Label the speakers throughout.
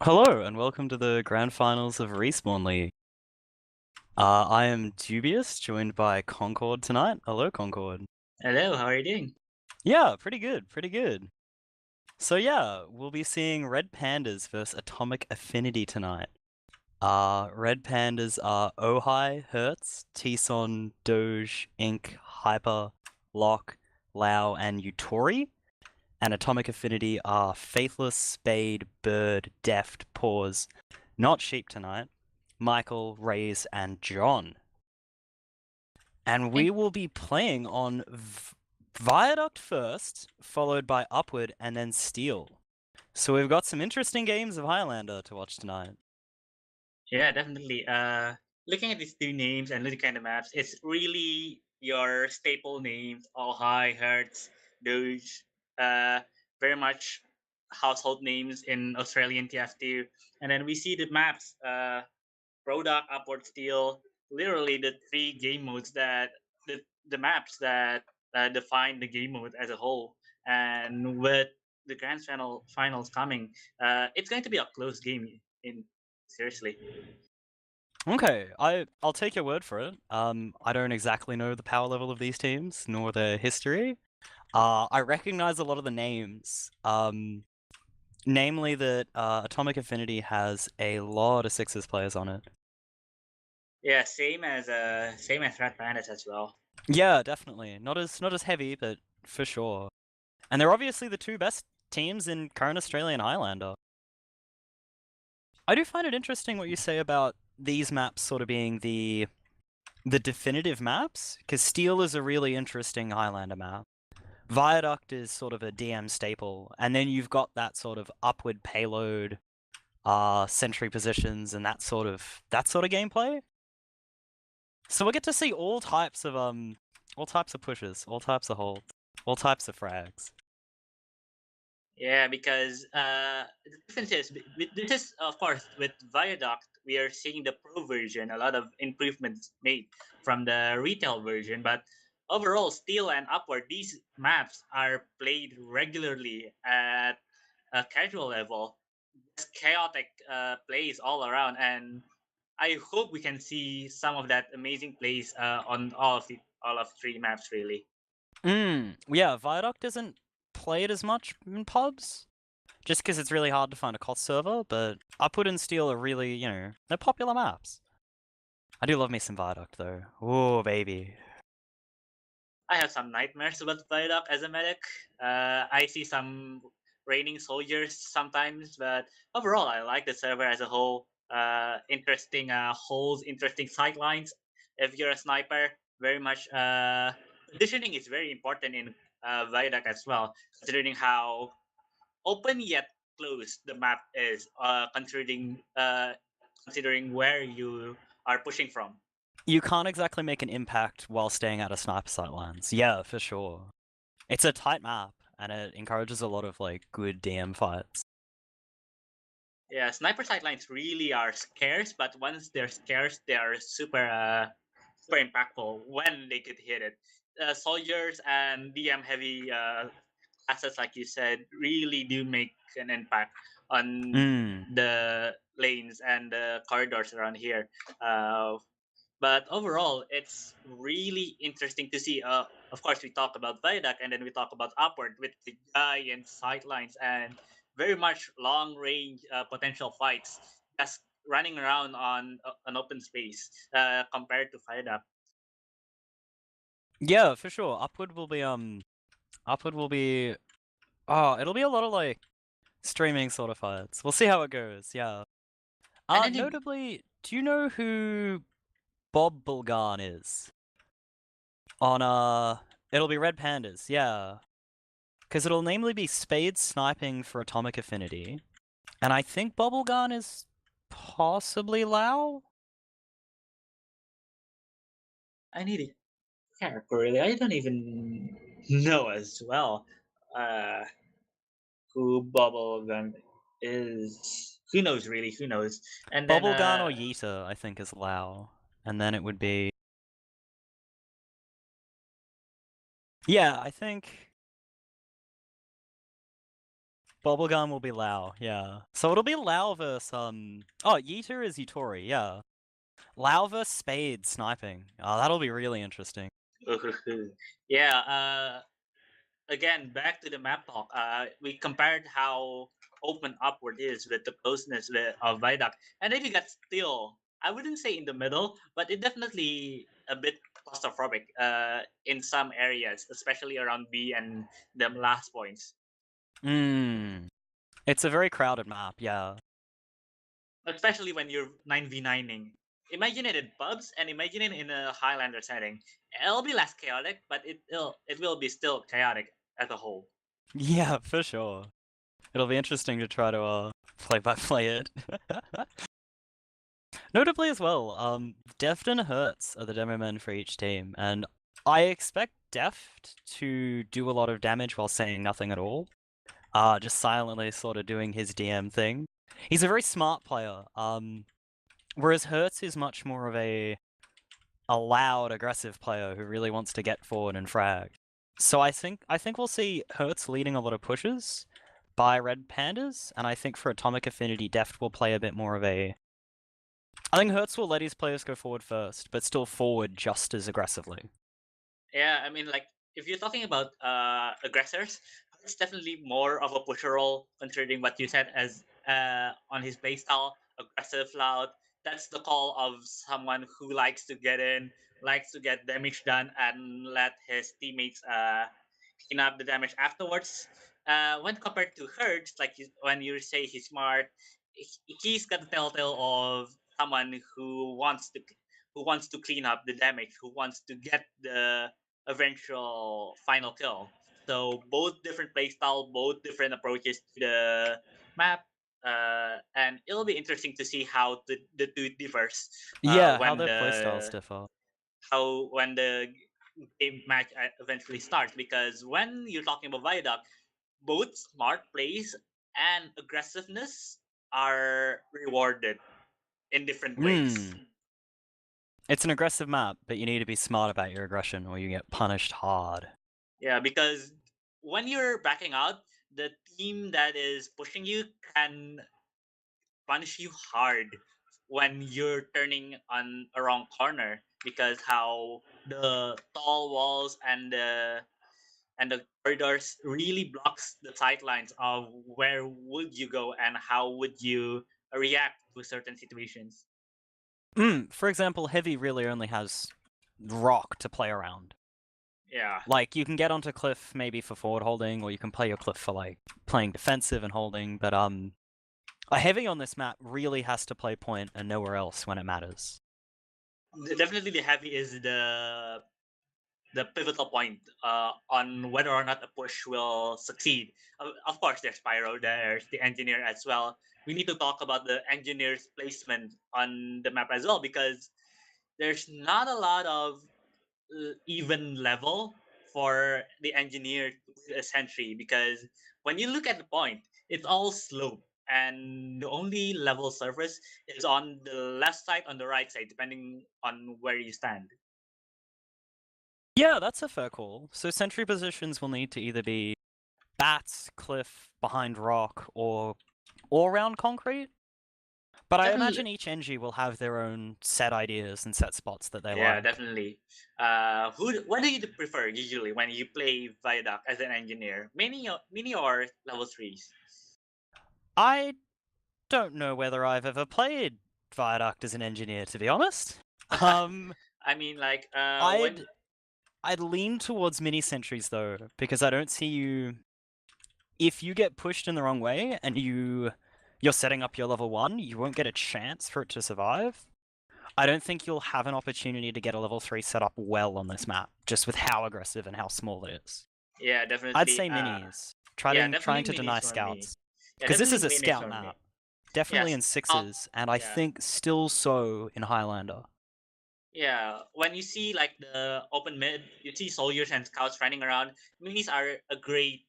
Speaker 1: Hello and welcome to the grand finals of Respawn League. I am Dubious, joined by Concord tonight. Hello, Concord.
Speaker 2: Hello, how are you doing?
Speaker 1: Yeah, pretty good, pretty good. So yeah, we'll be seeing Red Pandas versus Atomic Affinity tonight. Red Pandas are Ojai, Hertz, Tison, Doge, Ink, Hyper, Lock, Lao, and Utori. And Atomic Affinity are Faithless, Spade, Bird, Deft, Pause, Not Sheep tonight, Michael, Rays, and John. And we
Speaker 2: Okay.
Speaker 1: will be playing on Viaduct first, followed by Upward, and then Steel. So we've got some interesting games of Highlander to watch tonight.
Speaker 2: Yeah, definitely. Looking at these two names and looking at the maps, it's really your staple names: All High, Hertz, Doge. Uh, Very much household names in Australian TF2. And then we see the maps: Product, Upward, Steel. Literally the three game modes that the maps that define the game mode as a whole. And with the finals coming, it's going to be a close game. In seriously.
Speaker 1: Okay, I'll take your word for it. I don't exactly know the power level of these teams nor their history. I recognize a lot of the names. Namely that Atomic Affinity has a lot of Sixers players on it.
Speaker 2: Yeah, same as Red Pandas as well.
Speaker 1: Yeah, definitely. Not as heavy, but for sure. And they're obviously the two best teams in current Australian Highlander. I do find it interesting what you say about these maps sort of being the definitive maps, because Steel is a really interesting Highlander map. Viaduct is sort of a DM staple, and then you've got that sort of upward payload, sentry positions, and that sort of gameplay. So we'll get to see all types of pushes, all types of holds, all types of frags.
Speaker 2: Yeah, because the difference is this is of course with Viaduct we are seeing the pro version, a lot of improvements made from the retail version, but overall, Steel and Upward, these maps are played regularly at a casual level. Just chaotic plays all around, and I hope we can see some of that amazing plays on all of three maps really.
Speaker 1: Yeah, Viaduct isn't played as much in pubs, just because it's really hard to find a COS server, but Upward and Steel are really, they're popular maps. I do love me some Viaduct, though. Oh, baby.
Speaker 2: I have some nightmares about Viaduct as a medic. I see some raining soldiers sometimes, but overall, I like the server as a whole. Interesting holes, interesting sightlines. If you're a sniper, very much positioning is very important in Viaduct as well, considering how open yet closed the map is, considering where you are pushing from.
Speaker 1: You can't exactly make an impact while staying out of sniper sight lines. Yeah, for sure. It's a tight map, and it encourages a lot of, good DM fights.
Speaker 2: Yeah, sniper sightlines really are scarce, but once they're scarce, they are super impactful when they could hit it. Soldiers and DM heavy assets, like you said, really do make an impact on
Speaker 1: Mm.
Speaker 2: the lanes and the corridors around here. But overall, it's really interesting to see. Of course, we talk about Viaduct and then we talk about Upward with the giant sightlines and very much long range potential fights just running around on an open space compared to Viaduct.
Speaker 1: Yeah, for sure. Upward will be, oh, it'll be a lot of, streaming sort of fights. We'll see how it goes, yeah.
Speaker 2: And then
Speaker 1: Notably, do you know who Bob Bulgan is? On, it'll be Red Pandas, yeah. Because it'll namely be Spade sniping for Atomic Affinity. And I think Bubblegum is possibly Lao?
Speaker 2: I need a character really. I don't even know as well uh, who Bubblegum is. Who knows really? Who knows? And then
Speaker 1: Bubblegum or Yeeta, I think, is Lao. And then it would be... Yeah, I think... Bubblegum will be Lao, yeah. So it'll be Lao versus oh, Yeeter is Yutori, yeah. Lao versus Spade sniping. Oh, that'll be really interesting.
Speaker 2: Yeah. Again, back to the map talk. We compared how open upward is with the closeness of Viaduct, and then you got still. I wouldn't say in the middle, but it definitely a bit claustrophobic in some areas, especially around B and the last points.
Speaker 1: It's a very crowded map, yeah.
Speaker 2: Especially when you're 9v9ing. Imagine it in pubs and imagine it in a Highlander setting. It'll be less chaotic, but it will be still chaotic as a whole.
Speaker 1: Yeah, for sure. It'll be interesting to try to play by play it. Notably as well, Deft and Hertz are the demo men for each team, and I expect Deft to do a lot of damage while saying nothing at all. Just silently sort of doing his DM thing. He's a very smart player. Whereas Hertz is much more of a loud, aggressive player who really wants to get forward and frag. So I think we'll see Hertz leading a lot of pushes by Red Pandas, and I think for Atomic Affinity, Deft will play a bit more of a. I think Hertz will let his players go forward first, but still forward just as aggressively.
Speaker 2: Yeah, I mean, like if you're talking about aggressors, it's definitely more of a pusher role, considering what you said as on his playstyle, aggressive, loud. That's the call of someone who likes to get in, likes to get damage done, and let his teammates clean up the damage afterwards. When compared to Hertz, like when you say he's smart, he's got the telltale of someone who wants to clean up the damage, who wants to get the eventual final kill. So both different playstyle, both different approaches to the map, and it'll be interesting to see how the two differs
Speaker 1: Yeah, how
Speaker 2: when
Speaker 1: their playstyles
Speaker 2: the
Speaker 1: differ.
Speaker 2: how when the game match eventually starts. Because when you're talking about Viaduct, both smart plays and aggressiveness are rewarded in different ways.
Speaker 1: It's an aggressive map, but you need to be smart about your aggression or you get punished hard.
Speaker 2: Yeah, because when you're backing out, the team that is pushing you can punish you hard when you're turning on a wrong corner, because how the tall walls and the corridors really blocks the sightlines of where would you go and how would you react to certain situations.
Speaker 1: For example, Heavy really only has Rock to play around.
Speaker 2: Yeah,
Speaker 1: Like, you can get onto Cliff maybe for forward holding, or you can play your Cliff for, like, playing defensive and holding, but, a Heavy on this map really has to play point and nowhere else when it matters.
Speaker 2: definitely the heavy is the pivotal point on whether or not a push will succeed. Of course, there's Pyro, there's the engineer as well. We need to talk about the engineer's placement on the map as well, because there's not a lot of even level for the engineer to be a sentry, because when you look at the point, it's all slope. And the only level surface is on the left side, on the right side, depending on where you stand.
Speaker 1: Yeah, that's a fair call. So sentry positions will need to either be bats, cliff, behind rock, or around concrete. But I
Speaker 2: Definitely,
Speaker 1: imagine each NG will have their own set ideas and set spots that they
Speaker 2: yeah,
Speaker 1: like.
Speaker 2: definitely. What do you prefer usually when you play Viaduct as an engineer? Mini or level threes?
Speaker 1: I don't know whether I've ever played Viaduct as an engineer, to be honest.
Speaker 2: I mean, like when
Speaker 1: I'd I'd lean towards mini sentries though, because I don't see you. If you get pushed in the wrong way and you're setting up your level 1, you won't get a chance for it to survive. I don't think you'll have an opportunity to get a level 3 set up well on this map, just with how aggressive and how small it is.
Speaker 2: yeah,
Speaker 1: I'd
Speaker 2: definitely.
Speaker 1: say minis.
Speaker 2: Yeah,
Speaker 1: trying
Speaker 2: definitely
Speaker 1: to deny
Speaker 2: minis for me.
Speaker 1: scouts.
Speaker 2: Yeah,
Speaker 1: Because this
Speaker 2: definitely
Speaker 1: is a
Speaker 2: minis
Speaker 1: scout
Speaker 2: for
Speaker 1: map.
Speaker 2: me.
Speaker 1: Definitely
Speaker 2: Yes.
Speaker 1: in sixes, and I
Speaker 2: Yeah.
Speaker 1: think still so in Highlander.
Speaker 2: Yeah, when you see like the open mid, you see soldiers and scouts running around. Minis are a great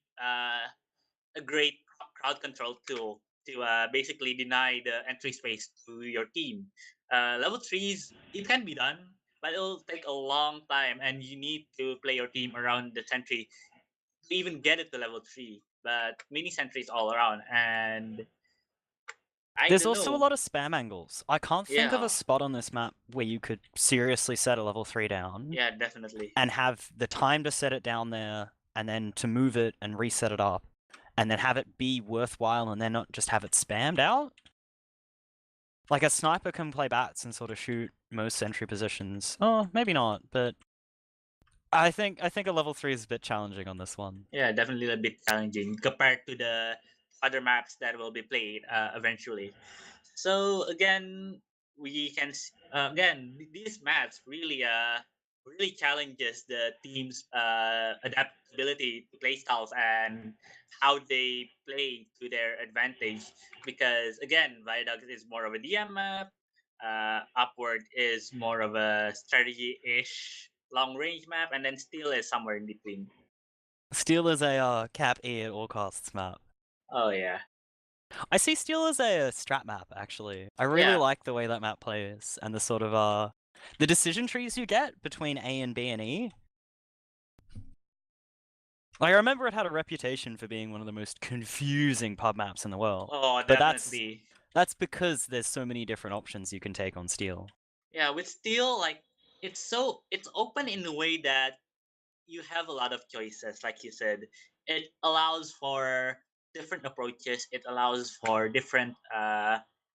Speaker 2: crowd control tool to basically deny the entry space to your team. Level threes, it can be done, but it'll take a long time, and you need to play your team around the sentry to even get it to level three. but mini sentries all around, and I
Speaker 1: There's
Speaker 2: don't
Speaker 1: also a
Speaker 2: know.
Speaker 1: lot of spam angles. I can't think of a
Speaker 2: Yeah,
Speaker 1: spot on this map where you could seriously set a level 3 down
Speaker 2: yeah, definitely.
Speaker 1: and have the time to set it down there and then to move it and reset it up and then have it be worthwhile and then not just have it spammed out. Like a sniper can play bats and sort of shoot most sentry positions. Oh, maybe not, but I think a level 3 is a bit challenging on this one.
Speaker 2: Yeah, definitely a bit challenging compared to the other maps that will be played eventually. So again, we can again these maps really challenges the team's adaptability to play styles and how they play to their advantage. Because again, Viaduct is more of a DM map. Upward is more of a strategy-ish long range map, and then Steel is somewhere in between.
Speaker 1: Steel is a cap E at all costs map.
Speaker 2: Oh yeah,
Speaker 1: I see Steel as a strat map, actually. I really
Speaker 2: yeah.
Speaker 1: like the way that map plays and the sort of the decision trees you get between A and B and E. Like I remember it had a reputation for being one of the most confusing pub maps in the world.
Speaker 2: Oh,
Speaker 1: But that's
Speaker 2: definitely.
Speaker 1: because there's so many different options you can take on Steel.
Speaker 2: Yeah, with Steel, like it's open in a way that you have a lot of choices. Like you said, it allows for different approaches. It allows for different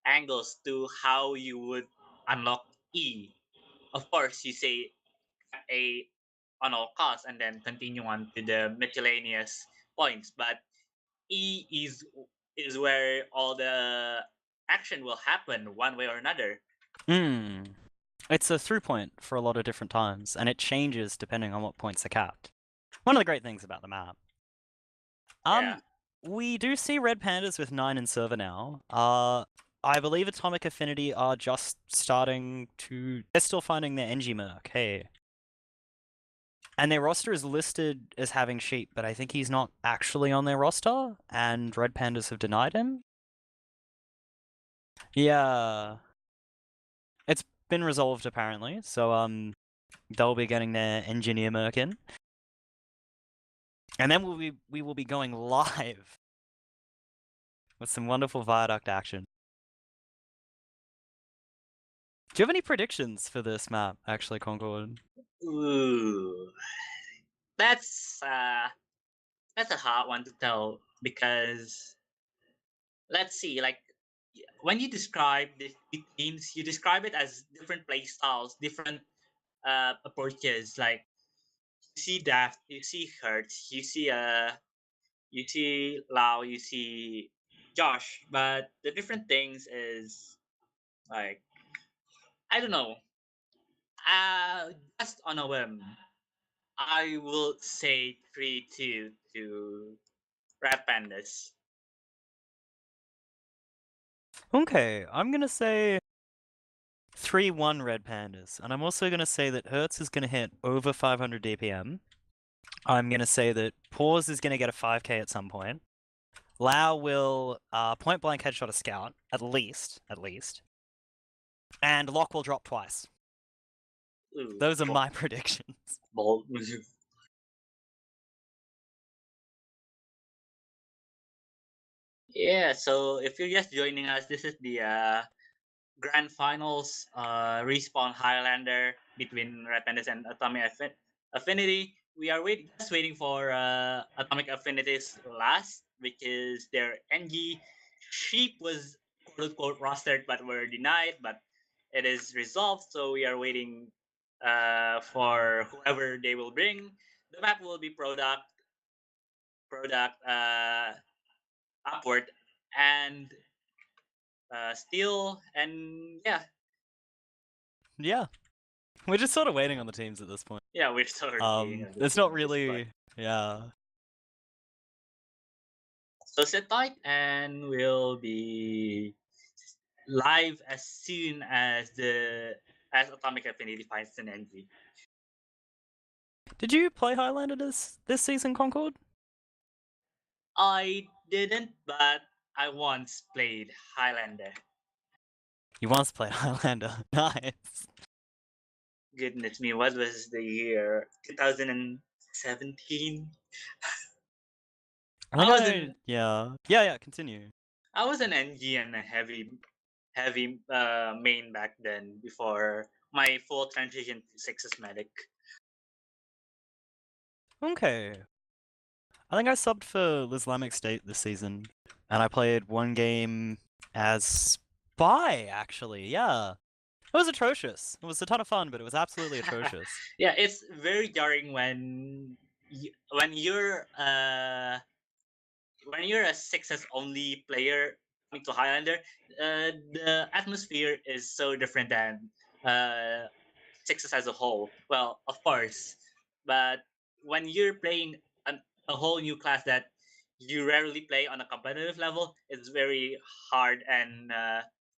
Speaker 2: angles to how you would unlock E. Of course, you say A on all costs, and then continue on to the miscellaneous points. But E is where all the action will happen one way or another.
Speaker 1: Hmm. It's a through point for a lot of different times, and it changes depending on what points are capped. One of the great things about the map.
Speaker 2: Yeah.
Speaker 1: We do see red pandas with 9 in server now. I believe Atomic Affinity are just starting to... They're still finding their NG merc, hey. And their roster is listed as having sheep, but I think he's not actually on their roster, and red pandas have denied him. Yeah. It's been resolved, apparently, so, they'll be getting their engineer merc in. And then we will be going live with some wonderful Viaduct action. Do you have any predictions for this map, actually, Concord?
Speaker 2: Ooh, that's uh, that's a hard one to tell because let's see, like when you describe the teams, you describe it as different play styles, different approaches. Like you see Daft, you see Hertz, you see Lau, you see Josh, but the different things is like I don't know. Just on a whim, I will say 3-2 to Red Pandas.
Speaker 1: Okay, I'm gonna say 3-1 red pandas, and I'm also gonna say that Hertz is gonna hit over 500 DPM. I'm gonna say that Pause is gonna get a 5k at some point. Lau will point blank headshot a scout, at least. And Locke will drop twice.
Speaker 2: Ooh,
Speaker 1: Those are my predictions.
Speaker 2: bold. Yeah, so if you're just joining us, this is the grand finals respawn Highlander between Red Pandas and Affinity. We are just waiting for Atomic Affinity's last, which is their NG. Sheep was quote unquote rostered but were denied, but it is resolved, so we are waiting for whoever they will bring. The map will be product upward and steel, and yeah.
Speaker 1: Yeah, we're just sort of waiting on the teams at this point.
Speaker 2: Yeah, we're sort of waiting on the
Speaker 1: It's
Speaker 2: team
Speaker 1: not
Speaker 2: at this point.
Speaker 1: really, yeah.
Speaker 2: So sit tight, and we'll be live as soon as the as Atomic Affinity finds an entry.
Speaker 1: Did you play Highlander this season, Concord?
Speaker 2: I didn't, but I once played Highlander.
Speaker 1: You once played Highlander. Nice.
Speaker 2: Goodness me, what was the year? 2017.
Speaker 1: I
Speaker 2: I
Speaker 1: think
Speaker 2: was in
Speaker 1: yeah, continue.
Speaker 2: I was an NG and a heavy main back then before my full transition to Sixes medic.
Speaker 1: Okay. I think I subbed for Islamic State this season, and I played one game as Spy, actually, yeah. It was atrocious. It was a ton of fun, but it was absolutely atrocious.
Speaker 2: Yeah, it's very jarring when you're a Sixes only player coming to Highlander. The atmosphere is so different than uh, Sixes as a whole. Well, of course, but when you're playing a whole new class that you rarely play on a competitive level, it's very hard and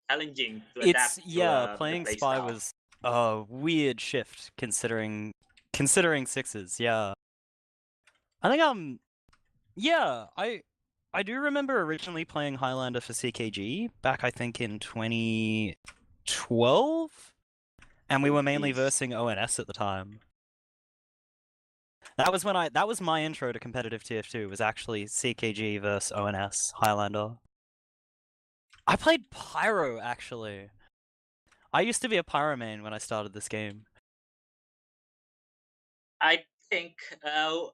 Speaker 2: challenging to adapt to
Speaker 1: Yeah,
Speaker 2: the
Speaker 1: playing
Speaker 2: play
Speaker 1: Spy
Speaker 2: style.
Speaker 1: was a weird shift considering Sixes, yeah. I think yeah, I do remember originally playing Highlander for CKG back I think in 2012, and we
Speaker 2: Oh,
Speaker 1: were mainly
Speaker 2: jeez.
Speaker 1: versing ONS at the time. That was my intro to competitive TF2 was actually CKG versus ONS Highlander. I played Pyro actually. I used to be a Pyro main when I started this game.
Speaker 2: I think uh,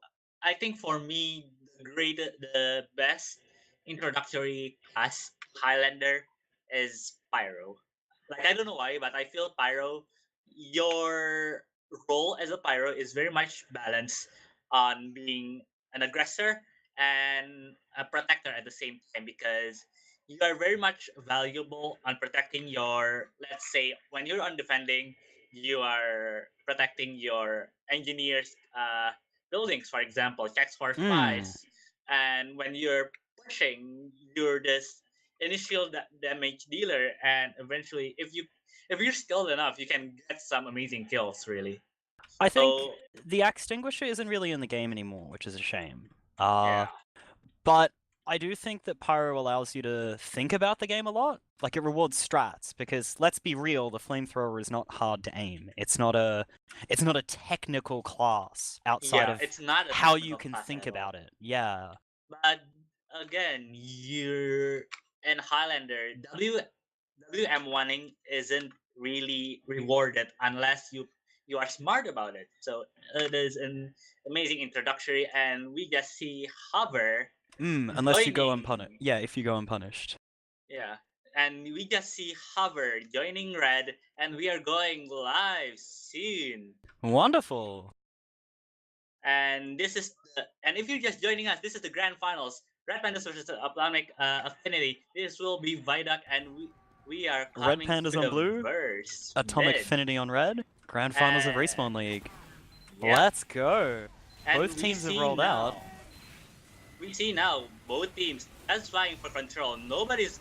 Speaker 2: I think for me the best introductory class Highlander is Pyro. Like I don't know why, but I feel Pyro, your role as a Pyro is very much balanced on being an aggressor and a protector at the same time because you are very much valuable on protecting your, let's say when you're on defending, you are protecting your engineers buildings, for example, checks for
Speaker 1: Hmm.
Speaker 2: spies, and when you're pushing, you're this initial damage dealer, and eventually if you're skilled enough, you can get some amazing kills, really.
Speaker 1: I think
Speaker 2: So
Speaker 1: the Extinguisher isn't really in the game anymore, which is a shame.
Speaker 2: yeah,
Speaker 1: But I do think that Pyro allows you to think about the game a lot. Like it rewards strats because let's be real, the flamethrower is not hard to aim. It's not a technical class outside
Speaker 2: yeah,
Speaker 1: of
Speaker 2: it's not a
Speaker 1: how you
Speaker 2: technical
Speaker 1: can
Speaker 2: class
Speaker 1: think
Speaker 2: at all.
Speaker 1: about it. Yeah.
Speaker 2: But again, you're in Highlander. WM1ing isn't really rewarded unless you are smart about it. So it is an amazing introductory, and we just see Hover
Speaker 1: Unless you go unpunished.
Speaker 2: joining.
Speaker 1: Yeah, if you go unpunished.
Speaker 2: Yeah, and we just see Hover joining Red, and we are going live soon.
Speaker 1: Wonderful.
Speaker 2: And if you're just joining us, this is the grand finals. Red Pandas versus Atomic Affinity. This will be Vidoc, and we are
Speaker 1: Red
Speaker 2: coming
Speaker 1: Pandas
Speaker 2: to
Speaker 1: on
Speaker 2: the
Speaker 1: blue,
Speaker 2: verse
Speaker 1: Atomic
Speaker 2: mid.
Speaker 1: Affinity on red, Grand Finals of Respawn League.
Speaker 2: Yeah,
Speaker 1: Let's go.
Speaker 2: and
Speaker 1: Both teams have rolled out.
Speaker 2: we see now both teams just vying for control. Nobody's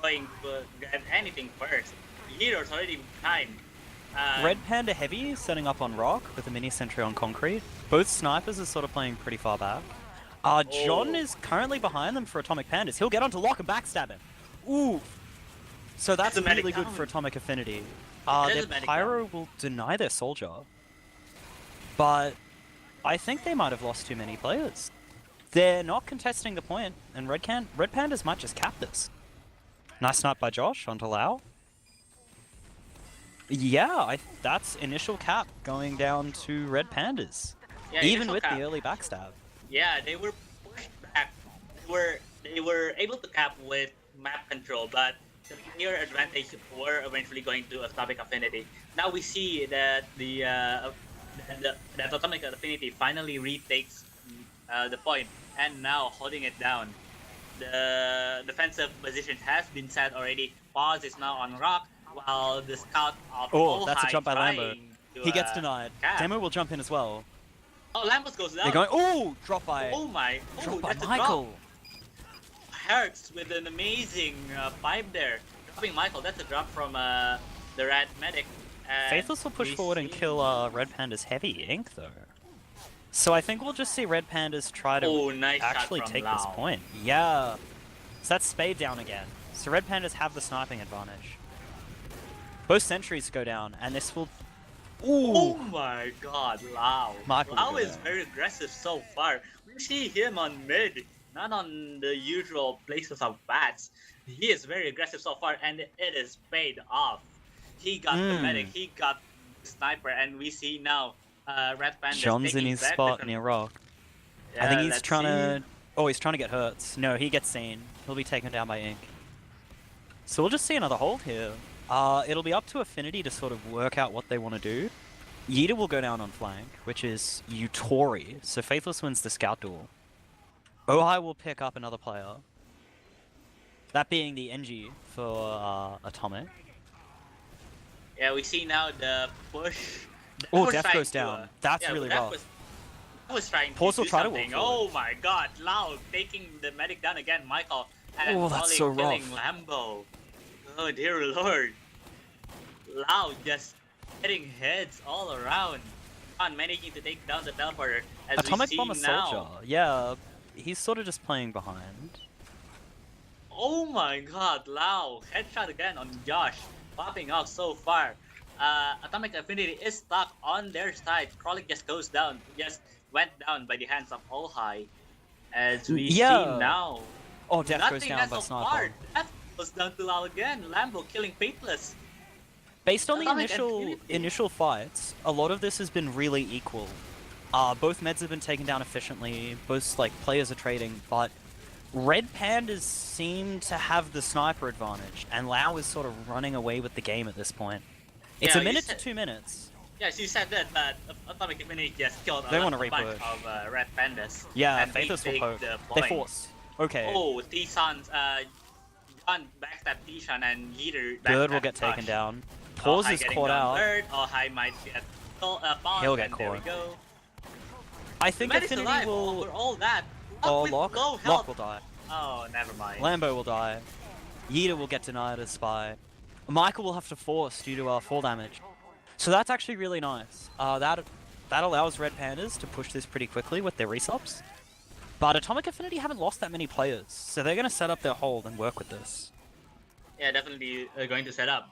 Speaker 2: going to get anything first. Heroes already behind.
Speaker 1: Red Panda Heavy setting up on rock with a mini sentry on concrete. Both snipers are sort of playing pretty far back. John
Speaker 2: Oh,
Speaker 1: is currently behind them for Atomic Pandas. He'll get onto lock and backstab him. Ooh. So that's
Speaker 2: a medic
Speaker 1: really good
Speaker 2: down.
Speaker 1: for Atomic Affinity.
Speaker 2: It
Speaker 1: Their
Speaker 2: is a medic
Speaker 1: Pyro
Speaker 2: down.
Speaker 1: will deny their soldier. But I think they might have lost too many players. They're not contesting the point, and Red Pandas might just cap this. Nice snipe by Josh onto Lau. Yeah, that's initial cap going down to Red Pandas.
Speaker 2: Yeah,
Speaker 1: Even
Speaker 2: initial
Speaker 1: with
Speaker 2: cap.
Speaker 1: the early backstab.
Speaker 2: Yeah, they were pushed back. They were able to cap with map control, but the player advantage were eventually going to Atomic Affinity. Now we see that that Atomic Affinity finally retakes the point, and now holding it down. The defensive position has been set already. Pause is now on rock, while the scout of
Speaker 1: Oh, that's a
Speaker 2: Ohai
Speaker 1: jump by Lambo.
Speaker 2: trying to
Speaker 1: He gets denied.
Speaker 2: cap.
Speaker 1: Demo will jump in as well.
Speaker 2: Oh, Lambos goes down.
Speaker 1: They're going. Oh, drop by
Speaker 2: That's a drop.
Speaker 1: Michael.
Speaker 2: Hertz with an amazing pipe there. Dropping Michael, that's a drop from the Red Medic. And
Speaker 1: Faithless will push
Speaker 2: we
Speaker 1: forward and
Speaker 2: see-
Speaker 1: kill Red Panda's heavy ink though. So I think we'll just see Red Pandas try to
Speaker 2: Oh, nice shot
Speaker 1: actually
Speaker 2: from
Speaker 1: take this
Speaker 2: Lau.
Speaker 1: point. Yeah. So that's Spade down again. So Red Pandas have the sniping advantage. Both sentries go down, and this will...
Speaker 2: Oh
Speaker 1: Ooh!
Speaker 2: my god, Lau.
Speaker 1: Michael
Speaker 2: Lau
Speaker 1: will go
Speaker 2: is
Speaker 1: down.
Speaker 2: very aggressive so far. We see him on mid. not on the usual places of bats. He is very aggressive so far, and it is paid off. He got the medic, he got the sniper, and we see now Red Pandas
Speaker 1: John's in
Speaker 2: taking
Speaker 1: his
Speaker 2: back the
Speaker 1: spot near Rock. I
Speaker 2: Yeah,
Speaker 1: think he's
Speaker 2: let's
Speaker 1: trying
Speaker 2: see.
Speaker 1: to... Oh, he's trying to get Hurts. No, he gets seen. He'll be taken down by Ink. So we'll just see another hold here. It'll be up to Affinity to sort of work out what they want to do. Yeeta will go down on flank, which is Utori. So Faithless wins the scout duel. Ohai will pick up another player. That being the NG for Atomic.
Speaker 2: Yeah, we see now the push.
Speaker 1: Oh,
Speaker 2: was
Speaker 1: Def
Speaker 2: trying
Speaker 1: goes
Speaker 2: to,
Speaker 1: down. That's
Speaker 2: yeah,
Speaker 1: really
Speaker 2: that
Speaker 1: rough.
Speaker 2: was trying to
Speaker 1: Pause will
Speaker 2: do
Speaker 1: try to walk
Speaker 2: something.
Speaker 1: forward.
Speaker 2: Oh my god, Lau taking the medic down again, Michael. And
Speaker 1: Oh, that's so
Speaker 2: killing
Speaker 1: rough.
Speaker 2: Lambo. Oh dear lord. Lau just hitting heads all around. On managing to take down the teleporter as
Speaker 1: Atomic
Speaker 2: we see
Speaker 1: Bomber
Speaker 2: now.
Speaker 1: Soldier. Yeah, he's sort of just playing behind.
Speaker 2: Oh my god, Lau. Headshot again on Josh. Popping off so far. Atomic Affinity is stuck on their side. Kralik just goes down. Just went down by the hands of Ohai. As we see now.
Speaker 1: Oh, Def goes
Speaker 2: Nothing
Speaker 1: down
Speaker 2: has
Speaker 1: by
Speaker 2: so
Speaker 1: sniper.
Speaker 2: far. Death goes down to Lau again. Lambo killing Faithless.
Speaker 1: Based on the
Speaker 2: Atomic Affinity.
Speaker 1: initial fights, a lot of this has been really equal. Both meds have been taken down efficiently. Both players are trading, but Red Pandas seem to have the sniper advantage, and Lau is sort of running away with the game at this point. It's
Speaker 2: Yeah,
Speaker 1: a
Speaker 2: you
Speaker 1: minute
Speaker 2: said-
Speaker 1: to 2 minutes.
Speaker 2: Yes, you said that, but Atomic Affinity just killed
Speaker 1: They
Speaker 2: a
Speaker 1: wanna
Speaker 2: bunch
Speaker 1: repush.
Speaker 2: of Red Pandas.
Speaker 1: Yeah,
Speaker 2: and they
Speaker 1: Faithless will
Speaker 2: take
Speaker 1: poke.
Speaker 2: the
Speaker 1: They
Speaker 2: point.
Speaker 1: force. Okay.
Speaker 2: Oh, T-San's, John backstab T-San and Yeeter
Speaker 1: Bird will
Speaker 2: backstab
Speaker 1: get taken
Speaker 2: Josh.
Speaker 1: down. Pause
Speaker 2: Ohai
Speaker 1: is
Speaker 2: getting
Speaker 1: caught
Speaker 2: down
Speaker 1: out.
Speaker 2: Bird. Ohai might get paused,
Speaker 1: He'll get
Speaker 2: and there we
Speaker 1: caught.
Speaker 2: go.
Speaker 1: I think
Speaker 2: Man is
Speaker 1: Affinity
Speaker 2: alive
Speaker 1: will...
Speaker 2: over all that.
Speaker 1: Oh,
Speaker 2: with
Speaker 1: Lock?
Speaker 2: low
Speaker 1: Lock
Speaker 2: health.
Speaker 1: will die.
Speaker 2: Oh, never mind.
Speaker 1: Lambo will die. Yeeta will get denied as spy. Michael will have to force due to fall damage. So that's actually really nice. That allows Red Pandas to push this pretty quickly with their resubs. But Atomic Affinity haven't lost that many players, so they're going to set up their hold and work with this.
Speaker 2: Yeah, definitely going to set up.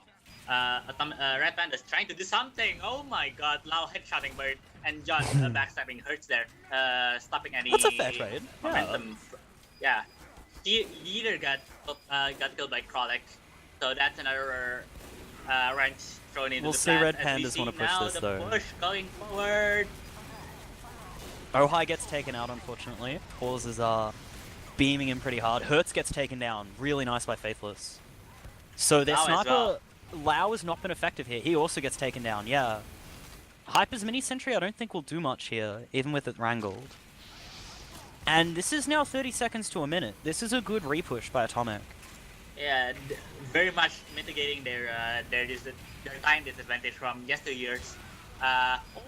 Speaker 2: Red Panda's trying to do something. Oh my god, Lau headshotting Bird and John backstabbing Hurts there, stopping any
Speaker 1: That's a fair trade. Yeah.
Speaker 2: momentum. Yeah. Yeeter got killed by Kralik, so that's another wrench thrown into
Speaker 1: We'll
Speaker 2: the
Speaker 1: see
Speaker 2: plan.
Speaker 1: Red
Speaker 2: As we
Speaker 1: Pandas
Speaker 2: see
Speaker 1: wanna push
Speaker 2: now
Speaker 1: this,
Speaker 2: the
Speaker 1: though.
Speaker 2: push going forward.
Speaker 1: Ohai gets taken out, unfortunately. Pause is beaming him pretty hard. Hurts gets taken down. Really nice by Faithless. So their
Speaker 2: Lau as
Speaker 1: sniper...
Speaker 2: well.
Speaker 1: Lau has not been effective here. He also gets taken down, yeah. Hyper's mini sentry I don't think will do much here, even with it wrangled. And this is now 30 seconds to a minute. This is a good repush by Atomic.
Speaker 2: Yeah, very much mitigating their time disadvantage from yesteryears.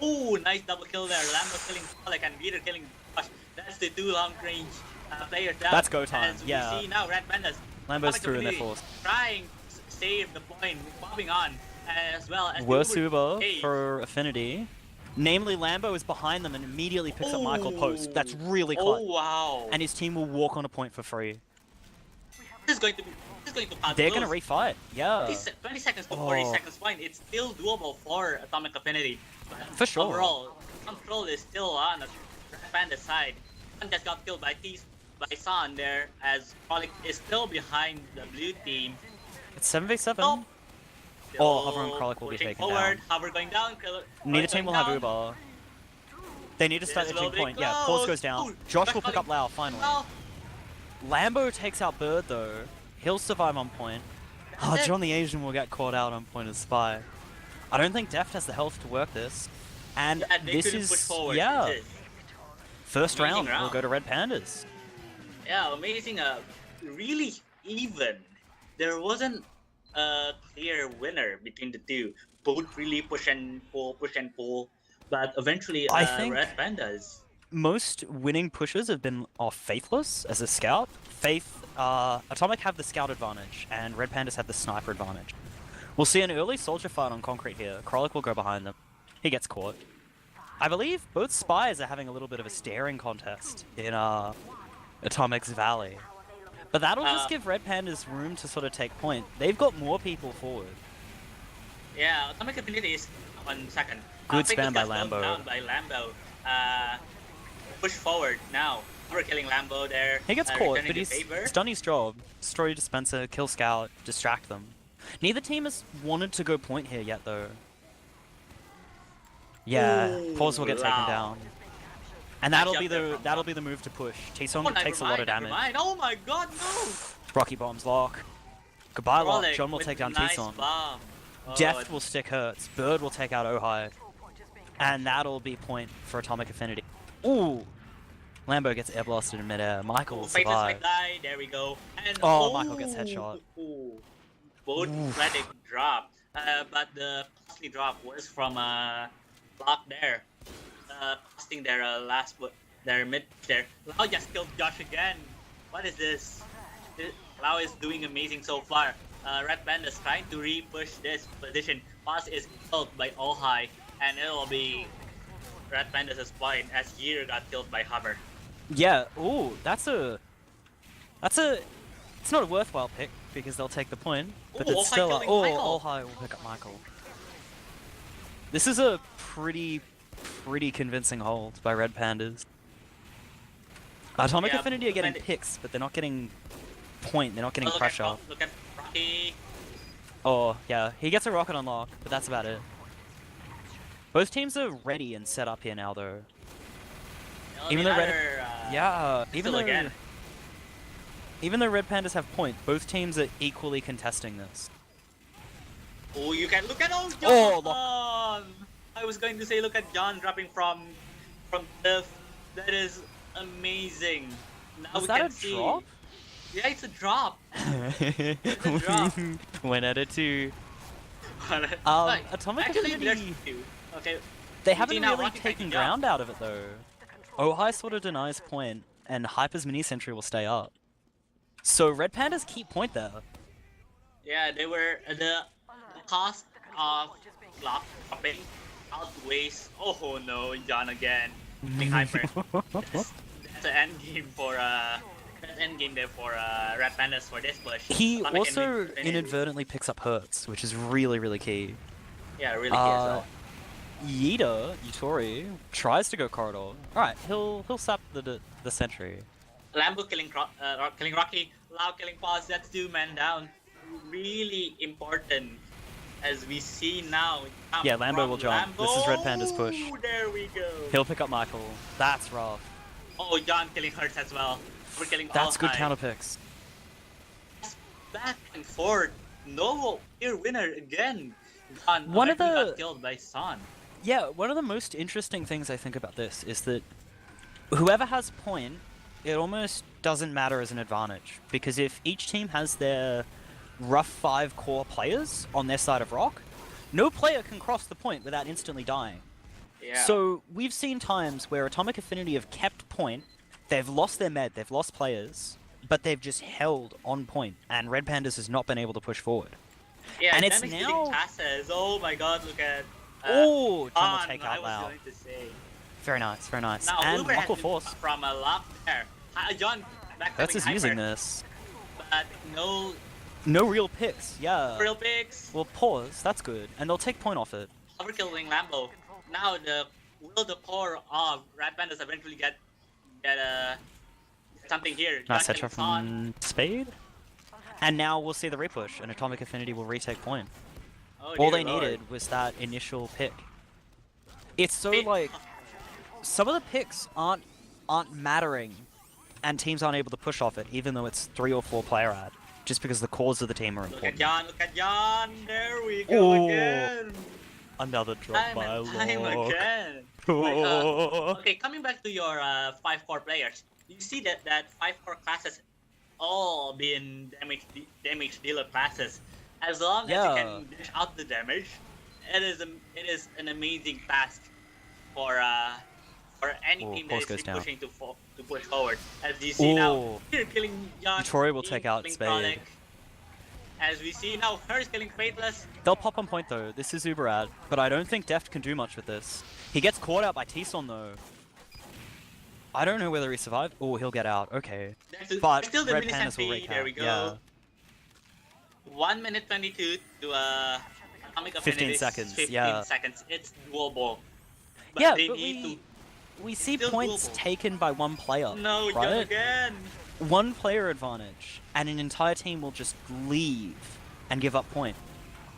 Speaker 2: Oh, nice double kill there. Lambo killing Pollock and Peter killing Josh. That's the two long range players down.
Speaker 1: That's go time,
Speaker 2: As
Speaker 1: yeah.
Speaker 2: we see now Red Pandas.
Speaker 1: Lambo's
Speaker 2: Atomic
Speaker 1: through in their
Speaker 2: Affinity
Speaker 1: force.
Speaker 2: trying to save the point, bobbing on as well as
Speaker 1: Worse
Speaker 2: the
Speaker 1: Uber
Speaker 2: cage.
Speaker 1: for Affinity. Namely, Lambo is behind them and immediately picks up Michael Post. That's really
Speaker 2: Oh
Speaker 1: clutch.
Speaker 2: wow!
Speaker 1: And his team will walk on a point for free.
Speaker 2: This is going to pass
Speaker 1: They're
Speaker 2: close.
Speaker 1: going to refight, yeah.
Speaker 2: 20 seconds to 40
Speaker 1: Oh.
Speaker 2: seconds point. It's still doable for Atomic Affinity. But
Speaker 1: For sure.
Speaker 2: Overall, control is still on the Panda's side. One just got killed by San there, as Pollock is still behind the blue team.
Speaker 1: It's 7v7.
Speaker 2: Nope.
Speaker 1: Oh, Hover and Kralik will be
Speaker 2: pushing
Speaker 1: taken
Speaker 2: forward.
Speaker 1: down.
Speaker 2: Hover going down.
Speaker 1: Neither team will have Uber. They need to start
Speaker 2: This
Speaker 1: edging
Speaker 2: will be
Speaker 1: point. Yeah,
Speaker 2: close.
Speaker 1: Pause goes down.
Speaker 2: Ooh,
Speaker 1: Josh will
Speaker 2: back
Speaker 1: pick up Lau, finally.
Speaker 2: Now,
Speaker 1: Lambo takes out Bird, though. He'll survive on point. Oh,
Speaker 2: That's it.
Speaker 1: John the Asian will get caught out on point as spy. I don't think Deft has the health to work this. And
Speaker 2: yeah, they
Speaker 1: this
Speaker 2: couldn't
Speaker 1: is,
Speaker 2: push forward.
Speaker 1: yeah,
Speaker 2: It is.
Speaker 1: first
Speaker 2: Amazing
Speaker 1: round will
Speaker 2: round.
Speaker 1: go to Red Pandas.
Speaker 2: Yeah, amazing. Really even. There wasn't a clear winner between the two. Both really push and pull. But eventually,
Speaker 1: I think-
Speaker 2: Red Pandas.
Speaker 1: Most winning pushes have been off Faithless as a scout. Atomic have the scout advantage, and Red Pandas have the sniper advantage. We'll see an early soldier fight on concrete here. Kralik will go behind them. He gets caught. I believe both spies are having a little bit of a staring contest in Atomic's Valley. But that'll just give Red Pandas room to sort of take point. They've got more people forward.
Speaker 2: Yeah, Atomic Affinity is 1 second.
Speaker 1: Good
Speaker 2: Faithless
Speaker 1: spam by
Speaker 2: got slowed
Speaker 1: Lambo.
Speaker 2: down by Lambo. Push forward now. We're killing Lambo there.
Speaker 1: He gets caught,
Speaker 2: returning
Speaker 1: but
Speaker 2: the
Speaker 1: he's
Speaker 2: favor.
Speaker 1: done his job. Destroy dispenser, kill scout, distract them. Neither team has wanted to go point here yet, though. Yeah, Pause will get taken
Speaker 2: Lao.
Speaker 1: down. And that'll be the move to push. T-Song takes a lot of damage.
Speaker 2: Oh my god, no!
Speaker 1: Rocky bombs lock. Goodbye lock.
Speaker 2: Frolic
Speaker 1: John will
Speaker 2: with
Speaker 1: take down
Speaker 2: nice
Speaker 1: T-Song.
Speaker 2: bomb. Oh,
Speaker 1: Deft will stick Hurts. Bird will take out Ohio. And that'll be point for Atomic Affinity. Ooh! Lambo gets air blasted in midair. Michael will
Speaker 2: Fateless
Speaker 1: survive.
Speaker 2: might die. There we go. And
Speaker 1: Michael gets headshot.
Speaker 2: Both credit drop. But the costly drop was from block there. Costing their their mid there. Lau just killed Josh again. What is this? Lau is doing amazing so far. Red Pandas trying to re-push this position. Paz is killed by Ohai, and it will be Red Pandas' point as Year got killed by Hover.
Speaker 1: Yeah, ooh, it's not a worthwhile pick because they'll take the point, but
Speaker 2: Ooh,
Speaker 1: it's still
Speaker 2: Michael.
Speaker 1: Ohio will pick up Michael. This is a pretty convincing hold by Red Pandas. Atomic Affinity are getting picks, but they're not getting point, they're not getting pressure.
Speaker 2: Look at Rocky.
Speaker 1: Oh, yeah, he gets a rocket unlock, but that's about it. Both teams are ready and set up here now, though. Even though Red Pandas have point, both teams are equally contesting this.
Speaker 2: Oh, you can look at John.
Speaker 1: Oh,
Speaker 2: I was going to say, look at John dropping from cliff. That is amazing. Now
Speaker 1: Was
Speaker 2: we
Speaker 1: that
Speaker 2: can
Speaker 1: a
Speaker 2: see.
Speaker 1: drop?
Speaker 2: Yeah, it's a drop. It's a drop.
Speaker 1: 1 out of 2. Atomic
Speaker 2: Actually,
Speaker 1: Affinity.
Speaker 2: there's 2. Okay.
Speaker 1: They haven't
Speaker 2: now
Speaker 1: really
Speaker 2: Rocky
Speaker 1: taken
Speaker 2: taking down.
Speaker 1: ground out of it though. Ohai sort of denies point, and Hyper's mini sentry will stay up. So Red Pandas keep point there.
Speaker 2: Yeah, they were the cost of block dropping outweighs. Oh no, John again. Being hyper. That's an end game for that's end game there for Red Pandas for this push.
Speaker 1: He
Speaker 2: Atomic
Speaker 1: also
Speaker 2: Enemy-
Speaker 1: inadvertently picks up Hurts, which is really key.
Speaker 2: Yeah, really key as well.
Speaker 1: Yutori tries to go corridor. Alright, he'll sap the sentry.
Speaker 2: Lambo killing Rocky, Lau killing Paz. That's 2 men down. Really important as we see now.
Speaker 1: Yeah, Lambo will jump. This is Red Panda's push.
Speaker 2: There we go.
Speaker 1: He'll pick up Michael. That's rough.
Speaker 2: Oh, John killing Hurts as well. We're killing
Speaker 1: That's
Speaker 2: all
Speaker 1: good
Speaker 2: high.
Speaker 1: counter picks.
Speaker 2: Back and forth. No clear winner again. John
Speaker 1: One of the-
Speaker 2: got killed by Son.
Speaker 1: Yeah, one of the most interesting things I think about this is that whoever has point, it almost doesn't matter as an advantage. Because if each team has their rough 5 core players on their side of rock, no player can cross the point without instantly dying.
Speaker 2: Yeah.
Speaker 1: So we've seen times where Atomic Affinity have kept point, they've lost their med, they've lost players, but they've just held on point, and Red Pandas has not been able to push forward.
Speaker 2: Yeah,
Speaker 1: and it's
Speaker 2: damage
Speaker 1: now-
Speaker 2: dealing passes. Oh my god, look at
Speaker 1: Oh, John will
Speaker 2: John,
Speaker 1: take
Speaker 2: I
Speaker 1: out
Speaker 2: was
Speaker 1: Lau.
Speaker 2: going to say.
Speaker 1: Very nice, very nice.
Speaker 2: Now,
Speaker 1: And
Speaker 2: Uber
Speaker 1: Knuckle
Speaker 2: has
Speaker 1: Force.
Speaker 2: from a lock there. John back
Speaker 1: Hurts is using this.
Speaker 2: but no
Speaker 1: No real picks, yeah.
Speaker 2: real picks.
Speaker 1: Well, pause, that's good. And they'll take point off it.
Speaker 2: Overkilling Lambo. Now the core of Red Pandas eventually get something here.
Speaker 1: Nice
Speaker 2: John
Speaker 1: headshot
Speaker 2: killing Son.
Speaker 1: from Spade. And now we'll see the repush, and Atomic Affinity will retake point.
Speaker 2: Oh,
Speaker 1: All
Speaker 2: dear
Speaker 1: they
Speaker 2: Lord.
Speaker 1: needed was that initial pick. It's so
Speaker 2: Spade-
Speaker 1: like some of the picks aren't mattering, and teams aren't able to push off it, even though it's 3 or 4 player ad, just because the cores of the team are
Speaker 2: Look at
Speaker 1: important.
Speaker 2: John, look at John. There we go
Speaker 1: Oh.
Speaker 2: again.
Speaker 1: Another drop
Speaker 2: Time
Speaker 1: by
Speaker 2: and time
Speaker 1: Locke.
Speaker 2: again.
Speaker 1: Oh.
Speaker 2: Okay, coming back to your 5 core players, you see that 5 core classes all being damage dealer classes. As long as you can dish out the damage, it is an amazing task for any
Speaker 1: Oh,
Speaker 2: team
Speaker 1: pulse
Speaker 2: that is
Speaker 1: goes down.
Speaker 2: pushing to push forward. As you see now,
Speaker 1: Oh.
Speaker 2: here killing John.
Speaker 1: Yutori will take out
Speaker 2: killing
Speaker 1: Spade.
Speaker 2: Frolic. As we see now, Hers killing Fateless.
Speaker 1: They'll pop on point though. This is uber ad, but I don't think Deft can do much with this. He gets caught out by T-Son though. I don't know whether he survived. Oh, he'll get out. Okay. But
Speaker 2: Still the
Speaker 1: Red
Speaker 2: mini
Speaker 1: Pandas will
Speaker 2: sentry.
Speaker 1: recap.
Speaker 2: There we go.
Speaker 1: Yeah.
Speaker 2: 1 minute 22 to Atomic
Speaker 1: 15
Speaker 2: Affinity.
Speaker 1: seconds,
Speaker 2: 15
Speaker 1: yeah.
Speaker 2: seconds. It's doable. But
Speaker 1: Yeah,
Speaker 2: they
Speaker 1: but
Speaker 2: need
Speaker 1: we-
Speaker 2: to
Speaker 1: we see
Speaker 2: Still
Speaker 1: points
Speaker 2: doable.
Speaker 1: taken by one player,
Speaker 2: No, Josh
Speaker 1: right?
Speaker 2: again.
Speaker 1: One player advantage, and an entire team will just leave and give up point.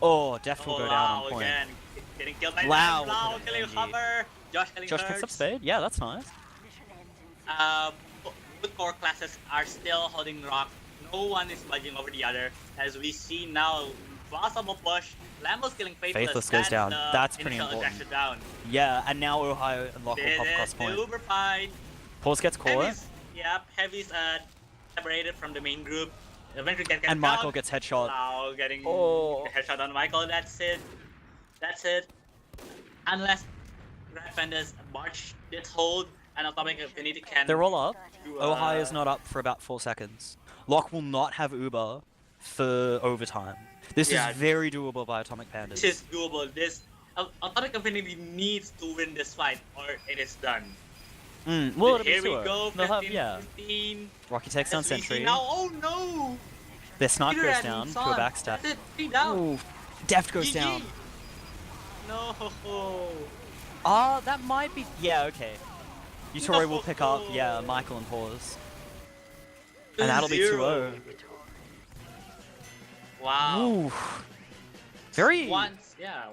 Speaker 1: Oh, Deft will
Speaker 2: Oh,
Speaker 1: go down on
Speaker 2: Lau
Speaker 1: point.
Speaker 2: again. Getting killed by
Speaker 1: Lau
Speaker 2: them.
Speaker 1: will
Speaker 2: Lau
Speaker 1: pick up
Speaker 2: killing
Speaker 1: Genji.
Speaker 2: Hover. Josh killing
Speaker 1: Josh picks up
Speaker 2: Hertz.
Speaker 1: Spade. Yeah, that's nice.
Speaker 2: Both core classes are still holding rock. No one is budging over the other. As we see now, possible push. Lambo's killing Faithless.
Speaker 1: Faithless goes down.
Speaker 2: The
Speaker 1: That's pretty
Speaker 2: initial
Speaker 1: important.
Speaker 2: aggression down.
Speaker 1: Yeah, and now Ohio and Lock will
Speaker 2: Did
Speaker 1: pop
Speaker 2: it.
Speaker 1: across
Speaker 2: The
Speaker 1: point.
Speaker 2: Uber fight.
Speaker 1: Pause gets core,
Speaker 2: Heavy's, yep, Heavy's separated from the main group. Eventually get
Speaker 1: and Michael gets headshot.
Speaker 2: Lau getting
Speaker 1: Oh.
Speaker 2: the headshot on Michael. That's it. That's it. Unless Pandas march this hold and Atomic Affinity can.
Speaker 1: They're all up.
Speaker 2: do,
Speaker 1: Ohio is not up for about 4 seconds. Lock will not have Uber for overtime. This
Speaker 2: Yeah.
Speaker 1: is very doable by Atomic Pandas.
Speaker 2: This is doable. This Atomic Affinity needs to win this fight or it is done.
Speaker 1: Well, it'll
Speaker 2: Here
Speaker 1: be
Speaker 2: we
Speaker 1: two.
Speaker 2: go.
Speaker 1: They'll have,
Speaker 2: 15,
Speaker 1: yeah.
Speaker 2: 15.
Speaker 1: Rocky takes down
Speaker 2: As we see
Speaker 1: Sentry.
Speaker 2: now, oh no!
Speaker 1: Their snipe
Speaker 2: Peter
Speaker 1: goes
Speaker 2: and
Speaker 1: down to
Speaker 2: Son.
Speaker 1: a backstab.
Speaker 2: That's it. 3 down.
Speaker 1: Ooh, Deft goes
Speaker 2: GG.
Speaker 1: down.
Speaker 2: No.
Speaker 1: That might be. Yeah, okay. Utori will pick up, yeah, Michael and Pause. And that'll be 2-0.
Speaker 2: Wow.
Speaker 1: Ooh. Very.
Speaker 2: Once, yeah,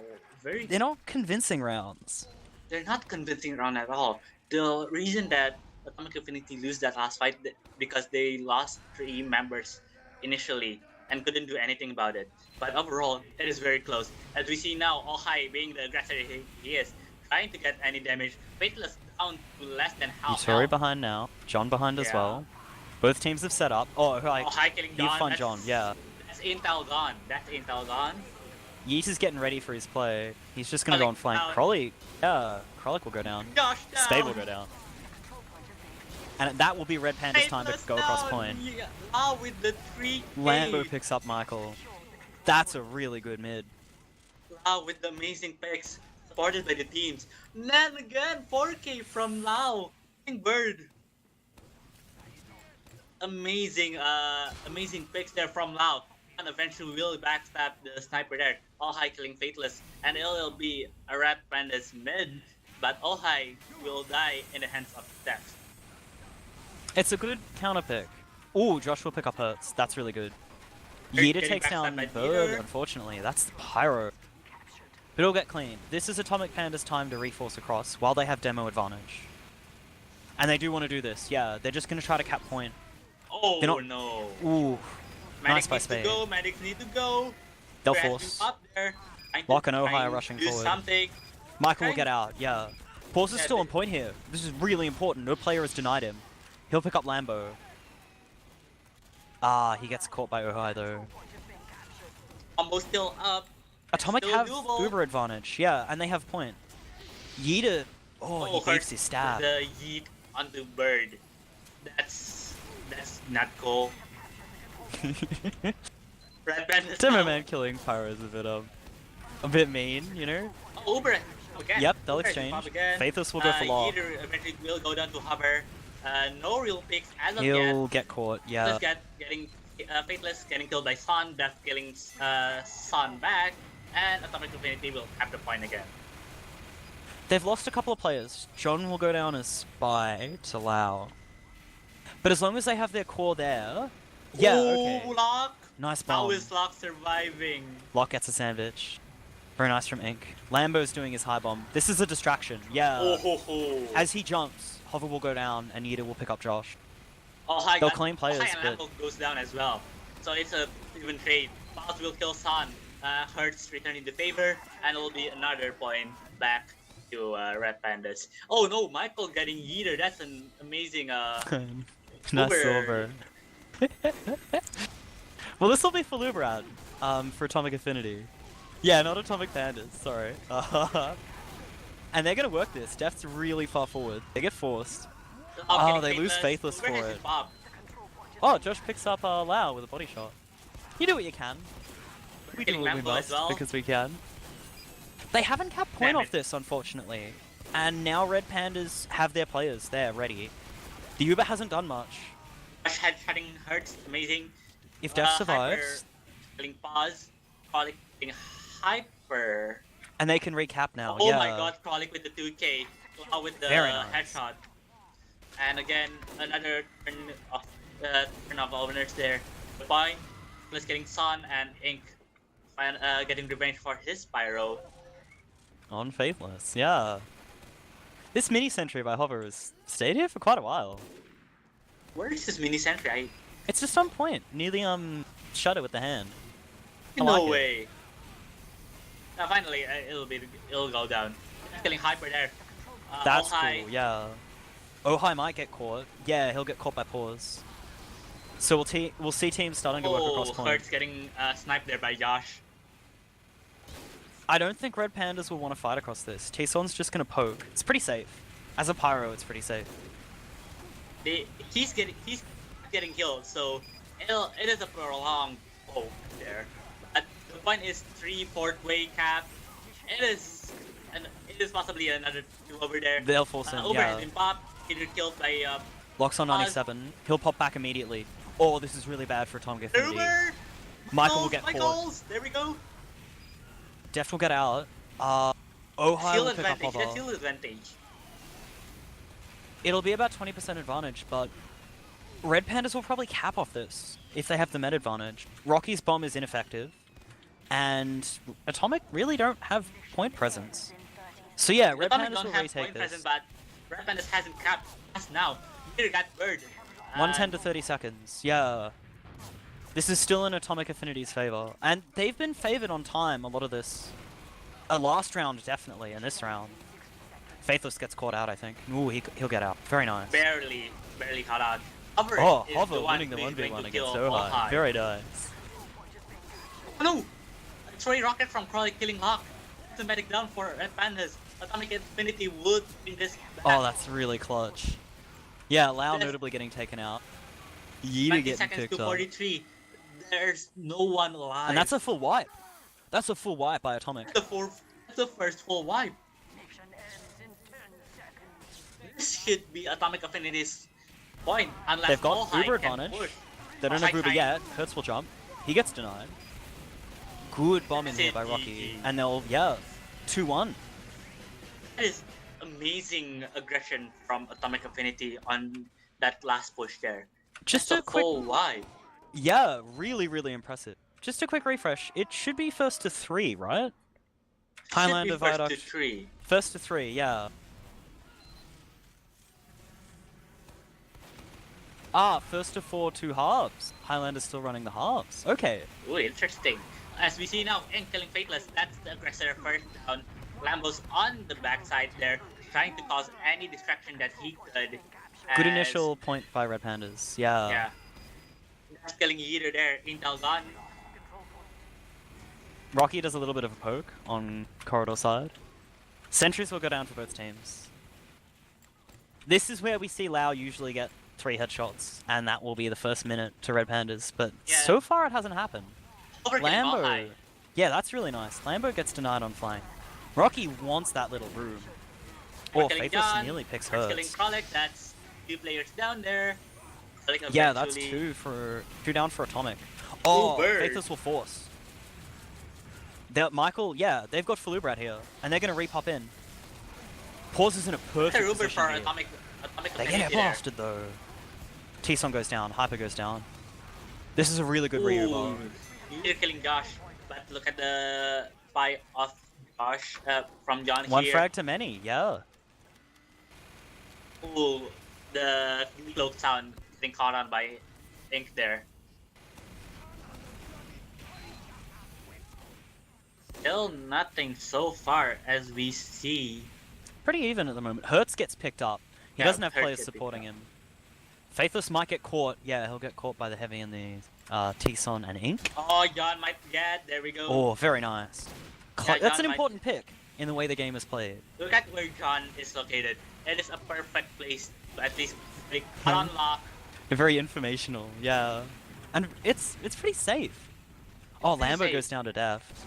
Speaker 2: very.
Speaker 1: They're not convincing rounds.
Speaker 2: They're not convincing round at all. The reason that Atomic Affinity lose that last fight because they lost 3 members initially and couldn't do anything about it. But overall, it is very close. As we see now, Ohai being the aggressor he is, trying to get any damage. Faithless down to less than half.
Speaker 1: Utori
Speaker 2: health.
Speaker 1: behind now. John behind as
Speaker 2: Yeah.
Speaker 1: well. Both teams have set up. Oh, like,
Speaker 2: Ohai killing
Speaker 1: you
Speaker 2: Dawn.
Speaker 1: fun,
Speaker 2: That's-
Speaker 1: John, yeah.
Speaker 2: That's Intel gone. That's Intel gone.
Speaker 1: Yeet is getting ready for his play. He's just gonna go
Speaker 2: Kralik
Speaker 1: on flank.
Speaker 2: down.
Speaker 1: Crowley, yeah, Kralik will go down.
Speaker 2: Josh down.
Speaker 1: Spade will go down. And that will be Red Panda's time to
Speaker 2: Faithless
Speaker 1: go across
Speaker 2: down.
Speaker 1: point.
Speaker 2: Yeah. Ah, with the 3K.
Speaker 1: Lambo picks up Michael. That's a really good mid.
Speaker 2: Lau with the amazing picks supported by the teams. Then again, 4K from Lau. Bird. Amazing, amazing picks there from Lau. And eventually will backstab the sniper there. Ohai killing Faithless. And it'll be a Red Pandas mid. But Ohai will die in the hands of Death.
Speaker 1: It's a good counter pick. Ooh, Josh will pick up Hertz. That's really good.
Speaker 2: Getting
Speaker 1: Yeeta takes down
Speaker 2: backstabbed by
Speaker 1: Bird,
Speaker 2: Yeeta.
Speaker 1: unfortunately. That's the Pyro. But it'll get clean. This is Atomic Panda's time to reforce across while they have demo advantage. And they do want to do this, yeah. They're just going to try to cap point.
Speaker 2: Oh
Speaker 1: They're not-
Speaker 2: no.
Speaker 1: Ooh, nice
Speaker 2: Medics
Speaker 1: by
Speaker 2: need to
Speaker 1: Spade.
Speaker 2: go, medics need to go.
Speaker 1: They'll
Speaker 2: Grass
Speaker 1: force.
Speaker 2: is up there. Trying to-
Speaker 1: Lock and Ohio
Speaker 2: trying to
Speaker 1: rushing
Speaker 2: do
Speaker 1: forward.
Speaker 2: Something.
Speaker 1: Michael will
Speaker 2: Trying-
Speaker 1: get out, yeah. Pause is
Speaker 2: Yeah,
Speaker 1: still
Speaker 2: they-
Speaker 1: on point here. This is really important. No player has denied him. He'll pick up Lambo. Ah, he gets caught by Ohio though.
Speaker 2: Combo still up.
Speaker 1: Atomic
Speaker 2: Still
Speaker 1: have
Speaker 2: doable.
Speaker 1: Uber advantage, yeah, and they have point. Yeeta, oh, he
Speaker 2: Hurts
Speaker 1: beats his stab.
Speaker 2: The yeet onto Bird. That's not cool. Red Band is
Speaker 1: Demo
Speaker 2: now-
Speaker 1: Man killing Pyro is a bit mean, you know?
Speaker 2: Oh, Uber again.
Speaker 1: Yep, they'll
Speaker 2: Uber
Speaker 1: exchange.
Speaker 2: pop again.
Speaker 1: Faithless will go for lock.
Speaker 2: Yeeter eventually will go down to Hover. No real picks as of
Speaker 1: He'll
Speaker 2: yet.
Speaker 1: get caught, yeah.
Speaker 2: Faithless getting killed by Sun. Death killing Sun back. And Atomic Affinity will have the point again.
Speaker 1: They've lost a couple of players. John will go down as Spy to Lau. But as long as they have their core there... Yeah, okay.
Speaker 2: Ooh, Lock.
Speaker 1: Nice
Speaker 2: How
Speaker 1: bomb.
Speaker 2: is Lock surviving?
Speaker 1: Lock gets a sandwich. Very nice from Ink. Lambo's doing his high bomb. This is a distraction, yeah.
Speaker 2: Oh ho ho.
Speaker 1: As he jumps, Hover will go down and Yeeta will pick up Josh.
Speaker 2: Ohai
Speaker 1: They'll
Speaker 2: got-
Speaker 1: claim players,
Speaker 2: Ohai and
Speaker 1: but-
Speaker 2: Lambo goes down as well. So it's a even trade. Pals will kill Sun. Hertz returning the favor, and it will be another point back to Red Pandas. Oh no, Michael getting Yeeter. That's an amazing.
Speaker 1: Nice
Speaker 2: Uber.
Speaker 1: silver. Well, this will be for Lubrad, for Atomic Affinity. Yeah, not Atomic Pandas, sorry. And they're gonna work this. Deft's really far forward. They get forced. Oh, they lose Faithless for it. Oh, Josh picks up Lau with a body shot. You do what you can. We do
Speaker 2: Getting
Speaker 1: what we
Speaker 2: Mambo
Speaker 1: must
Speaker 2: as well.
Speaker 1: because we can. They haven't capped point
Speaker 2: Damn
Speaker 1: off
Speaker 2: it.
Speaker 1: this, unfortunately. And now Red Pandas have their players there ready. The Uber hasn't done much.
Speaker 2: Headshotting Hertz, amazing.
Speaker 1: If Def
Speaker 2: Hyper
Speaker 1: survives,
Speaker 2: killing Pause. Frolic killing Hyper.
Speaker 1: and they can recap now.
Speaker 2: Oh
Speaker 1: yeah.
Speaker 2: my god, Frolic with the 2K. Lau with the
Speaker 1: Very nice.
Speaker 2: headshot. And again, another turn of openers there. The point was getting Sun and Ink getting revenge for his Pyro.
Speaker 1: On Faithless, yeah. This mini sentry by Hover has stayed here for quite a while.
Speaker 2: Where is this mini sentry?
Speaker 1: It's just on point, near the shutter with the hand. I
Speaker 2: No
Speaker 1: like it.
Speaker 2: way. Now finally, it'll go down. Killing Hyper there.
Speaker 1: That's
Speaker 2: Ohai.
Speaker 1: cool, yeah. Ohai might get caught. Yeah, he'll get caught by Paws. So we'll see teams starting to work across point.
Speaker 2: Hurts getting sniped there by Josh.
Speaker 1: I don't think Red Pandas will want to fight across this. T-Son's just gonna poke. It's pretty safe. As a Pyro, it's pretty safe.
Speaker 2: He's getting killed, so it is a prolonged poke there. But the point is 3/4 way cap. It is possibly another 2 over there.
Speaker 1: They'll force him,
Speaker 2: Uber
Speaker 1: yeah.
Speaker 2: has been popped. Either killed by
Speaker 1: Locks on 97. He'll pop back immediately. Oh, this is really bad for Atomic Affinity.
Speaker 2: Uber.
Speaker 1: Michael will get caught.
Speaker 2: There we go.
Speaker 1: Deft will get out. Ohai
Speaker 2: Seal
Speaker 1: will pick up
Speaker 2: advantage.
Speaker 1: Hover.
Speaker 2: That's seal advantage.
Speaker 1: It'll be about 20% advantage, but Red Pandas will probably cap off this if they have the med advantage. Rocky's bomb is ineffective, and Atomic really don't have point presence. So yeah, Red
Speaker 2: Atomic
Speaker 1: Pandas
Speaker 2: don't
Speaker 1: will
Speaker 2: have
Speaker 1: retake
Speaker 2: point
Speaker 1: this.
Speaker 2: present, but Red Pandas hasn't capped us now. Neither got bird.
Speaker 1: 110 to 30 seconds. Yeah. This is still in Atomic Affinity's favor. And they've been favored on time a lot of this. Last round, definitely, and this round. Faithless gets caught out, I think. Ooh, he'll get out. Very nice.
Speaker 2: Barely caught out. Hover
Speaker 1: Oh,
Speaker 2: is
Speaker 1: Hover
Speaker 2: the one
Speaker 1: winning the
Speaker 2: who is going
Speaker 1: 1v1
Speaker 2: to
Speaker 1: against
Speaker 2: kill
Speaker 1: Ohai. Very nice.
Speaker 2: Oh no! Troy Rocket from Crawley killing Hawk. The medic down for Red Pandas. Atomic Affinity would in this.
Speaker 1: Oh, that's really clutch. Yeah, Lau
Speaker 2: Yes.
Speaker 1: notably getting taken out. Yeeta
Speaker 2: 20
Speaker 1: getting
Speaker 2: seconds
Speaker 1: picked
Speaker 2: to
Speaker 1: up.
Speaker 2: 43. There's no one alive.
Speaker 1: And that's a full wipe. That's a full wipe by Atomic.
Speaker 2: That's the first full wipe. This should be Atomic Affinity's point, unless
Speaker 1: They've got
Speaker 2: Ohai
Speaker 1: Uber
Speaker 2: can
Speaker 1: advantage.
Speaker 2: push.
Speaker 1: They don't have
Speaker 2: Ohai
Speaker 1: Uber
Speaker 2: can-
Speaker 1: yet. Kurtz will jump. He gets denied. Good bomb in
Speaker 2: That's
Speaker 1: here
Speaker 2: it,
Speaker 1: by Rocky.
Speaker 2: GG.
Speaker 1: And they'll, yeah, 2-1.
Speaker 2: That is amazing aggression from Atomic Affinity on that last push there.
Speaker 1: Just
Speaker 2: That's
Speaker 1: a quick,
Speaker 2: full wipe.
Speaker 1: yeah, really impressive. Just a quick refresh. It should be first to 3, right? Highlander,
Speaker 2: Should be first
Speaker 1: Viaduct.
Speaker 2: to 3.
Speaker 1: First to 3, yeah. Ah, first to 4, 2 halves. Highlander's still running the halves. Okay.
Speaker 2: Ooh, interesting. As we see now, Ink killing Faithless, that's the aggressor first down. Lambo's on the backside there, trying to cause any distraction that he could.
Speaker 1: Good
Speaker 2: as-
Speaker 1: initial point by Red Pandas. Yeah.
Speaker 2: Yeah. That's killing Yeater there, Intel gone.
Speaker 1: Rocky does a little bit of a poke on corridor side. Sentries will go down for both teams. This is where we see Lau usually get 3 headshots, and that will be the first minute to Red Pandas, but
Speaker 2: Yeah.
Speaker 1: so far it hasn't happened.
Speaker 2: Over killing
Speaker 1: Lambo.
Speaker 2: Ohai.
Speaker 1: Yeah, that's really nice. Lambo gets denied on flank. Rocky wants that little room. Oh,
Speaker 2: killing
Speaker 1: Faithless
Speaker 2: John.
Speaker 1: nearly picks
Speaker 2: First killing
Speaker 1: Hurts.
Speaker 2: Kralik, that's 2 players down there. Kralik
Speaker 1: Yeah, that's
Speaker 2: eventually-
Speaker 1: 2 down for Atomic. Oh,
Speaker 2: bird.
Speaker 1: Faithless will force. Michael, yeah, they've got Falubrat here, and they're gonna repop in. Pauses in a perfect
Speaker 2: Uber
Speaker 1: position
Speaker 2: for
Speaker 1: here.
Speaker 2: Atomic
Speaker 1: They
Speaker 2: Affinity
Speaker 1: get it
Speaker 2: there.
Speaker 1: blasted though. T-Song goes down, Hyper goes down. This is a really good Ryu bar.
Speaker 2: You're killing Josh, but look at the fight of Josh from John
Speaker 1: One
Speaker 2: here.
Speaker 1: frag to many, yeah.
Speaker 2: Ooh, the cloak sound getting caught on by Ink there. Still nothing so far as we see.
Speaker 1: Pretty even at the moment. Hertz gets picked up. He
Speaker 2: Yeah,
Speaker 1: doesn't have
Speaker 2: Hertz
Speaker 1: players
Speaker 2: gets picked
Speaker 1: supporting
Speaker 2: up.
Speaker 1: him. Faithless might get caught. Yeah, he'll get caught by the Heavy and the T-Son and Ink.
Speaker 2: Oh, John might get. There we go.
Speaker 1: Oh, very nice.
Speaker 2: Yeah,
Speaker 1: That's
Speaker 2: John
Speaker 1: an
Speaker 2: might-
Speaker 1: important pick in the way the game is played.
Speaker 2: Look at where John is located. It is a perfect place to at least like, unlock.
Speaker 1: Very informational, yeah. And it's pretty safe. Oh,
Speaker 2: Pretty
Speaker 1: Lambo
Speaker 2: safe.
Speaker 1: goes down to death.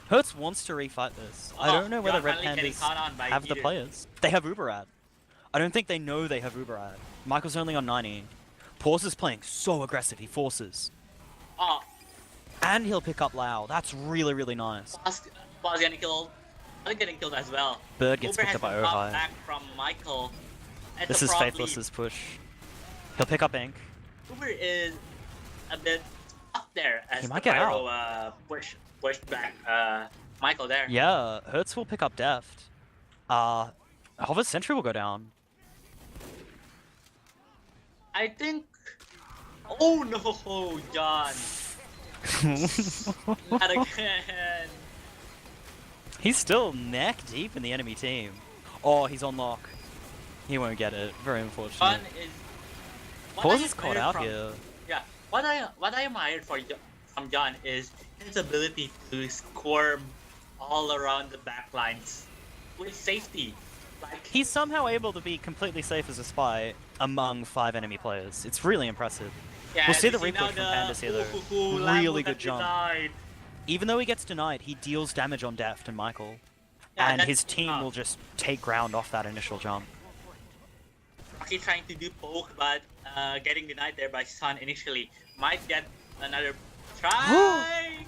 Speaker 1: Hertz wants to refight this. I
Speaker 2: Oh,
Speaker 1: don't know whether
Speaker 2: John
Speaker 1: Red
Speaker 2: finally getting
Speaker 1: Pandas
Speaker 2: caught on by
Speaker 1: have the
Speaker 2: Peter.
Speaker 1: players. They have Uberad. I don't think they know they have Uberad. Michael's only on 90. Pause is playing so aggressive, he forces.
Speaker 2: Oh,
Speaker 1: And he'll pick up Lau. That's really nice.
Speaker 2: Boss gonna kill I'm getting killed as well.
Speaker 1: Bird gets
Speaker 2: Uber
Speaker 1: picked
Speaker 2: has
Speaker 1: up by
Speaker 2: been popped
Speaker 1: Ojai.
Speaker 2: back from Michael. And
Speaker 1: This
Speaker 2: so
Speaker 1: is
Speaker 2: probably
Speaker 1: Faithless's push. He'll pick up Ink.
Speaker 2: Uber is a bit up there
Speaker 1: He
Speaker 2: as the
Speaker 1: might get
Speaker 2: Pyro pushed back Michael there.
Speaker 1: Yeah, Hertz will pick up Deft. Hover's Sentry will go down.
Speaker 2: I think. Oh no, John! Not again.
Speaker 1: He's still neck deep in the enemy team. Oh, he's on lock. He won't get it. Very unfortunate.
Speaker 2: John is.
Speaker 1: Pause is caught out here.
Speaker 2: Yeah, what I admired from John is his ability to squirm all around the backlines with safety. Like
Speaker 1: He's somehow able to be completely safe as a spy among 5 enemy players. It's really impressive.
Speaker 2: yeah,
Speaker 1: We'll see the
Speaker 2: we
Speaker 1: replay from Pandas here though.
Speaker 2: Lambo
Speaker 1: Really
Speaker 2: got
Speaker 1: good jump.
Speaker 2: denied.
Speaker 1: Even though he gets denied, he deals damage on Deft and Michael.
Speaker 2: Yeah,
Speaker 1: and
Speaker 2: that's
Speaker 1: his team
Speaker 2: enough.
Speaker 1: will just take ground off that initial jump.
Speaker 2: Rocky trying to do poke, but getting denied there by Sun initially. Might get another try.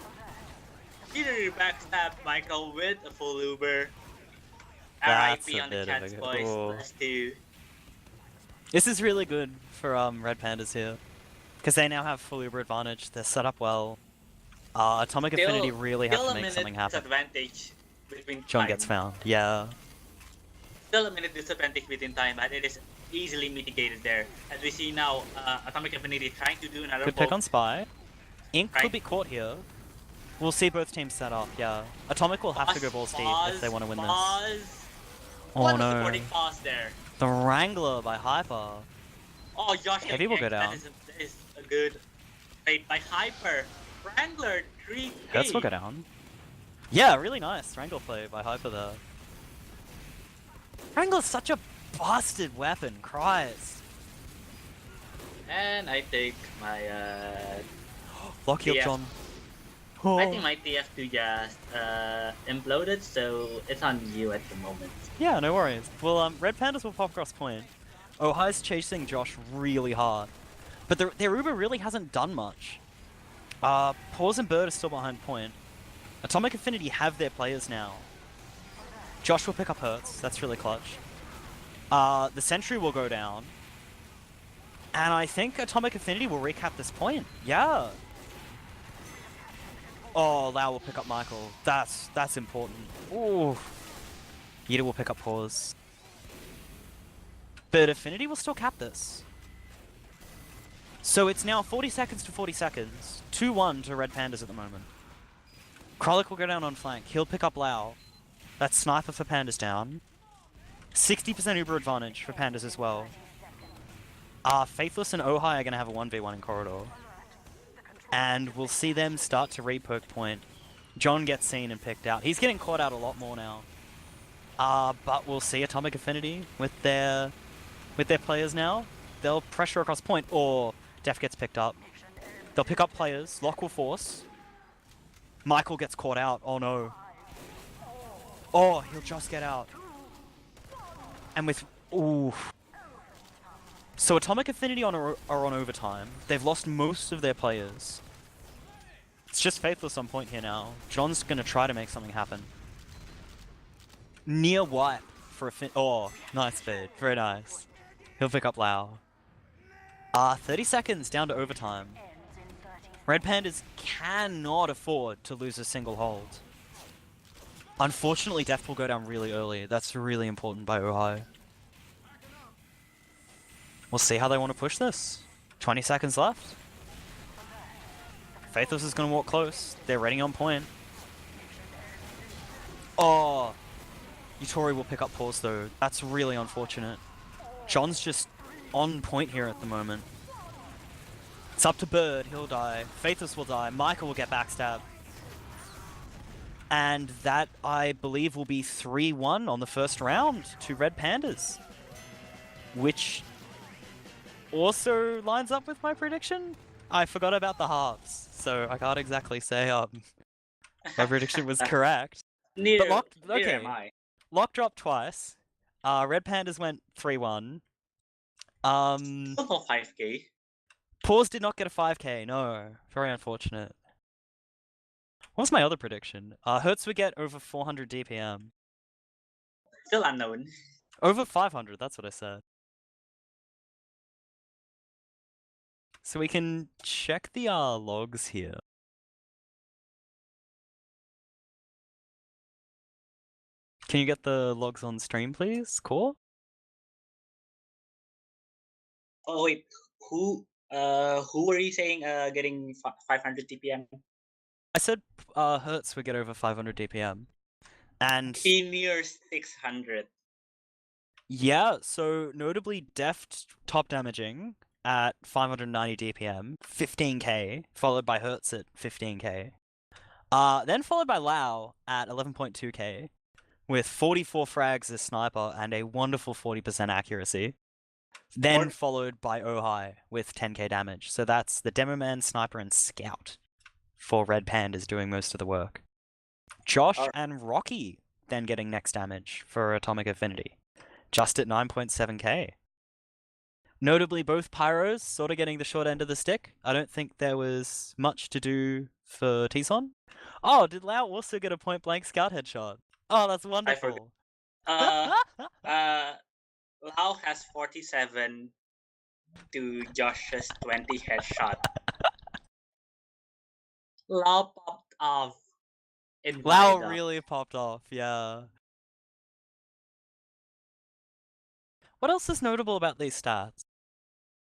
Speaker 2: Peter backstab Michael with a full Uber.
Speaker 1: That's
Speaker 2: RIP
Speaker 1: a
Speaker 2: on the
Speaker 1: bit of
Speaker 2: Cats
Speaker 1: a-
Speaker 2: boys.
Speaker 1: oh.
Speaker 2: Last two.
Speaker 1: This is really good for Red Pandas here. Because they now have full Uber advantage, they're set up well. Atomic Affinity really have
Speaker 2: still
Speaker 1: to
Speaker 2: a
Speaker 1: make something
Speaker 2: minute
Speaker 1: happen.
Speaker 2: disadvantage between
Speaker 1: John
Speaker 2: time.
Speaker 1: gets found, yeah.
Speaker 2: Still a minute disadvantage between time, but it is easily mitigated there. As we see now, Atomic Affinity trying to do another
Speaker 1: Good pick
Speaker 2: poke.
Speaker 1: on Spy. Ink
Speaker 2: Right.
Speaker 1: could be caught here. We'll see both teams set up, yeah. Atomic will have to go balls deep if they want to win this.
Speaker 2: Pause.
Speaker 1: Oh
Speaker 2: What a
Speaker 1: no.
Speaker 2: supporting pause there.
Speaker 1: The Wrangler by Hyper.
Speaker 2: Oh, Josh
Speaker 1: Heavy will go down.
Speaker 2: That is a good trade by Hyper. Wrangler 3K.
Speaker 1: Hertz will go down. Yeah, really nice Wrangler play by Hyper there. Wrangler's such a busted weapon, Christ.
Speaker 2: And I think my
Speaker 1: Lock your
Speaker 2: TF.
Speaker 1: John.
Speaker 2: I think my TF2 just imploded, so it's on you at the moment.
Speaker 1: Yeah, no worries. Well, Red Pandas will pop across point. Ohai's chasing Josh really hard. But their Uber really hasn't done much. Pause and Bird are still behind point. Atomic Affinity have their players now. Josh will pick up Hertz, that's really clutch. The Sentry will go down. And I think Atomic Affinity will recap this point. Yeah. Oh, Lau will pick up Michael. That's important. Ooh. Yida will pick up Pause. But Affinity will still cap this. So it's now 40 seconds to 40 seconds. 2-1 to Red Pandas at the moment. Kralik will go down on flank. He'll pick up Lau. That's Sniper for Pandas down. 60% Uber advantage for Pandas as well. Faithless and Ohai are going to have a 1v1 in corridor. And we'll see them start to repoke point. John gets seen and picked out. He's getting caught out a lot more now. But we'll see Atomic Affinity with their players now. They'll pressure across point, or Def gets picked up. They'll pick up players. Lock will force. Michael gets caught out. Oh no. Oh, he'll just get out. And with... Ooh. So Atomic Affinity are on overtime. They've lost most of their players. It's just Faithless on point here now. John's going to try to make something happen. Near wipe for oh, nice bid. Very nice. He'll pick up Lau. 30 seconds down to overtime. Red Pandas cannot afford to lose a single hold. Unfortunately, Deft will go down really early. That's really important by Ohio. We'll see how they want to push this. 20 seconds left. Faithless is going to walk close. They're ready on point. Oh, Yutori will pick up Pause though. That's really unfortunate. John's just on point here at the moment. It's up to Bird. He'll die. Faithless will die. Michael will get backstabbed. And that, I believe, will be 3-1 on the first round to Red Pandas. Which also lines up with my prediction. I forgot about the halves, so I can't exactly say my prediction was correct.
Speaker 2: Neither,
Speaker 1: But Lock,
Speaker 2: neither
Speaker 1: okay,
Speaker 2: am I.
Speaker 1: Lock dropped twice. Red Pandas went 3-1.
Speaker 2: Still no 5k.
Speaker 1: Pause did not get a 5k, no. Very unfortunate. What was my other prediction? Hertz would get over 400 DPM.
Speaker 2: Still unknown.
Speaker 1: Over 500, that's what I said. So we can check the logs here. Can you get the logs on stream, please? Core?
Speaker 2: Oh wait, who were you saying getting 500 TPM?
Speaker 1: I said Hertz would get over 500 DPM. And
Speaker 2: He near 600.
Speaker 1: yeah, so notably Deft top damaging at 590 DPM, 15k, followed by Hertz at 15k. Then followed by Lau at 11.2k, with 44 frags as sniper and a wonderful 40% accuracy. Then followed by Ohai with 10k damage. So that's the Demo Man, Sniper, and Scout for Red Pandas doing most of the work. Josh and Rocky then getting next damage for Atomic Affinity, just at 9.7k. Notably, both Pyros sort of getting the short end of the stick. I don't think there was much to do for Tison. Oh, did Lau also get a point-blank Scout headshot? Oh, that's wonderful.
Speaker 2: Lau has 47 to Josh's 20 headshot. Lau popped off in
Speaker 1: Lau
Speaker 2: Viaduct.
Speaker 1: really popped off, yeah. What else is notable about these stats?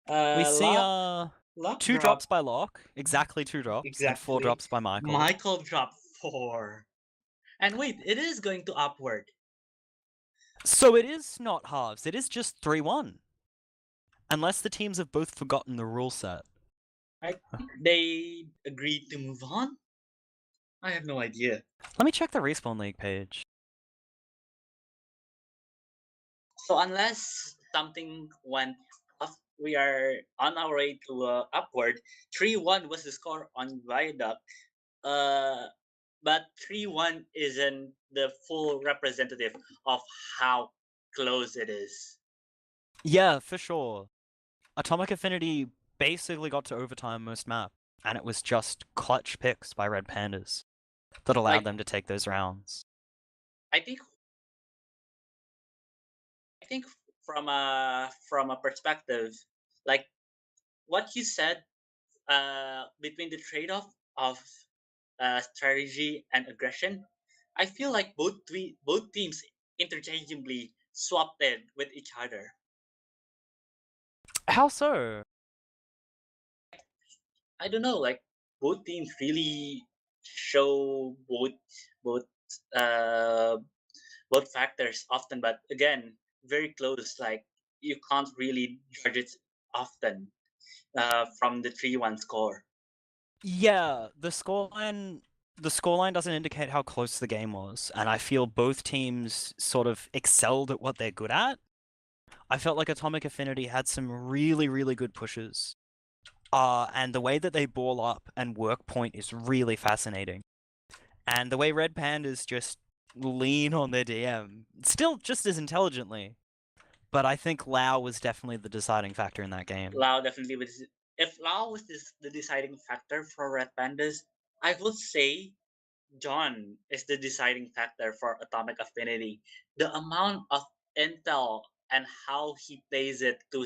Speaker 1: We see
Speaker 2: Lock
Speaker 1: 2 drops by Locke, exactly 2 drops, and 4 drops by Michael.
Speaker 2: Michael dropped 4. And wait, it is going to upward.
Speaker 1: So it is not halves, it is just 3-1. Unless the teams have both forgotten the rule set.
Speaker 2: I think they agreed to move on? I have no idea.
Speaker 1: Let me check the Respawn League page.
Speaker 2: So unless something went off, we are on our way to upward. 3-1 was the score on Viaduct. But 3-1 isn't the full representative of how close it is.
Speaker 1: Yeah, for sure. Atomic Affinity basically got to overtime most map, and it was just clutch picks by Red Pandas that allowed them to take those rounds.
Speaker 2: I think from a perspective, like what you said, between the trade-off of strategy and aggression, I feel like both teams interchangeably swapped it with each other.
Speaker 1: How so?
Speaker 2: I don't know, like both teams really show both uh both factors often, but again, very close. Like you can't really judge it often from the 3-1 score.
Speaker 1: Yeah, the scoreline doesn't indicate how close the game was, and I feel both teams sort of excelled at what they're good at. I felt like Atomic Affinity had some really, really good pushes. And the way that they ball up and work point is really fascinating. And the way Red Pandas just lean on their DM, still just as intelligently. But I think Lau was definitely the deciding factor in that game.
Speaker 2: Lau definitely was. If Lau was the deciding factor for Red Pandas, I would say John is the deciding factor for Atomic Affinity. The amount of intel and how he plays it to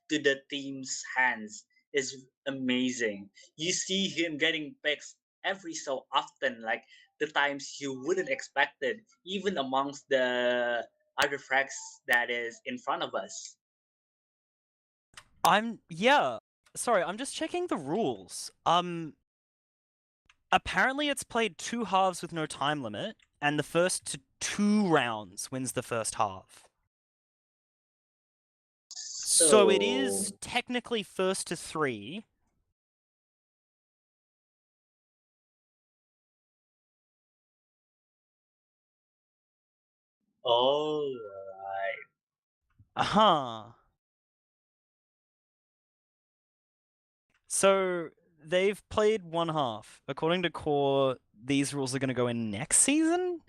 Speaker 2: the team's hands is amazing. You see him getting picks every so often, like the times you wouldn't expect it, even amongst the other frags that is in front of us.
Speaker 1: Sorry, I'm just checking the rules. Apparently it's played 2 halves with no time limit, and the first to 2 rounds wins the first half. So it is technically first to 3.
Speaker 2: All right.
Speaker 1: Uh-huh. So they've played 1 half. According to Core, these rules are going to go in next season?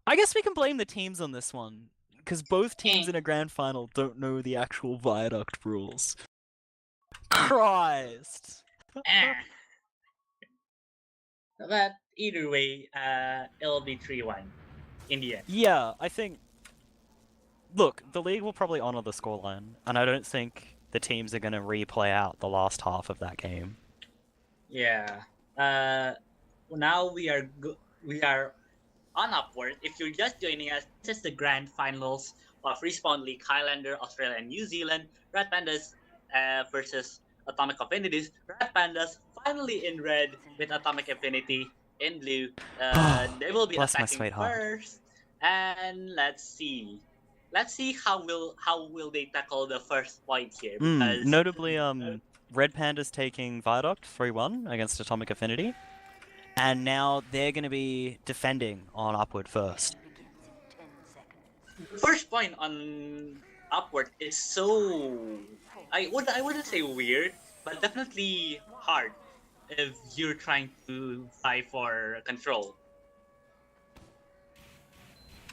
Speaker 1: I guess we can blame the teams on this one, because both teams in a grand final don't know the actual Viaduct rules. Christ!
Speaker 2: But either way, it'll be 3-1. in the end.
Speaker 1: Yeah, I think. Look, the league will probably honor the scoreline, and I don't think the teams are going to replay out the last half of that game.
Speaker 2: Yeah. Now we are on Upward. If you're just joining us, this is the grand finals of Respawn League Highlander, Australia, and New Zealand. Red Pandas versus Atomic Affinities. Red Pandas finally in red with Atomic Affinity in blue. They will be
Speaker 1: Bless my
Speaker 2: attacking
Speaker 1: sweetheart.
Speaker 2: first, and let's see. Let's see how will they tackle the first point here because
Speaker 1: Notably, Red Panda's taking Viaduct 3-1 against Atomic Affinity, and now they're going to be defending on Upward first.
Speaker 2: the first point on Upward is so I wouldn't say weird, but definitely hard if you're trying to vie for control.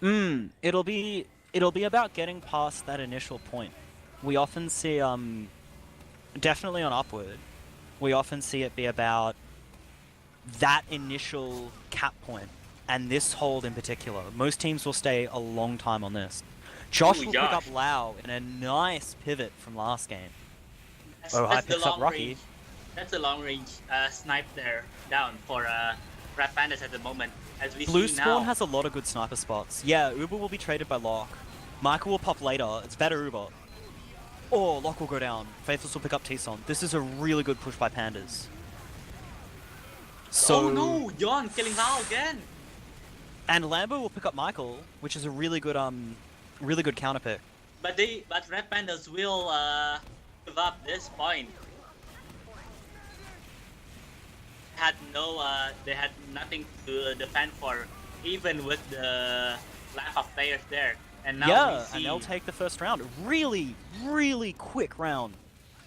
Speaker 1: It'll be about getting past that initial point. We often see, definitely on Upward, we often see it be about that initial cap point, and this hold in particular. Most teams will stay a long time on this. Josh
Speaker 2: Ooh,
Speaker 1: will
Speaker 2: Josh.
Speaker 1: pick up Lau in a nice pivot from last game.
Speaker 2: That's,
Speaker 1: Oh,
Speaker 2: that's
Speaker 1: picks
Speaker 2: the
Speaker 1: up
Speaker 2: long
Speaker 1: Rocky.
Speaker 2: range. That's the long range snipe there down for Red Pandas at the moment. As we
Speaker 1: Blue
Speaker 2: see
Speaker 1: Spawn
Speaker 2: now.
Speaker 1: has a lot of good sniper spots. Yeah, Uber will be traded by Locke. Michael will pop later. It's better Uber. Or Locke will go down. Faithless will pick up T-Son. This is a really good push by Pandas. So,
Speaker 2: Oh no, John killing Lau again.
Speaker 1: And Lambo will pick up Michael, which is a really good counter pick.
Speaker 2: But Red Pandas will give up this point. They had nothing to defend for, even with the lack of players there. And now
Speaker 1: Yeah,
Speaker 2: we see
Speaker 1: and they'll take the first round. Really, really quick round.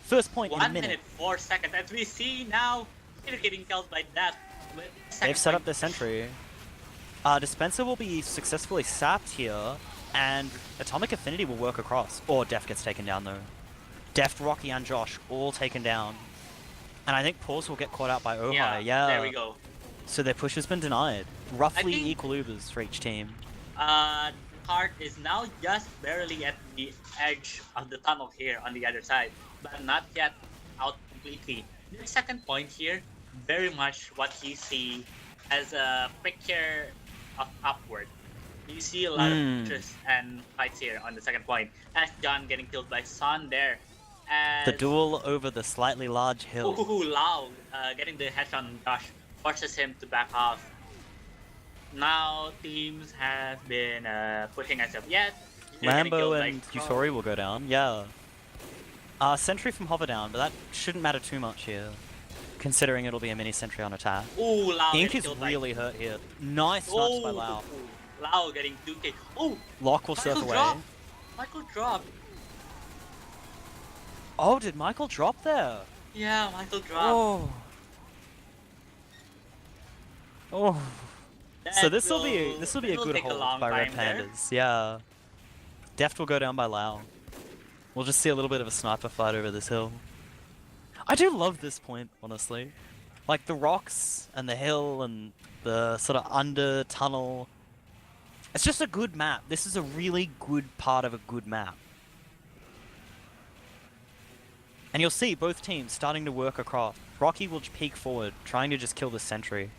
Speaker 1: First point in a
Speaker 2: 1
Speaker 1: minute.
Speaker 2: minute 4 seconds. As we see now, they're getting killed by Death.
Speaker 1: They've set up their sentry. Dispenser will be successfully sapped here, and Atomic Affinity will work across. Or Def gets taken down though. Def, Rocky, and Josh all taken down. And I think Pause will get caught out by Ojai. Yeah.
Speaker 2: There we go.
Speaker 1: So their push has been denied. Roughly
Speaker 2: think-
Speaker 1: equal Ubers for each team.
Speaker 2: Cart is now just barely at the edge of the tunnel here on the other side, but not yet out completely. The second point here, very much what you see as a picture of Upward. You see a lot of pushes and fights here on the second point. As John getting killed by Son there. As
Speaker 1: The duel over the slightly large hill.
Speaker 2: Lau getting the headshot on Josh forces him to back off. Now teams have been pushing us up. Yes,
Speaker 1: Lambo and Yutori will go down, yeah. Sentry from Hover down, but that shouldn't matter too much here, considering it'll be a mini sentry on attack.
Speaker 2: Ooh, Lau
Speaker 1: Ink
Speaker 2: getting
Speaker 1: is
Speaker 2: killed
Speaker 1: really hurt here. Nice snipes by Lau.
Speaker 2: Lau getting 2k. Oh,
Speaker 1: Locke will surf
Speaker 2: Michael
Speaker 1: away.
Speaker 2: dropped. Michael dropped.
Speaker 1: Oh, did Michael drop there?
Speaker 2: Yeah, Michael dropped.
Speaker 1: Oh. Oh. So this will be a good
Speaker 2: take a
Speaker 1: hold
Speaker 2: long
Speaker 1: by Red
Speaker 2: time there.
Speaker 1: Pandas. Yeah. Deft will go down by Lau. We'll just see a little bit of a sniper fight over this hill. I do love this point, honestly. Like the rocks and the hill and the sort of under tunnel. It's just a good map. This is a really good part of a good map. And you'll see both teams starting to work across. Rocky will peek forward, trying to just kill the sentry.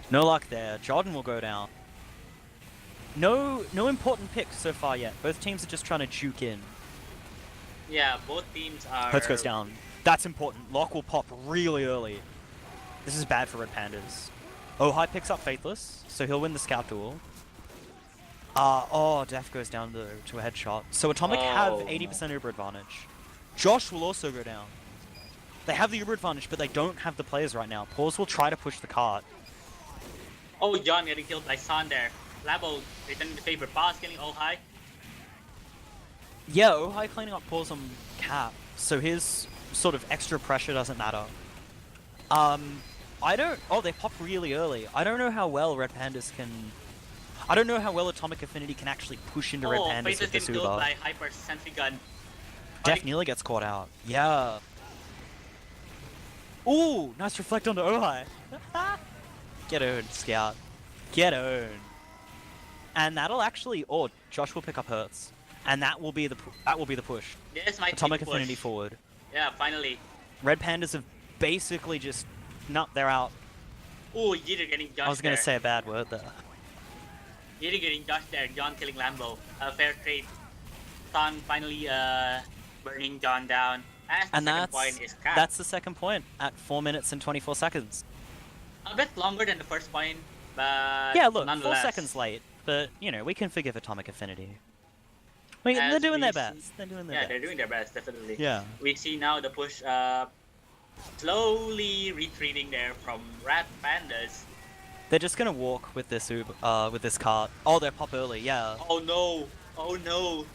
Speaker 1: No luck there. Jordan will go down. No important picks so far yet. Both teams are just trying to juke in.
Speaker 2: Yeah, both teams are.
Speaker 1: Hertz goes down. That's important. Lock will pop really early. This is bad for Red Pandas. Ojai picks up Faithless, so he'll win the scout duel. Def goes down to a headshot. So Atomic have 80% Uber advantage. Josh will also go down. They have the Uber advantage, but they don't have the players right now. Pause will try to push the cart.
Speaker 2: Oh, John getting killed by Son there. Labo returning the favor. Pass getting Ojai.
Speaker 1: Yeah, Ojai cleaning up Pause on cap, so his sort of extra pressure doesn't matter. They pop really early. I don't know how well Red Pandas can... I don't know how well Atomic Affinity can actually push into Red Pandas with this
Speaker 2: killed
Speaker 1: Uber.
Speaker 2: by Hyper Sentry Gun.
Speaker 1: Def nearly gets caught out. Yeah. Ooh, nice reflect onto Ojai. Get owned, Scout. Get owned. And that'll actually, or Josh will pick up Hertz, and that will be the push.
Speaker 2: This might
Speaker 1: Atomic
Speaker 2: be the
Speaker 1: Affinity
Speaker 2: push.
Speaker 1: forward.
Speaker 2: Yeah, finally.
Speaker 1: Red Pandas have basically just, no, they're out.
Speaker 2: Oh, Jeter getting dodged.
Speaker 1: I was gonna say a bad word there.
Speaker 2: Jeter getting dodged there. John killing Lambo. Fair trade. Son finally burning John down.
Speaker 1: And
Speaker 2: the second point is capped.
Speaker 1: that's the second point at 4 minutes and 24 seconds.
Speaker 2: A bit longer than the first point, but
Speaker 1: Yeah, look, 4
Speaker 2: nonetheless.
Speaker 1: seconds late, but you know we can forgive Atomic Affinity. They're doing their best. They're doing their best.
Speaker 2: They're doing their best, definitely.
Speaker 1: Yeah.
Speaker 2: We see now the push slowly retreating there from Rat Pandas.
Speaker 1: They're just gonna walk with this with this cart. Oh, they're pop early. Yeah.
Speaker 2: Oh no! Oh no!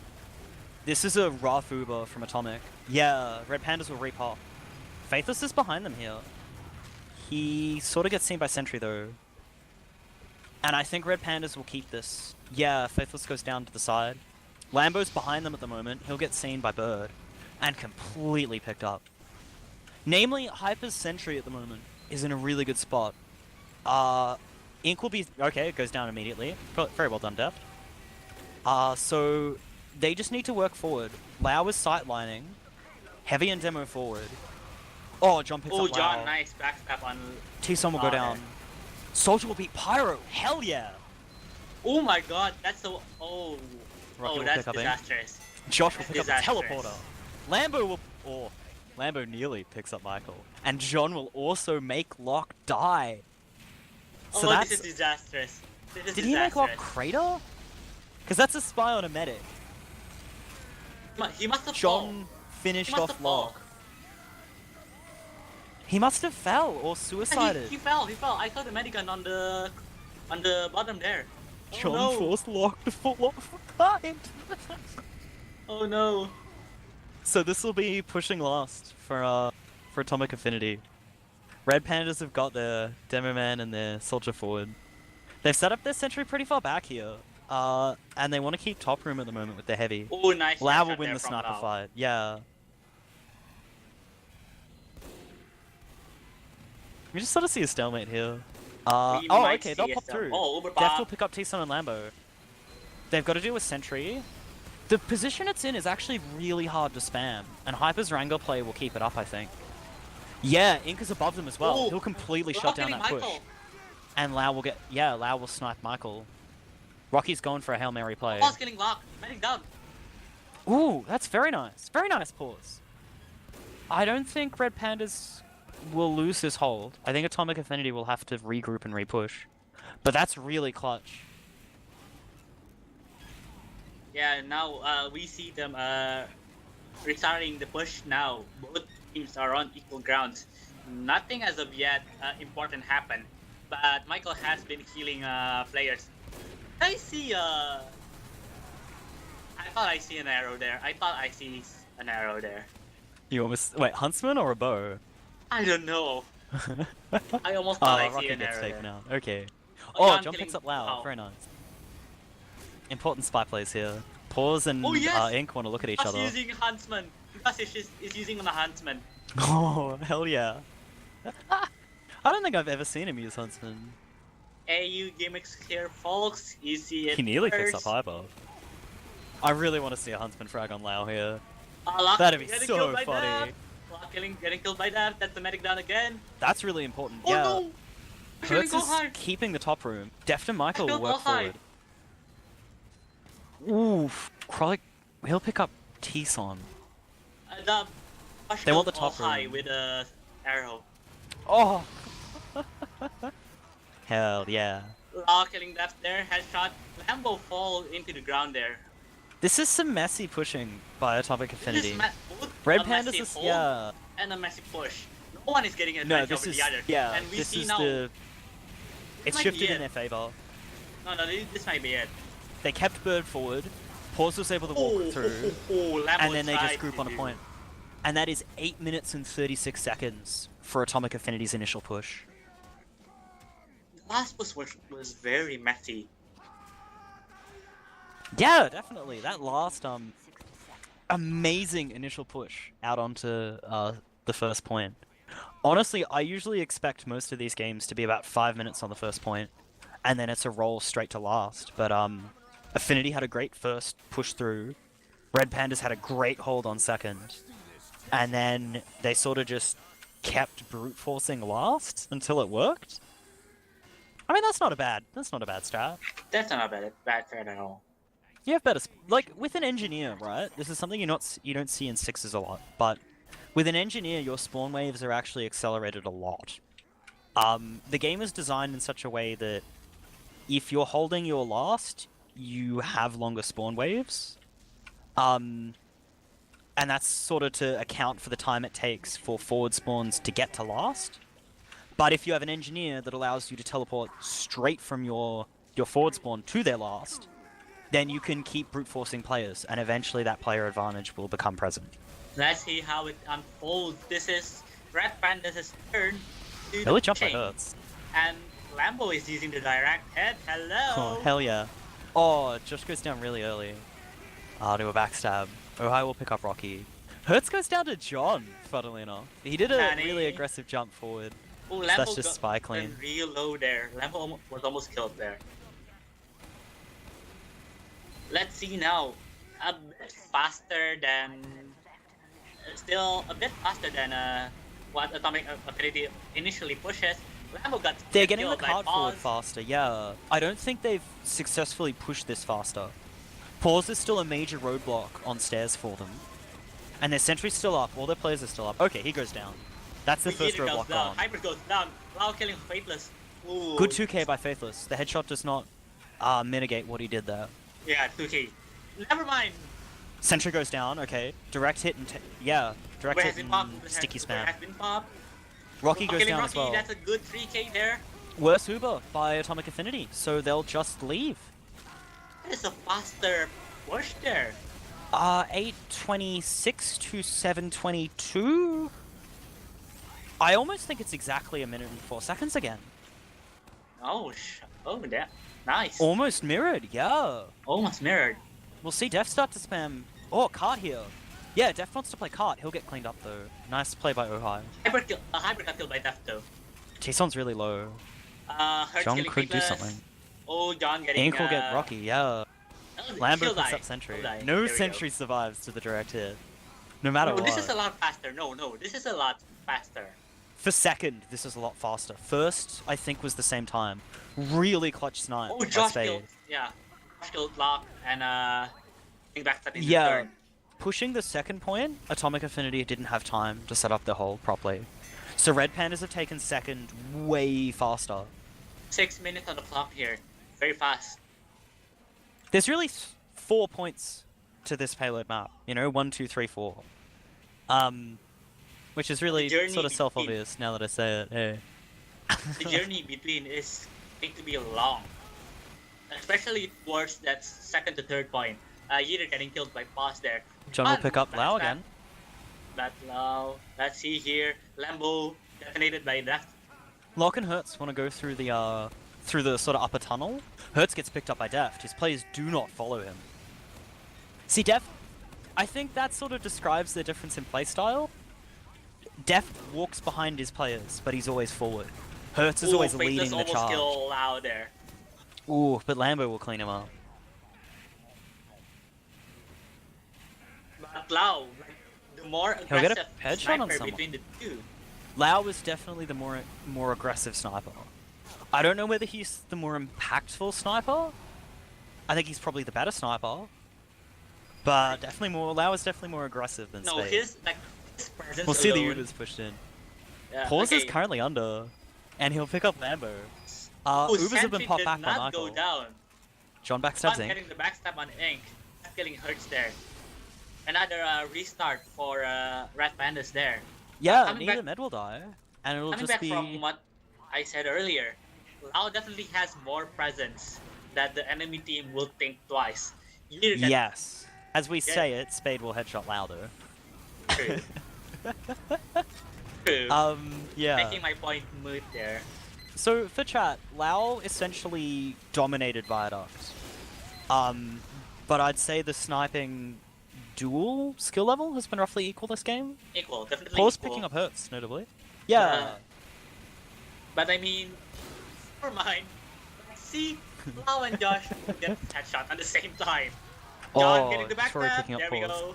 Speaker 1: This is a rough Uber from Atomic. Yeah, Red Pandas will repop. Faithless is behind them here. He sort of gets seen by Sentry though. And I think Red Pandas will keep this. Yeah, Faithless goes down to the side. Lambo's behind them at the moment. He'll get seen by Bird. And completely picked up. Namely, Hyper's Sentry at the moment is in a really good spot. Ink will be... Okay, it goes down immediately. Very well done, Deft. So they just need to work forward. Lau is sightlining. Heavy and Demo forward. Oh, John picks up Lau.
Speaker 2: John, nice backstab on...
Speaker 1: T-Son will go down. Soldier will beat Pyro. Hell yeah!
Speaker 2: Oh my god, that's so... Oh,
Speaker 1: Rocky will
Speaker 2: that's
Speaker 1: pick up
Speaker 2: disastrous.
Speaker 1: Josh will pick up the
Speaker 2: Disastrous.
Speaker 1: teleporter. Lambo will... Oh, Lambo nearly picks up Michael. And John will also make Locke die. So
Speaker 2: This is disastrous. This is
Speaker 1: Did he make Locke Crater? Because that's a spy on a medic.
Speaker 2: He must have
Speaker 1: John finished
Speaker 2: He must
Speaker 1: off
Speaker 2: have fall.
Speaker 1: Locke. He must have fell or suicided.
Speaker 2: He fell. I saw the medigun on the bottom there. Oh,
Speaker 1: John
Speaker 2: no.
Speaker 1: forced Locke to fall off behind.
Speaker 2: Oh no.
Speaker 1: So this will be pushing last for Atomic Affinity. Red Pandas have got their Demo Man and their Soldier forward. They've set up their sentry pretty far back here. And they want to keep top room at the moment with their heavy.
Speaker 2: Oh, nice.
Speaker 1: Lau
Speaker 2: shot
Speaker 1: will win
Speaker 2: there
Speaker 1: the
Speaker 2: from
Speaker 1: sniper
Speaker 2: Lau.
Speaker 1: fight. Yeah. We just sort of see a stalemate here.
Speaker 2: We
Speaker 1: Oh,
Speaker 2: might
Speaker 1: okay,
Speaker 2: see
Speaker 1: they'll
Speaker 2: a
Speaker 1: pop
Speaker 2: stam-
Speaker 1: through.
Speaker 2: Oh,
Speaker 1: Deft
Speaker 2: overpop.
Speaker 1: will pick up T-Son and Lambo. They've got to do a sentry. The position it's in is actually really hard to spam, and Hyper's Wrangler play will keep it up, I think. Yeah, Ink is above them as well.
Speaker 2: Oh,
Speaker 1: He'll completely
Speaker 2: Lau
Speaker 1: shut down
Speaker 2: getting
Speaker 1: that push.
Speaker 2: Michael.
Speaker 1: And Lau will get... Yeah, Lau will snipe Michael. Rocky's going for a Hail Mary play.
Speaker 2: Paul's getting locked. Medic down.
Speaker 1: Ooh, that's very nice. Very nice pause. I don't think Red Pandas will lose this hold. I think Atomic Affinity will have to regroup and repush. But that's really clutch.
Speaker 2: Yeah, now we see them restarting the push now. Both teams are on equal grounds. Nothing as of yet important happened, but Michael has been healing players. I see I thought I see an arrow there.
Speaker 1: You almost... Wait, Huntsman or a bow?
Speaker 2: I don't know. I almost thought I see
Speaker 1: Rocky
Speaker 2: an
Speaker 1: gets
Speaker 2: arrow
Speaker 1: taken
Speaker 2: there.
Speaker 1: out. Okay.
Speaker 2: Oh,
Speaker 1: Oh,
Speaker 2: John
Speaker 1: John picks
Speaker 2: killing-
Speaker 1: up Lau.
Speaker 2: wow.
Speaker 1: Very nice. Important spy plays here. Pause and
Speaker 2: Oh, yes!
Speaker 1: Ink want to look at each
Speaker 2: Gus
Speaker 1: other.
Speaker 2: using Huntsman. Gus is using the Huntsman.
Speaker 1: Oh, hell yeah. I don't think I've ever seen him use Huntsman.
Speaker 2: AU gimmicks here, folks. You see it
Speaker 1: He nearly picks up
Speaker 2: first.
Speaker 1: Hyper. I really want to see a Huntsman frag on Lau here.
Speaker 2: Locke
Speaker 1: That'd be
Speaker 2: getting
Speaker 1: so
Speaker 2: killed by
Speaker 1: funny.
Speaker 2: that. Locke getting killed by that. That's the medic down again.
Speaker 1: That's really important.
Speaker 2: Oh
Speaker 1: yeah.
Speaker 2: no! I shouldn't
Speaker 1: Hertz
Speaker 2: go
Speaker 1: is
Speaker 2: high.
Speaker 1: keeping the top room. Deft and Michael will
Speaker 2: Don't
Speaker 1: work
Speaker 2: go high.
Speaker 1: forward. Oof. Kralik, he'll pick up T-Son.
Speaker 2: The
Speaker 1: They want the
Speaker 2: all
Speaker 1: top
Speaker 2: high
Speaker 1: room.
Speaker 2: with a arrow.
Speaker 1: Oh! Hell yeah.
Speaker 2: Locke killing left there. Headshot. Lambo fall into the ground there.
Speaker 1: This is some messy pushing by Atomic
Speaker 2: This
Speaker 1: Affinity.
Speaker 2: is both
Speaker 1: Red
Speaker 2: a
Speaker 1: Pandas
Speaker 2: massive
Speaker 1: is...
Speaker 2: hold
Speaker 1: Yeah.
Speaker 2: and a massive push. No one is getting
Speaker 1: No,
Speaker 2: advantage
Speaker 1: this
Speaker 2: over
Speaker 1: is...
Speaker 2: the other.
Speaker 1: Yeah,
Speaker 2: And we
Speaker 1: this
Speaker 2: see
Speaker 1: is
Speaker 2: now.
Speaker 1: the... It's
Speaker 2: might be
Speaker 1: shifted in
Speaker 2: it.
Speaker 1: their favor.
Speaker 2: No, this might be it.
Speaker 1: They kept Bird forward. Pause was able to walk through.
Speaker 2: Lambo
Speaker 1: And then they just
Speaker 2: tried
Speaker 1: group
Speaker 2: to
Speaker 1: on a
Speaker 2: do-
Speaker 1: point. And that is 8 minutes and 36 seconds for Atomic Affinity's initial push.
Speaker 2: The last push was very messy.
Speaker 1: Yeah, definitely. That last amazing initial push out onto the first point. Honestly, I usually expect most of these games to be about 5 minutes on the first point, and then it's a roll straight to last. But Affinity had a great first push through. Red Pandas had a great hold on second, and then they sort of just kept brute forcing last until it worked. I mean, that's not a bad strat.
Speaker 2: That's not a bad threat at all.
Speaker 1: You have better like with an engineer, right? This is something you don't see in sixes a lot, but with an engineer, your spawn waves are actually accelerated a lot. The game is designed in such a way that if you're holding your last, you have longer spawn waves. And that's sort of to account for the time it takes for forward spawns to get to last. But if you have an engineer that allows you to teleport straight from your forward spawn to their last, then you can keep brute forcing players, and eventually that player advantage will become present.
Speaker 2: Let's see how it unfolds. This is Red Pandas' turn.
Speaker 1: Really jump by Hurts.
Speaker 2: And Lambo is using the direct head. Hello!
Speaker 1: Oh, hell yeah. Oh, Josh goes down really early. To a backstab. Ohio will pick up Rocky. Hurts goes down to John, funnily enough. He did a really aggressive jump forward.
Speaker 2: Oh,
Speaker 1: so that's just spy clean.
Speaker 2: Real low there. Lambo was almost killed there. Let's see now. A bit faster than... Still a bit faster than what Atomic Affinity initially pushes. Lambo got
Speaker 1: They're getting the
Speaker 2: by
Speaker 1: card forward
Speaker 2: Pause.
Speaker 1: faster, yeah. I don't think they've successfully pushed this faster. Pause is still a major roadblock on stairs for them. And their sentry's still up, all their players are still up. Okay, he goes down. That's the first roadblock gone.
Speaker 2: Hyper goes down. Lao killing Faithless. Ooh.
Speaker 1: Good 2k by Faithless. The headshot does not mitigate what he did there.
Speaker 2: Yeah, 2k. Never mind.
Speaker 1: Sentry goes down, okay. Direct hit and direct hit and sticky spam. Rocky goes down as well.
Speaker 2: That's a good 3k there.
Speaker 1: Worse Uber by Atomic Affinity, so they'll just leave.
Speaker 2: That is a faster push there.
Speaker 1: 8:26 to 7:22. I almost think it's exactly a minute and 4 seconds again.
Speaker 2: Oh, that nice.
Speaker 1: Almost mirrored, yeah.
Speaker 2: Almost mirrored.
Speaker 1: We'll see Def start to spam. Oh, Cart here. Yeah, Def wants to play Cart. He'll get cleaned up though. Nice play by Ohio.
Speaker 2: Hyper got killed by Def though.
Speaker 1: T-Son's really low. John could do something.
Speaker 2: Oh, John getting...
Speaker 1: Ink will get Rocky, yeah. Lambo puts up sentry. No sentry
Speaker 2: go.
Speaker 1: survives to the direct hit. No matter what.
Speaker 2: This is a lot faster. No, this is a lot faster.
Speaker 1: For second, this is a lot faster. First, I think, was the same time. Really clutch snipe.
Speaker 2: Oh, Josh killed. Yeah. Josh killed Lock and backstab in the
Speaker 1: yeah.
Speaker 2: third.
Speaker 1: Pushing the second point, Atomic Affinity didn't have time to set up their hold properly. So Red Pandas have taken second way faster.
Speaker 2: 6 minutes on the clock here. Very fast.
Speaker 1: There's really 4 points to this payload map. You know, 1, 2, 3, 4. Which is really sort of self-obvious now that I say it. Hey.
Speaker 2: The journey between is going to be long. Especially towards that second to third point. Either getting killed by Pause there.
Speaker 1: John will pick up Lao again.
Speaker 2: That Lao. Let's see here. Lambo detonated by Def.
Speaker 1: Lock and Hertz want to go through the sort of upper tunnel. Hertz gets picked up by Deft. His players do not follow him. See, Deft, I think that sort of describes the difference in playstyle. Deft walks behind his players, but he's always forward. Hertz is always leading the charge.
Speaker 2: Kill Lao there.
Speaker 1: Ooh, but Lambo will clean him up.
Speaker 2: But Lao, the more
Speaker 1: He'll get
Speaker 2: aggressive
Speaker 1: a headshot
Speaker 2: sniper
Speaker 1: on someone.
Speaker 2: between the two.
Speaker 1: Lao is definitely the more aggressive sniper. I don't know whether he's the more impactful sniper. I think he's probably the better sniper. But Lao is definitely more aggressive than Spade.
Speaker 2: His presence
Speaker 1: we'll see
Speaker 2: alone.
Speaker 1: the Ubers pushed in.
Speaker 2: Yeah,
Speaker 1: Pause is currently under, and he'll pick up Lambo. Ubers have been popped back by Michael.
Speaker 2: Go down.
Speaker 1: John backstabs Ink.
Speaker 2: Getting the backstab on Ink. Killing Hurts there. Another restart for Red Pandas there.
Speaker 1: Yeah, neither Med will die, and it'll
Speaker 2: coming
Speaker 1: just
Speaker 2: back from what I said earlier, Lao definitely has more presence that the enemy team will think twice.
Speaker 1: Yes. As we say it, Spade will headshot louder.
Speaker 2: True. True.
Speaker 1: Yeah.
Speaker 2: Making my point moot there.
Speaker 1: So, for chat, Lao essentially dominated Viaduct. But I'd say the sniping dual skill level has been roughly equal this game.
Speaker 2: Equal, definitely
Speaker 1: Pause
Speaker 2: equal.
Speaker 1: picking up Hurts, notably. Yeah.
Speaker 2: But I mean, never mind. see, Lau and Josh get headshot at the same time. John getting the
Speaker 1: Tori
Speaker 2: backstab.
Speaker 1: picking up
Speaker 2: There we
Speaker 1: pause.
Speaker 2: go.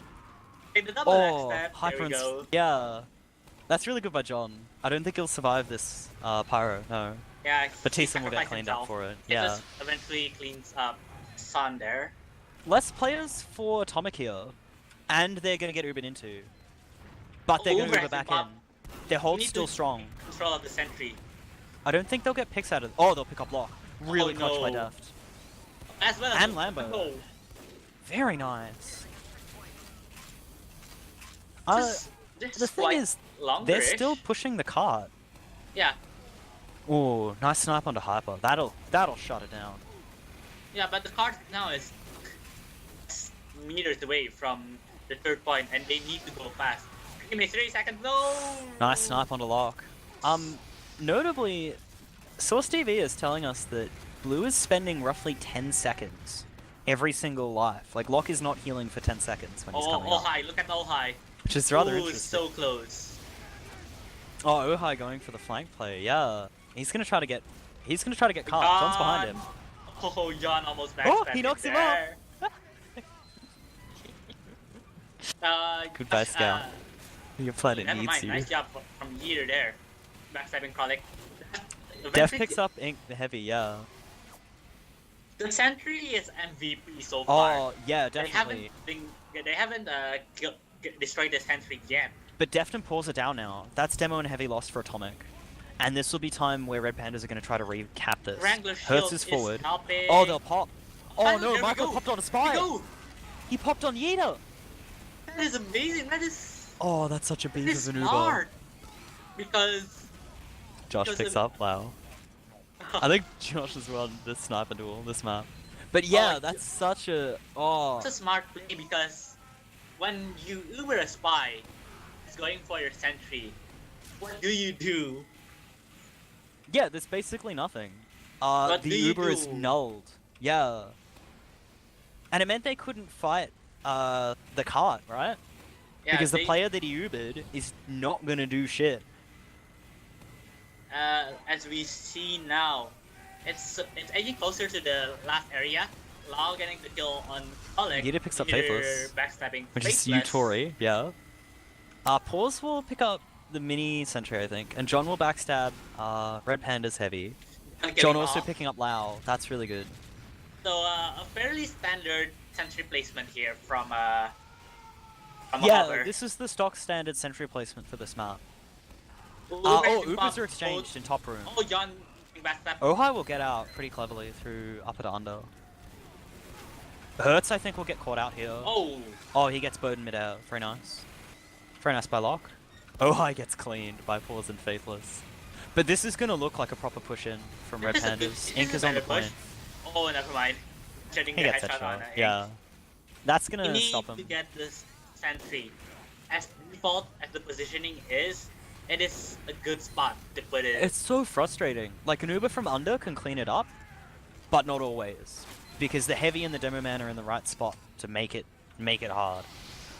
Speaker 2: Getting the double backstab. There we go.
Speaker 1: Yeah. That's really good by John. I don't think he'll survive this pyro, no.
Speaker 2: Yeah,
Speaker 1: But
Speaker 2: he
Speaker 1: Taysom will get
Speaker 2: sacrificed
Speaker 1: cleaned
Speaker 2: himself.
Speaker 1: up for it.
Speaker 2: It
Speaker 1: Yeah.
Speaker 2: just eventually cleans up Sun there.
Speaker 1: Less players for Atomic here. And they're gonna get Ubered into. But they're gonna
Speaker 2: Uber
Speaker 1: Uber
Speaker 2: has
Speaker 1: back
Speaker 2: been
Speaker 1: in. Their
Speaker 2: You
Speaker 1: hold's
Speaker 2: need
Speaker 1: still
Speaker 2: to
Speaker 1: strong.
Speaker 2: take control of the sentry.
Speaker 1: I don't think they'll get picks out of. Oh, they'll pick up Lock. Really clutch by
Speaker 2: no.
Speaker 1: Deft.
Speaker 2: As well
Speaker 1: And
Speaker 2: as
Speaker 1: Lambo.
Speaker 2: Oh,
Speaker 1: Very nice.
Speaker 2: this
Speaker 1: The thing
Speaker 2: quite
Speaker 1: is,
Speaker 2: longer-ish.
Speaker 1: they're still pushing the cart.
Speaker 2: Yeah,
Speaker 1: Ooh, nice snipe onto Hyper. That'll shut it down.
Speaker 2: yeah, but the card now is meters away from the third point, and they need to go fast. Give me 3 seconds. No.
Speaker 1: Nice snipe onto Lock. Notably, Source TV is telling us that Blue is spending roughly 10 seconds every single life. Like, Lock is not healing for 10 seconds when he's coming up.
Speaker 2: High. Look at all high.
Speaker 1: Which is rather
Speaker 2: Ooh,
Speaker 1: interesting.
Speaker 2: so close.
Speaker 1: Oh, Ohai going for the flank play, yeah. He's gonna try to get caught. John's behind him.
Speaker 2: Oh, John almost
Speaker 1: Oh,
Speaker 2: backstabbed
Speaker 1: he knocks him
Speaker 2: there.
Speaker 1: Goodbye, Scout. Your planet
Speaker 2: Never
Speaker 1: needs
Speaker 2: mind.
Speaker 1: you.
Speaker 2: Nice job from Yeater there. Backstabbing Kralik.
Speaker 1: Def picks up Ink the Heavy, yeah.
Speaker 2: The Sentry is MVP so far.
Speaker 1: Oh, yeah, definitely.
Speaker 2: They haven't destroyed the Sentry yet.
Speaker 1: But Deft and Paws are down now. That's Demo and Heavy loss for Atomic. And this will be time where Red Pandas are going to try to recap this.
Speaker 2: Wrangler
Speaker 1: Hertz
Speaker 2: shield
Speaker 1: is forward.
Speaker 2: helping.
Speaker 1: Oh, they'll pop. Oh
Speaker 2: And
Speaker 1: no,
Speaker 2: there we
Speaker 1: Michael
Speaker 2: go.
Speaker 1: popped on a
Speaker 2: There
Speaker 1: spy.
Speaker 2: we go.
Speaker 1: He popped on Yeater.
Speaker 2: That is amazing. That is
Speaker 1: Oh, that's such a beef
Speaker 2: this
Speaker 1: of an Uber.
Speaker 2: smart. Because
Speaker 1: Josh
Speaker 2: because
Speaker 1: picks
Speaker 2: of-
Speaker 1: up, wow. I think Josh has won this sniper duel, this map. But yeah,
Speaker 2: Oh,
Speaker 1: that's such a... Oh.
Speaker 2: it's a smart play because when you Uber a spy, it's going for your sentry. What do you do?
Speaker 1: Yeah, there's basically nothing.
Speaker 2: What
Speaker 1: The
Speaker 2: do you
Speaker 1: Uber is
Speaker 2: do?
Speaker 1: nulled. Yeah. And it meant they couldn't fight the cart, right?
Speaker 2: Yeah,
Speaker 1: Because the player that he Ubered is not gonna do shit.
Speaker 2: as we see now, it's edging closer to the last area. Lau getting the kill on Oleg.
Speaker 1: Yeater picks up
Speaker 2: Yeater
Speaker 1: Faithless,
Speaker 2: backstabbing
Speaker 1: which is
Speaker 2: Faithless.
Speaker 1: Tori, yeah. Paws will pick up the mini sentry, I think, and John will backstab Red Panda's Heavy.
Speaker 2: Getting
Speaker 1: John also
Speaker 2: off.
Speaker 1: picking up Lau. That's really good.
Speaker 2: So a fairly standard sentry placement here from a
Speaker 1: Yeah,
Speaker 2: hover.
Speaker 1: this is the stock standard sentry placement for this map.
Speaker 2: Uber
Speaker 1: Oh,
Speaker 2: getting
Speaker 1: Ubers
Speaker 2: buffed.
Speaker 1: are exchanged in top room.
Speaker 2: Oh, John backstab.
Speaker 1: Ohai will get out pretty cleverly through upper to under. Hertz, I think, will get caught out here.
Speaker 2: Oh,
Speaker 1: Oh, he gets bowed in midair. Very nice. Very nice by Lock. Ohai gets cleaned by Paws and Faithless. But this is going to look like a proper push-in from Red
Speaker 2: This is a good-
Speaker 1: Pandas.
Speaker 2: this
Speaker 1: Ink
Speaker 2: is
Speaker 1: is
Speaker 2: a
Speaker 1: on the
Speaker 2: better push.
Speaker 1: point.
Speaker 2: Oh, never mind. Getting
Speaker 1: He
Speaker 2: the
Speaker 1: gets
Speaker 2: headshot on
Speaker 1: headshot.
Speaker 2: Ink.
Speaker 1: Yeah. That's going
Speaker 2: You
Speaker 1: to
Speaker 2: need
Speaker 1: stop
Speaker 2: to
Speaker 1: him.
Speaker 2: get this sentry. As default as the positioning is, it is a good spot to put it.
Speaker 1: It's so frustrating. Like, an Uber from under can clean it up, but not always. Because the Heavy and the Demo Man are in the right spot to make it hard.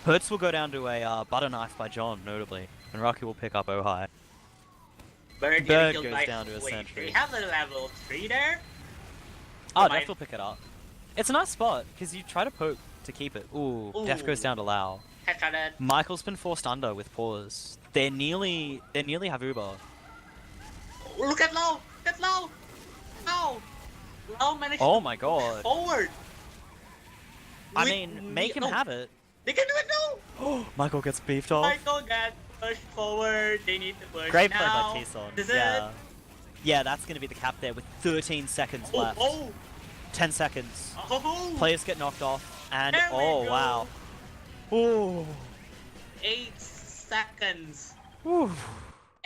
Speaker 1: Hertz will go down to a butter knife by John, notably. And Rocky will pick up Ohai.
Speaker 2: Bird,
Speaker 1: Bird
Speaker 2: getting killed
Speaker 1: goes
Speaker 2: by-
Speaker 1: down to a
Speaker 2: wait,
Speaker 1: sentry.
Speaker 2: They have the level 3 there?
Speaker 1: Oh,
Speaker 2: Mine.
Speaker 1: Def will pick it up. It's a nice spot, because you try to poke to keep it. Ooh, Def goes
Speaker 2: Ooh.
Speaker 1: down to Lau.
Speaker 2: Headshotted.
Speaker 1: Michael's been forced under with Paws. They nearly have Uber.
Speaker 2: Oh, look at Lau! Look at Lau! Lau! Lau managed
Speaker 1: Oh
Speaker 2: to
Speaker 1: my
Speaker 2: push
Speaker 1: god.
Speaker 2: forward!
Speaker 1: I
Speaker 2: With
Speaker 1: mean, make him
Speaker 2: no,
Speaker 1: have it.
Speaker 2: They can do it now!
Speaker 1: Oh, Michael gets beefed off.
Speaker 2: Michael got pushed forward. They need to push
Speaker 1: Great play
Speaker 2: now.
Speaker 1: by T-Son.
Speaker 2: Is
Speaker 1: Yeah.
Speaker 2: it?
Speaker 1: Yeah, that's going to be the cap there with 13 seconds
Speaker 2: Oh,
Speaker 1: left.
Speaker 2: oh,
Speaker 1: 10 seconds.
Speaker 2: oh!
Speaker 1: Players get knocked off. And,
Speaker 2: There we
Speaker 1: oh,
Speaker 2: go.
Speaker 1: wow. Ooh.
Speaker 2: 8 seconds.
Speaker 1: Ooh.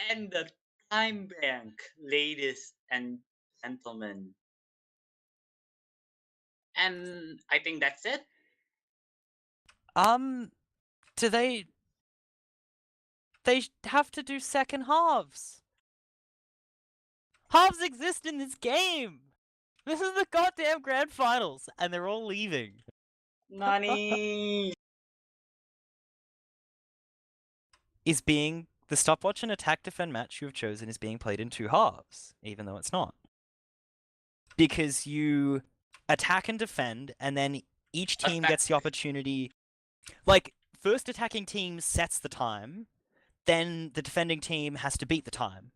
Speaker 2: And the time bank, ladies and gentlemen. And I think that's it.
Speaker 1: Do they have to do second halves. Halves exist in this game. This is the goddamn grand finals, and they're all leaving.
Speaker 2: Nani?
Speaker 1: The stopwatch and attack defend match you have chosen is being played in two halves, even though it's not. because you attack and defend, and then each team gets the opportunity. Like, first attacking team sets the time, then the defending team has to beat the time.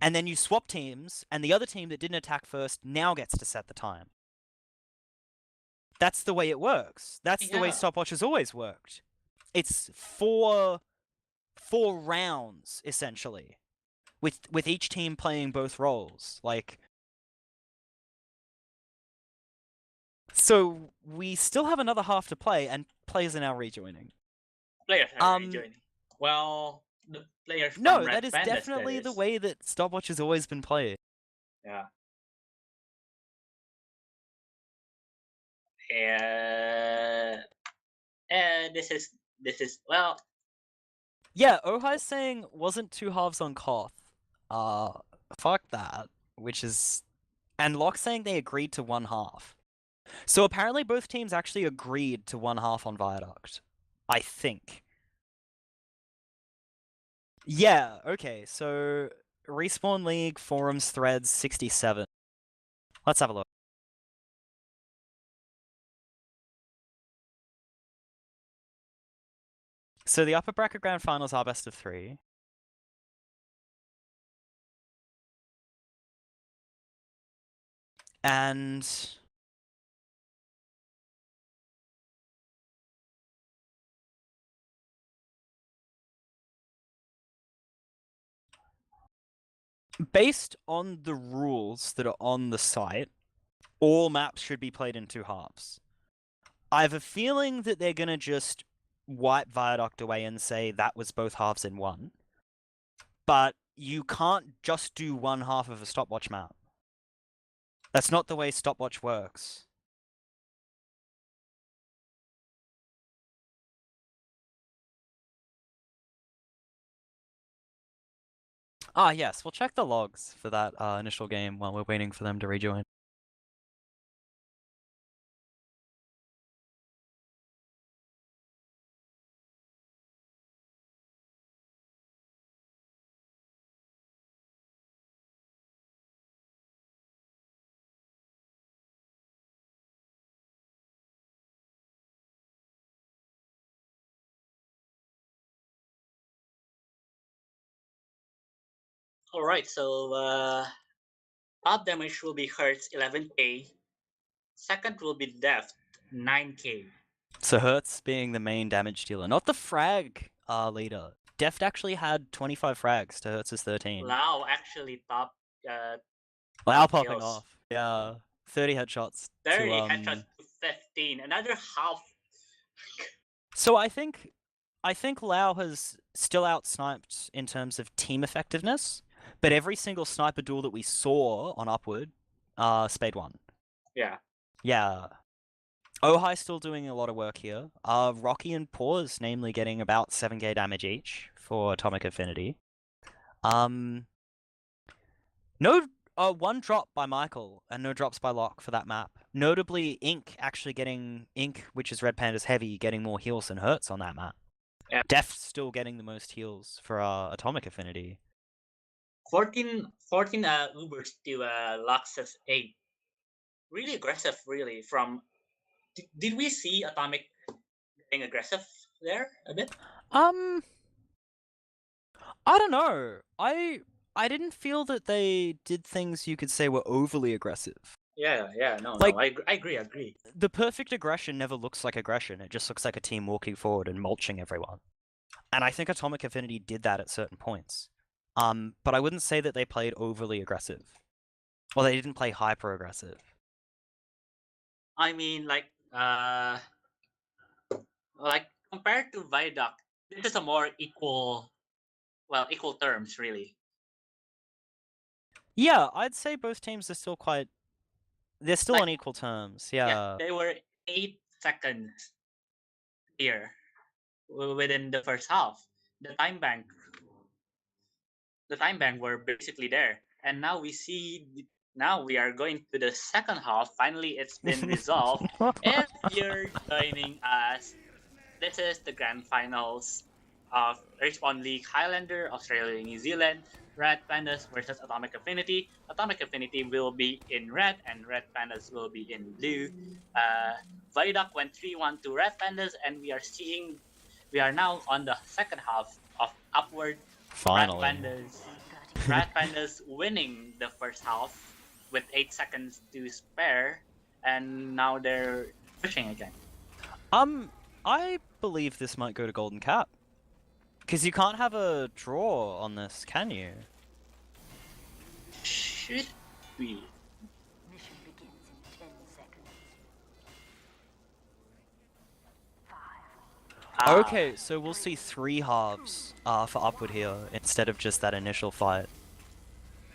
Speaker 1: And then you swap teams, and the other team that didn't attack first now gets to set the time. That's the way it works. That's the way
Speaker 2: Yeah.
Speaker 1: stopwatch has always worked. It's four rounds, essentially, with each team playing both roles. Like, so we still have another half to play, and players are now rejoining.
Speaker 2: Players are rejoining. Well, the players from
Speaker 1: No,
Speaker 2: Red
Speaker 1: that is
Speaker 2: Pandas,
Speaker 1: definitely the way that stopwatch has always been played.
Speaker 2: Yeah. And this is well.
Speaker 1: Yeah, Ohai's saying wasn't two halves on Koth. Fuck that. Which is, and Locke saying they agreed to one half. So apparently both teams actually agreed to one half on Viaduct. I think. Yeah, okay, so Respawn League forums threads 67. Let's have a look. So the upper bracket grand finals are best of 3. And based on the rules that are on the site, all maps should be played in two halves. I have a feeling that they're gonna just wipe Viaduct away and say that was both halves in one. But you can't just do one half of a stopwatch map. That's not the way stopwatch works. Ah, yes, we'll check the logs for that initial game while we're waiting for them to rejoin.
Speaker 2: All right, so top damage will be Hertz 11k. Second will be Deft 9k.
Speaker 1: So Hertz being the main damage dealer, not the frag leader. Deft actually had 25 frags to Hertz's 13.
Speaker 2: Lau actually top.
Speaker 1: Lau
Speaker 2: top
Speaker 1: popping
Speaker 2: kills.
Speaker 1: off. Yeah, 30 headshots.
Speaker 2: 30 headshots to 15. Another half.
Speaker 1: So I think Lau has still out-sniped in terms of team effectiveness, but every single sniper duel that we saw on Upward, Spade won.
Speaker 2: Yeah.
Speaker 1: Yeah. Ohai still doing a lot of work here. Rocky and Pause, namely, getting about 7k damage each for Atomic Affinity. No, one drop by Michael and no drops by Locke for that map. Notably, Ink actually getting Ink, which is Red Panda's heavy, getting more heals than Hertz on that map.
Speaker 2: Yeah.
Speaker 1: Def still getting the most heals for Atomic Affinity.
Speaker 2: 14 Ubers to Luxus 8. Really aggressive, really. From did we see Atomic getting aggressive there a bit?
Speaker 1: I don't know. I didn't feel that they did things you could say were overly aggressive.
Speaker 2: Yeah, no,
Speaker 1: Like,
Speaker 2: no, I agree.
Speaker 1: The perfect aggression never looks like aggression. It just looks like a team walking forward and mulching everyone. And I think Atomic Affinity did that at certain points. But I wouldn't say that they played overly aggressive. Well, they didn't play hyper aggressive.
Speaker 2: I mean, like compared to Viaduct, this is a more equal terms, really.
Speaker 1: Yeah, I'd say both teams are still quite. They're still
Speaker 2: Like,
Speaker 1: on equal terms. Yeah.
Speaker 2: they were 8 seconds here within the first half. The time bank were basically there, and now we are going to the second half. Finally, it's been resolved. If you're joining us, this is the grand finals of Respawn League Highlander, Australia, New Zealand. Red Pandas versus Atomic Affinity. Atomic Affinity will be in red, and Red Pandas will be in blue. Viaduct went 3-1 to Red Pandas, and we are now on the second half of Upward.
Speaker 1: Finally.
Speaker 2: Red Pandas winning the first half with 8 seconds to spare, and now they're pushing again.
Speaker 1: I believe this might go to Golden Cap. Because you can't have a draw on this, can you?
Speaker 2: Should we?
Speaker 3: Mission begins in 10 seconds. 5.
Speaker 1: Okay, so we'll see 3 halves for Upward here, instead of just that initial fight.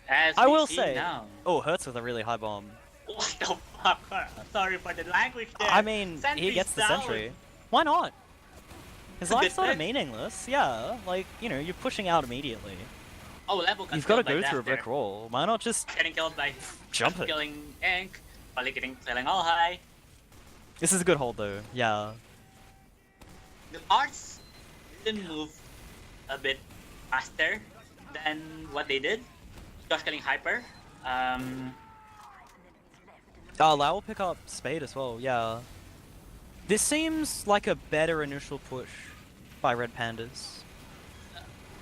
Speaker 2: As
Speaker 1: I
Speaker 2: we
Speaker 1: will
Speaker 2: see
Speaker 1: say...
Speaker 2: now.
Speaker 1: Oh, Hurts with a really high bomb.
Speaker 2: What the fuck? Sorry for the language there.
Speaker 1: I mean, he
Speaker 2: Sentry's
Speaker 1: gets the
Speaker 2: down.
Speaker 1: sentry. Why not? His
Speaker 2: It's a good
Speaker 1: life's sort of
Speaker 2: pick.
Speaker 1: meaningless, yeah. Like, you know, you're pushing out immediately.
Speaker 2: Oh, level got
Speaker 1: You've got to
Speaker 2: killed by
Speaker 1: go through a
Speaker 2: Death
Speaker 1: brick
Speaker 2: there.
Speaker 1: wall. Why not just
Speaker 2: Getting killed by
Speaker 1: jump it?
Speaker 2: killing Ink, probably killing all high.
Speaker 1: This is a good hold though, yeah.
Speaker 2: The parts didn't move a bit faster than what they did. Josh killing Hyper.
Speaker 1: Lau will pick up Spade as well, yeah. This seems like a better initial push by Red Pandas.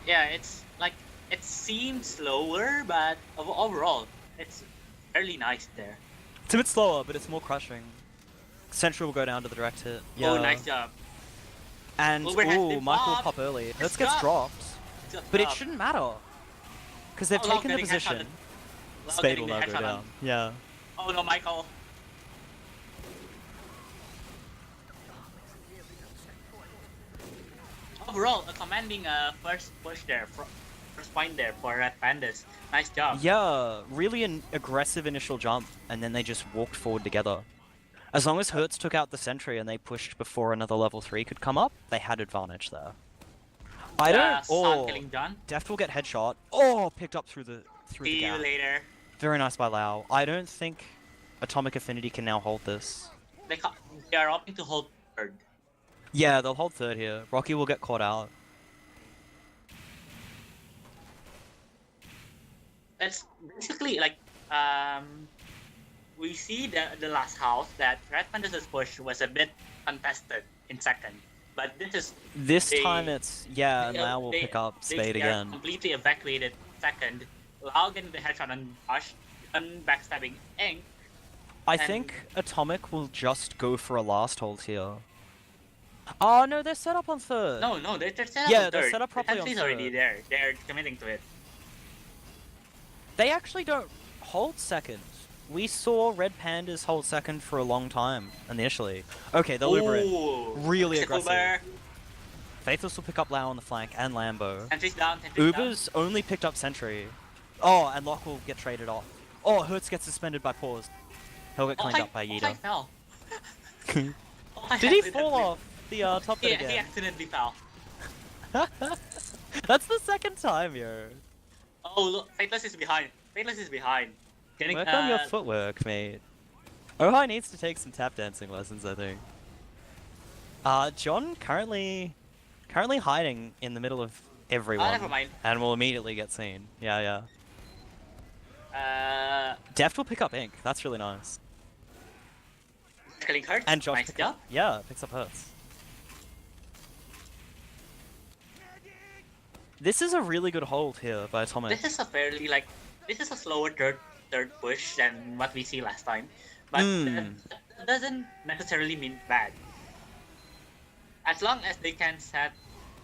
Speaker 2: Yeah, it's like it seems slower, but overall, it's fairly nice there.
Speaker 1: It's a bit slower, but it's more crushing. Sentry will go down to the direct hit. Yeah.
Speaker 2: Oh, nice job.
Speaker 1: And,
Speaker 2: Uber has
Speaker 1: ooh,
Speaker 2: been
Speaker 1: Michael will
Speaker 2: popped.
Speaker 1: pop early.
Speaker 2: It's
Speaker 1: Hurts gets dropped. But it shouldn't matter. Because they've
Speaker 2: Oh, Lau
Speaker 1: taken the
Speaker 2: getting headshot
Speaker 1: position.
Speaker 2: Lau
Speaker 1: Spade
Speaker 2: getting
Speaker 1: will
Speaker 2: the
Speaker 1: now go
Speaker 2: headshot on-
Speaker 1: down. Yeah.
Speaker 2: Oh no, Michael. Overall, a commanding first push there, first point there for Red Pandas. Nice job.
Speaker 1: Yeah, really an aggressive initial jump, and then they just walked forward together. As long as Hertz took out the sentry and they pushed before another level 3 could come up, they had advantage there. I don't...
Speaker 2: Sun
Speaker 1: Oh,
Speaker 2: killing John.
Speaker 1: Deft will get headshot. Oh, picked up through the
Speaker 2: See you
Speaker 1: gap.
Speaker 2: later.
Speaker 1: Very nice by Lau. I don't think Atomic Affinity can now hold this.
Speaker 2: They are opting to hold third.
Speaker 1: Yeah, they'll hold third here. Rocky will get caught out.
Speaker 2: That's basically like we see the last house that Red Pandas' push was a bit contested in second, but
Speaker 1: This
Speaker 2: They-
Speaker 1: time it's... Yeah, and
Speaker 2: they-
Speaker 1: Lau will
Speaker 2: they-
Speaker 1: pick up Spade
Speaker 2: they
Speaker 1: again.
Speaker 2: are completely evacuated second. Lau getting the headshot on Josh, backstabbing Ink.
Speaker 1: I
Speaker 2: and-
Speaker 1: think Atomic will just go for a last hold here. Oh no, they're set up on third.
Speaker 2: No, they're set up
Speaker 1: Yeah,
Speaker 2: on
Speaker 1: they're
Speaker 2: third.
Speaker 1: set up properly
Speaker 2: The
Speaker 1: on
Speaker 2: sentry's already
Speaker 1: third.
Speaker 2: there. They're committing to it.
Speaker 1: They actually don't hold second. We saw Red Pandas hold second for a long time initially. Okay, they'll Uber it.
Speaker 2: Ooh,
Speaker 1: Really
Speaker 2: Sickle
Speaker 1: aggressive.
Speaker 2: Bear.
Speaker 1: Faithless will pick up Lau on the flank and Lambo.
Speaker 2: Sentry's down. Sentry's down.
Speaker 1: Uber's only picked up Sentry. Oh, and Locke will get traded off. Oh, Hertz gets suspended by Pause. He'll get cleaned up by
Speaker 2: I
Speaker 1: Yida.
Speaker 2: fell.
Speaker 1: Did
Speaker 2: I
Speaker 1: he
Speaker 2: accidentally-
Speaker 1: fall off the top bit
Speaker 2: He
Speaker 1: again?
Speaker 2: accidentally fell.
Speaker 1: That's the second time, yo.
Speaker 2: Oh look, Faithless is behind. Faithless is behind. Getting
Speaker 1: Work on your footwork, mate. Ohai needs to take some tap dancing lessons, I think. John currently hiding in the middle of everyone.
Speaker 2: never mind.
Speaker 1: And will immediately get seen. Yeah.
Speaker 2: Uh,
Speaker 1: Deft will pick up Ink. That's really nice.
Speaker 2: killing Hurts.
Speaker 1: And Josh
Speaker 2: nice
Speaker 1: picks
Speaker 2: job.
Speaker 1: up. Yeah, picks up Hertz. This is a really good hold here by Atomic.
Speaker 2: This is a fairly this is a slower third push than what we see last time, but that doesn't necessarily mean bad. As long as they can set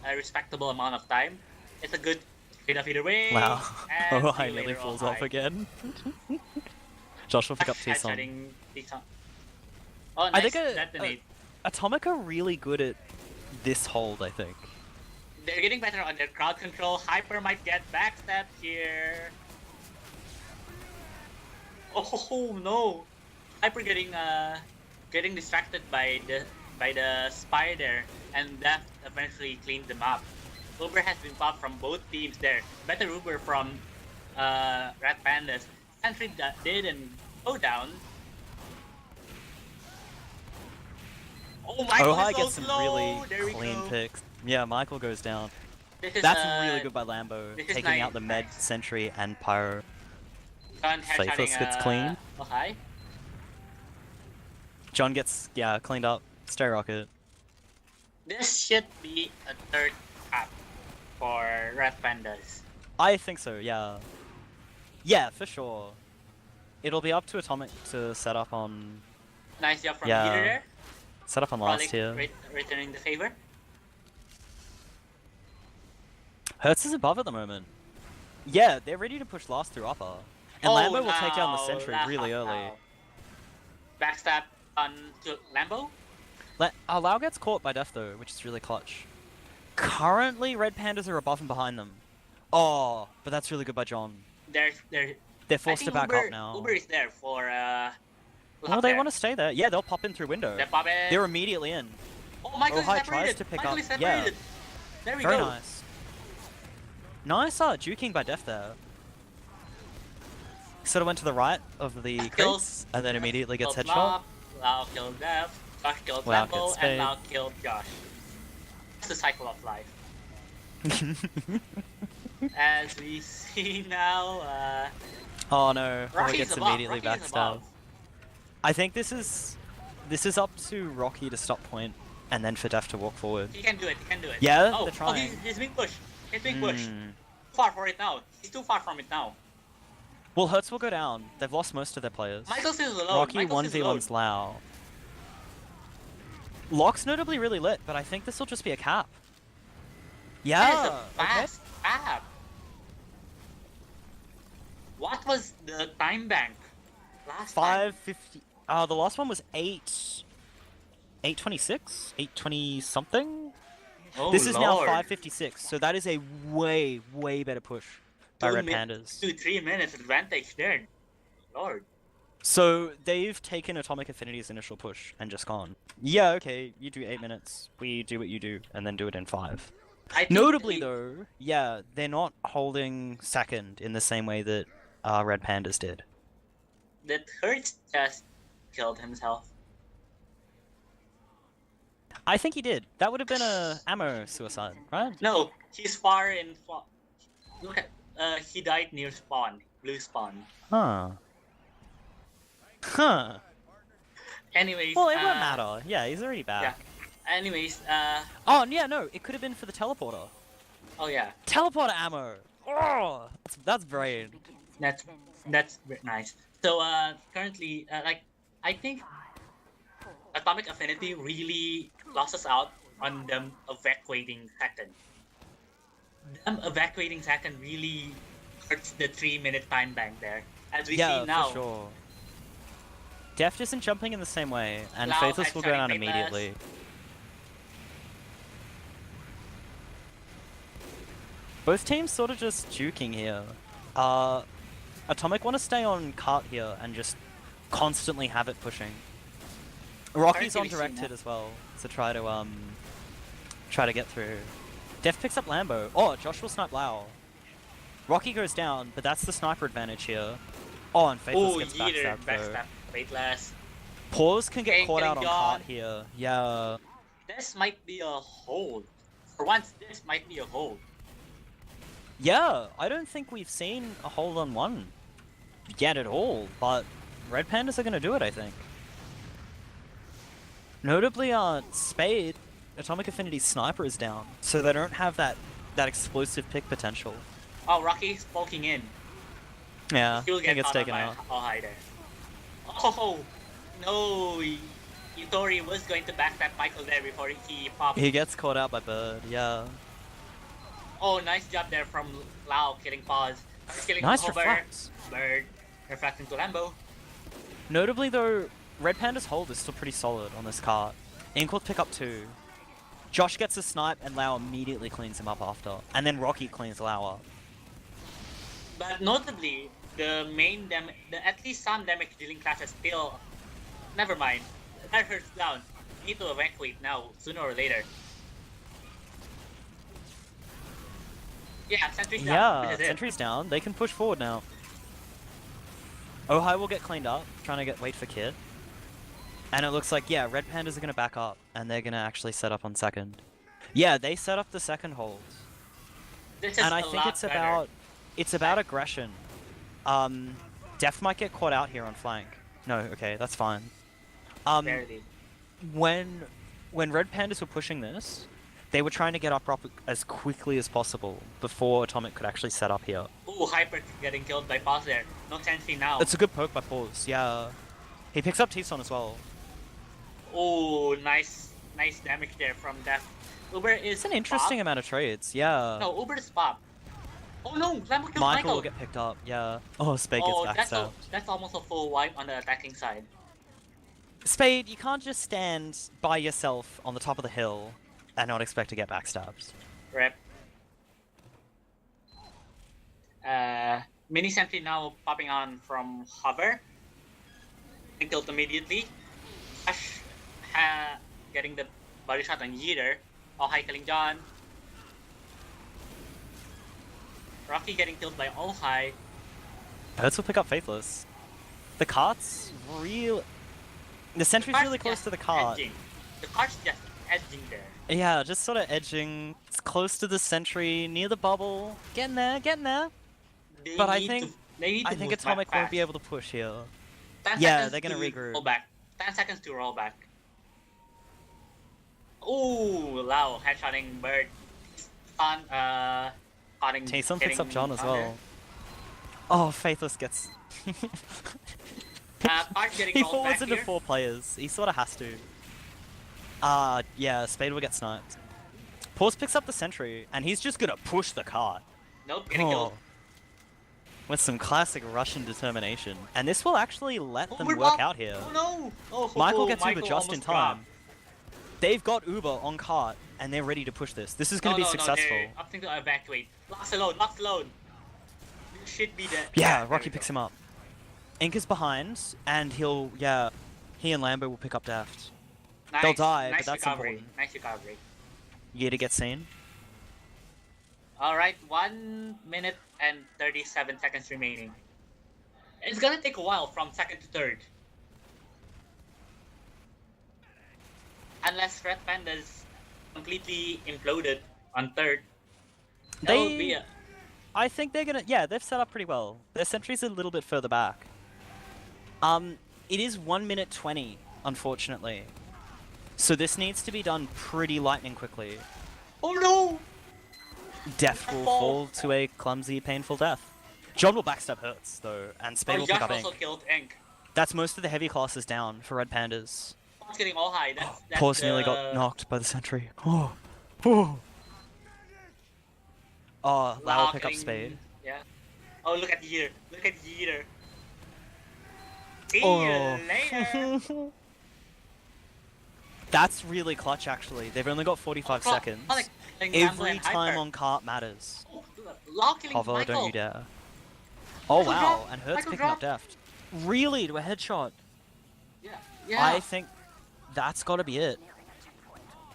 Speaker 2: a respectable amount of time, it's a good trade-off either way.
Speaker 1: Wow.
Speaker 2: and see
Speaker 1: Ohai
Speaker 2: you
Speaker 1: nearly
Speaker 2: later,
Speaker 1: falls
Speaker 2: Ohai.
Speaker 1: off again. Josh will pick up T-Son.
Speaker 2: Headshotting T-Son. Oh, nice
Speaker 1: I think
Speaker 2: detonate.
Speaker 1: Atomic are really good at this hold, I think.
Speaker 2: They're getting better on their crowd control. Hyper might get backstabbed here. Oh no! Hyper getting distracted by the spider, and that eventually cleaned them up. Uber has been popped from both teams there. Better Uber from Red Pandas. Sentry didn't go down. Oh, Michael
Speaker 1: Ohai
Speaker 2: is so
Speaker 1: gets some
Speaker 2: slow.
Speaker 1: really
Speaker 2: There we
Speaker 1: clean
Speaker 2: go.
Speaker 1: picks. Yeah, Michael goes down.
Speaker 2: This is
Speaker 1: That's really good by Lambo,
Speaker 2: this is
Speaker 1: taking out the med
Speaker 2: nice.
Speaker 1: sentry and pyro.
Speaker 2: John
Speaker 1: Faithless
Speaker 2: headshotting,
Speaker 1: gets clean.
Speaker 2: Oh, hi.
Speaker 1: John gets, yeah, cleaned up. Stay rocket.
Speaker 2: This should be a third app for Red Pandas.
Speaker 1: I think so, yeah. Yeah, for sure. It'll be up to Atomic to set up on
Speaker 2: Nice job from
Speaker 1: Yeah.
Speaker 2: Peter there.
Speaker 1: last
Speaker 2: Probably
Speaker 1: tier.
Speaker 2: returning the favor.
Speaker 1: Hertz is above at the moment. Yeah, they're ready to push last through upper. And Lambo will take down the sentry really early.
Speaker 2: Backstab on to Lambo.
Speaker 1: Lau gets caught by Death though, which is really clutch. Currently, Red Pandas are above and behind them. Oh, but that's really good by John.
Speaker 2: They're
Speaker 1: They're forced to back
Speaker 2: Uber,
Speaker 1: up now.
Speaker 2: Uber is there for
Speaker 1: Well, they want to stay there. Yeah, they'll pop in through window.
Speaker 2: They're popping.
Speaker 1: They're immediately in.
Speaker 2: Oh, Michael is
Speaker 1: Ohai
Speaker 2: separated.
Speaker 1: tries to pick
Speaker 2: Michael
Speaker 1: up-
Speaker 2: is
Speaker 1: yeah.
Speaker 2: separated. There we
Speaker 1: Very
Speaker 2: go.
Speaker 1: nice. Nice juking by Def there. Sort of went to the right of the
Speaker 2: Kills.
Speaker 1: crates, and then immediately gets
Speaker 2: Killed
Speaker 1: headshot.
Speaker 2: Lau killed Dev. Josh killed
Speaker 1: Lau
Speaker 2: Lambo,
Speaker 1: gets
Speaker 2: and
Speaker 1: spade.
Speaker 2: Lau killed Josh. It's the cycle of life. As we see now,
Speaker 1: Oh no, Rocky
Speaker 2: Rocky's
Speaker 1: gets
Speaker 2: above.
Speaker 1: immediately
Speaker 2: Rocky is
Speaker 1: backstabbed.
Speaker 2: above.
Speaker 1: I think this is up to Rocky to stop point, and then for Def to walk forward.
Speaker 2: He can do it. He can do it.
Speaker 1: Yeah,
Speaker 2: Oh,
Speaker 1: they're trying.
Speaker 2: he's being pushed. He's being pushed.
Speaker 1: Mm.
Speaker 2: Far for it now. He's too far from it now.
Speaker 1: Well, Hertz will go down. They've lost most of their players.
Speaker 2: Michael's is alone.
Speaker 1: Rocky
Speaker 2: Michael's is alone.
Speaker 1: 1v1's Lau. Lock's notably really lit, but I think this will just be a cap.
Speaker 2: That is
Speaker 1: Yeah.
Speaker 2: a fast app. What was the time bank last time?
Speaker 1: 550. The last one was 826, 820 something.
Speaker 2: Oh,
Speaker 1: This is now
Speaker 2: Lord.
Speaker 1: 556, so that is a way better push by Red Pandas.
Speaker 2: 2-3 minutes advantage there. Lord.
Speaker 1: So they've taken Atomic Affinity's initial push and just gone. Yeah, okay, you do 8 minutes. We do what you do, and then do it in 5.
Speaker 2: I think
Speaker 1: Notably though, yeah, they're not holding second in the same way that Red Pandas did.
Speaker 2: that Hertz just killed himself.
Speaker 1: I think he did. That would have been a ammo suicide, right?
Speaker 2: No, he's far in. Look at. He died near spawn, blue spawn.
Speaker 1: Huh. Huh.
Speaker 2: Anyways.
Speaker 1: Well, it won't matter. Yeah, he's already back.
Speaker 2: Yeah. Anyways.
Speaker 1: Oh, yeah, no, it could have been for the teleporter.
Speaker 2: Oh yeah.
Speaker 1: Teleporter ammo! Oh, that's brain.
Speaker 2: That's nice. So currently, like, I think Atomic Affinity really lost us out on them evacuating second. Them evacuating second really hurts the 3-minute time bank there. As we
Speaker 1: Yeah,
Speaker 2: see now.
Speaker 1: for sure. Deft isn't jumping in the same way, and
Speaker 2: Lau
Speaker 1: Faithless will go down
Speaker 2: headshotting Pandas.
Speaker 1: immediately. Both teams sort of just juking here. Atomic want to stay on cart here and just constantly have it pushing. Rocky's on
Speaker 2: Really seen
Speaker 1: direct
Speaker 2: that.
Speaker 1: hit as well to try to get through. Def picks up Lambo. Oh, Josh will snipe Lau. Rocky goes down, but that's the sniper advantage here. Oh, and Faithless
Speaker 2: Oh,
Speaker 1: gets
Speaker 2: Yeeter,
Speaker 1: backstabbed though.
Speaker 2: backstab, Faithless.
Speaker 1: Paws can get
Speaker 2: Getting
Speaker 1: caught out on
Speaker 2: gone.
Speaker 1: cart here. Yeah.
Speaker 2: This might be a hold. For once, this might be a hold.
Speaker 1: Yeah, I don't think we've seen a hold on one yet at all, but Red Pandas are going to do it, I think. Notably, Spade, Atomic Affinity's sniper is down, so they don't have that explosive pick potential.
Speaker 2: Oh, Rocky's poking in.
Speaker 1: Yeah,
Speaker 2: He'll
Speaker 1: he
Speaker 2: get
Speaker 1: gets
Speaker 2: caught on
Speaker 1: taken
Speaker 2: by
Speaker 1: out.
Speaker 2: Highlander. Oh, no. Yutori was going to backstab Michael there before he popped.
Speaker 1: He gets caught out by Bird, yeah.
Speaker 2: Oh, nice job there from Lau killing Pause. Killing
Speaker 1: Nice
Speaker 2: Hover.
Speaker 1: reflex.
Speaker 2: Bird reflecting to Lambo.
Speaker 1: Notably though, Red Panda's hold is still pretty solid on this cart. Ink will pick up 2. Josh gets a snipe and Lau immediately cleans him up after. And then Rocky cleans Lau up.
Speaker 2: But notably, the main at least some damage dealing classes still. Never mind. That hurts down. Need to evacuate now, sooner or later. Yeah, sentry's down.
Speaker 1: Yeah,
Speaker 2: This is it.
Speaker 1: sentry's down. They can push forward now. Ohai will get cleaned up, trying to wait for Kid. And it looks like, yeah, Red Pandas are going to back up, and they're going to actually set up on second. Yeah, they set up the second hold.
Speaker 2: This is
Speaker 1: And I
Speaker 2: a
Speaker 1: think
Speaker 2: lot better.
Speaker 1: it's about aggression. Def might get caught out here on flank. No, okay, that's fine.
Speaker 2: Barely.
Speaker 1: When Red Pandas were pushing this, they were trying to get up as quickly as possible before Atomic could actually set up here.
Speaker 2: Ooh, Hyper getting killed by Pause there. No sentry now.
Speaker 1: It's a good poke by Pause, yeah. He picks up T-Son as well.
Speaker 2: Ooh, nice damage there from Def. Uber is
Speaker 1: It's an interesting
Speaker 2: pop.
Speaker 1: amount of trades, yeah.
Speaker 2: No, Uber is pop. Oh no, Lambo killed
Speaker 1: Michael will get picked up, yeah. Oh, Spade
Speaker 2: Oh,
Speaker 1: gets backstabbed.
Speaker 2: that's almost a full wipe on the attacking side.
Speaker 1: Spade, you can't just stand by yourself on the top of the hill and not expect to get backstabbed.
Speaker 2: Rep. Mini sentry now popping on from hover. Killed immediately. Ash getting the body shot on Yeeter. Oh, hi, killing John. Rocky getting killed by All High.
Speaker 1: Hertz will pick up Faithless. The cart's real. The sentry's really close to the cart.
Speaker 2: Edging. The cart's just edging there.
Speaker 1: Yeah, just sort of edging. It's close to the sentry, near the bubble. Getting there, getting there. But I think Atomic won't be able to push here. Yeah, they're gonna regroup.
Speaker 2: Roll back. 10 seconds to roll back. Ooh, Lau headshotting Bird. On cutting.
Speaker 1: T-Son picks up John as well. Oh, Faithless gets.
Speaker 2: Getting
Speaker 1: He
Speaker 2: rolled
Speaker 1: forwards
Speaker 2: back
Speaker 1: into
Speaker 2: here.
Speaker 1: 4 players. He sort of has to. Yeah, Spade will get sniped. Pause picks up the sentry, and he's just gonna push the cart.
Speaker 2: Nope, getting killed.
Speaker 1: With some classic Russian determination. And this will actually let them
Speaker 2: Uber
Speaker 1: work
Speaker 2: bomb.
Speaker 1: out here.
Speaker 2: Oh no! Oh,
Speaker 1: Michael gets Uber just in
Speaker 2: almost
Speaker 1: time.
Speaker 2: dropped.
Speaker 1: They've got Uber on cart, and they're ready to push this. This is gonna be successful.
Speaker 2: No, opting to evacuate. Locks alone, locks alone. This should be the...
Speaker 1: Yeah, Rocky picks him up. Ink is behind, and he and Lambo will pick up Daft.
Speaker 2: Nice,
Speaker 1: They'll die,
Speaker 2: nice
Speaker 1: but that's
Speaker 2: recovery.
Speaker 1: important.
Speaker 2: Nice recovery.
Speaker 1: Year to get seen.
Speaker 2: Alright, 1 minute and 37 seconds remaining. It's gonna take a while from second to third. Unless Red Pandas completely imploded on third. That would be a...
Speaker 1: I think they're gonna... Yeah, they've set up pretty well. Their sentry's a little bit further back. It is 1 minute 20, unfortunately. So this needs to be done pretty lightning quickly.
Speaker 2: Oh no!
Speaker 1: Def will fall to a clumsy, painful death. John will backstab Hertz, though, and Spade will pick up Ink.
Speaker 2: also killed Ink.
Speaker 1: That's most of the heavy classes down for Red Pandas.
Speaker 2: Paul's getting all high. That's
Speaker 1: Pause nearly got knocked by the sentry. Oh, oh. Oh, Lau will pick up Spade.
Speaker 2: Yeah. Oh, look at Yeeter. Look at Yeeter. See
Speaker 1: Oh.
Speaker 2: you later.
Speaker 1: That's really clutch, actually. They've only got 45 seconds. Every time on cart matters. Hover, don't you dare. Oh
Speaker 2: Michael
Speaker 1: wow,
Speaker 2: dropped.
Speaker 1: and Hertz
Speaker 2: Michael
Speaker 1: picking up
Speaker 2: dropped.
Speaker 1: Deft. Really, to a headshot?
Speaker 2: Yeah.
Speaker 1: I think that's gotta be it.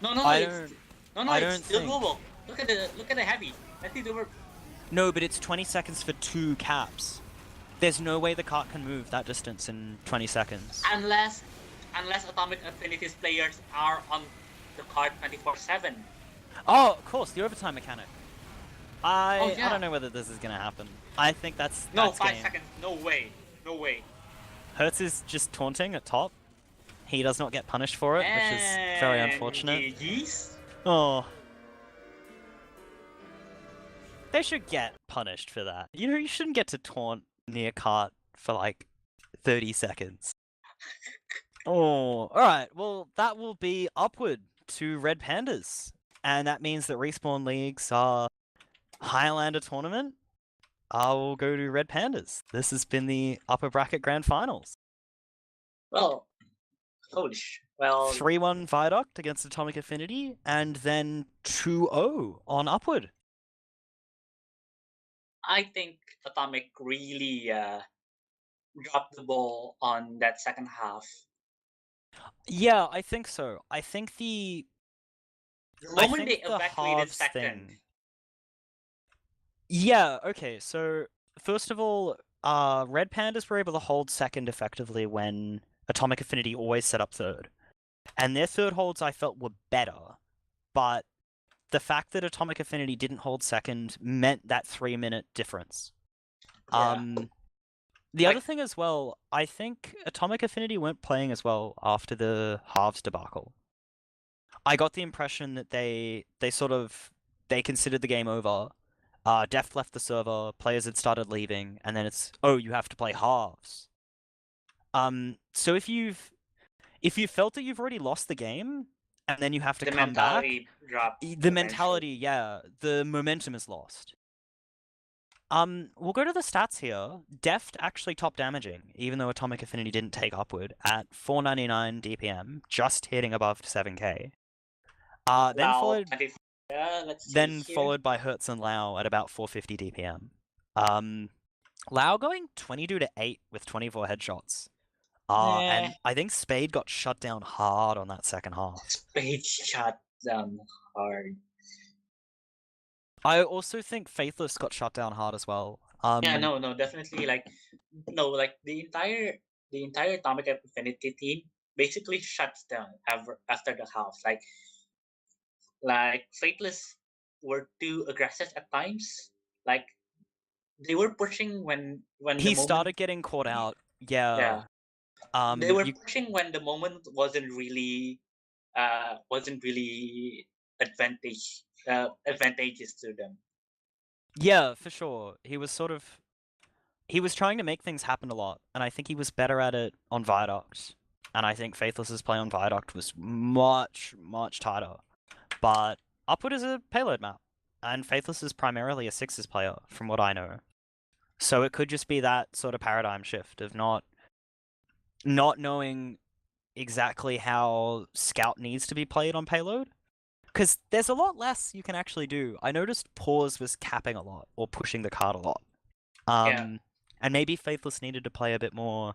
Speaker 2: No,
Speaker 1: I
Speaker 2: it's
Speaker 1: don't
Speaker 2: still
Speaker 1: think-
Speaker 2: doable. Look at the heavy. Let's see the work.
Speaker 1: No, but it's 20 seconds for 2 caps. There's no way the cart can move that distance in 20 seconds.
Speaker 2: Unless Atomic Affinity's players are on the card 24/7.
Speaker 1: Oh, of course, the overtime mechanic. I
Speaker 2: yeah.
Speaker 1: don't know whether this is gonna happen. I think that's
Speaker 2: No,
Speaker 1: that's
Speaker 2: 5
Speaker 1: game.
Speaker 2: seconds. No way. No way.
Speaker 1: Hertz is just taunting at top. He does not get punished for it, which is very unfortunate.
Speaker 2: GG's.
Speaker 1: Oh. They should get punished for that. You know, you shouldn't get to taunt near cart for like 30 seconds. Oh, alright. Well, that will be upward to Red Pandas. And that means that Respawn Leagues are Highlander tournament. I will go to Red Pandas. This has been the upper bracket grand finals.
Speaker 2: Well, holy sh. Well,
Speaker 1: 3-1 Viaduct against Atomic Affinity, and then 2-0 on Upward.
Speaker 2: I think Atomic really dropped the ball on that second half.
Speaker 1: Yeah, I think so. I think the
Speaker 2: The moment they
Speaker 1: the
Speaker 2: evacuated
Speaker 1: halves
Speaker 2: second,
Speaker 1: thing. Yeah, okay, so first of all, Red Pandas were able to hold second effectively when Atomic Affinity always set up third. And their third holds I felt were better, but the fact that Atomic Affinity didn't hold second meant that 3-minute difference.
Speaker 2: Yeah.
Speaker 1: The other
Speaker 2: Like-
Speaker 1: thing as well, I think Atomic Affinity weren't playing as well after the halves debacle. I got the impression that they considered the game over. Deft left the server, players had started leaving, and then it's, oh, you have to play halves. So if you felt that you've already lost the game and then you have to
Speaker 2: the
Speaker 1: come back,
Speaker 2: mentality dropped.
Speaker 1: the
Speaker 2: eventually.
Speaker 1: mentality, yeah, the momentum is lost. We'll go to the stats here. Deft actually top damaging, even though Atomic Affinity didn't take upward, at 499 DPM, just hitting above 7k. Then
Speaker 2: Wow,
Speaker 1: followed
Speaker 2: 24. Yeah, let's see
Speaker 1: then
Speaker 2: here.
Speaker 1: followed by Hertz and Lau at about 450 DPM. Lau going 22 to 8 with 24 headshots. And I think Spade got shut down hard on that second half.
Speaker 2: Spade shot them hard.
Speaker 1: I also think Faithless got shut down hard as well.
Speaker 2: Yeah, no, definitely. Like the entire Atomic Affinity team basically shuts down after the half. Like Fateless were too aggressive at times. Like they were pushing when
Speaker 1: he
Speaker 2: the
Speaker 1: started
Speaker 2: moment,
Speaker 1: getting caught out. Yeah.
Speaker 2: they were
Speaker 1: You,
Speaker 2: pushing when the moment wasn't really advantageous to them.
Speaker 1: yeah, for sure. He was trying to make things happen a lot, and I think he was better at it on Viaduct. And I think Faithless's play on Viaduct was much, much tighter. But Upward is a payload map, and Faithless is primarily a sixes player, from what I know. So it could just be that sort of paradigm shift of not knowing exactly how Scout needs to be played on payload. Because there's a lot less you can actually do. I noticed Pause was capping a lot, or pushing the card a lot.
Speaker 2: Yeah.
Speaker 1: And maybe Faithless needed to play a bit more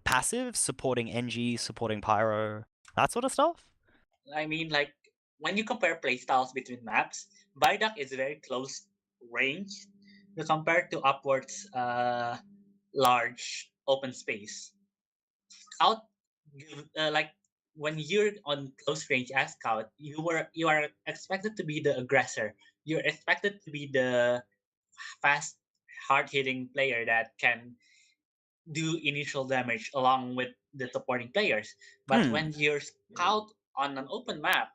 Speaker 1: passive, supporting NG, supporting Pyro, that sort of stuff.
Speaker 2: I mean, like when you compare playstyles between maps, Viaduct is very close range compared to Upward's large open space. Scout, like when you're on close range as Scout, you are expected to be the aggressor. You're expected to be the fast, hard hitting player that can do initial damage along with the supporting players. But when you're Scout on an open map,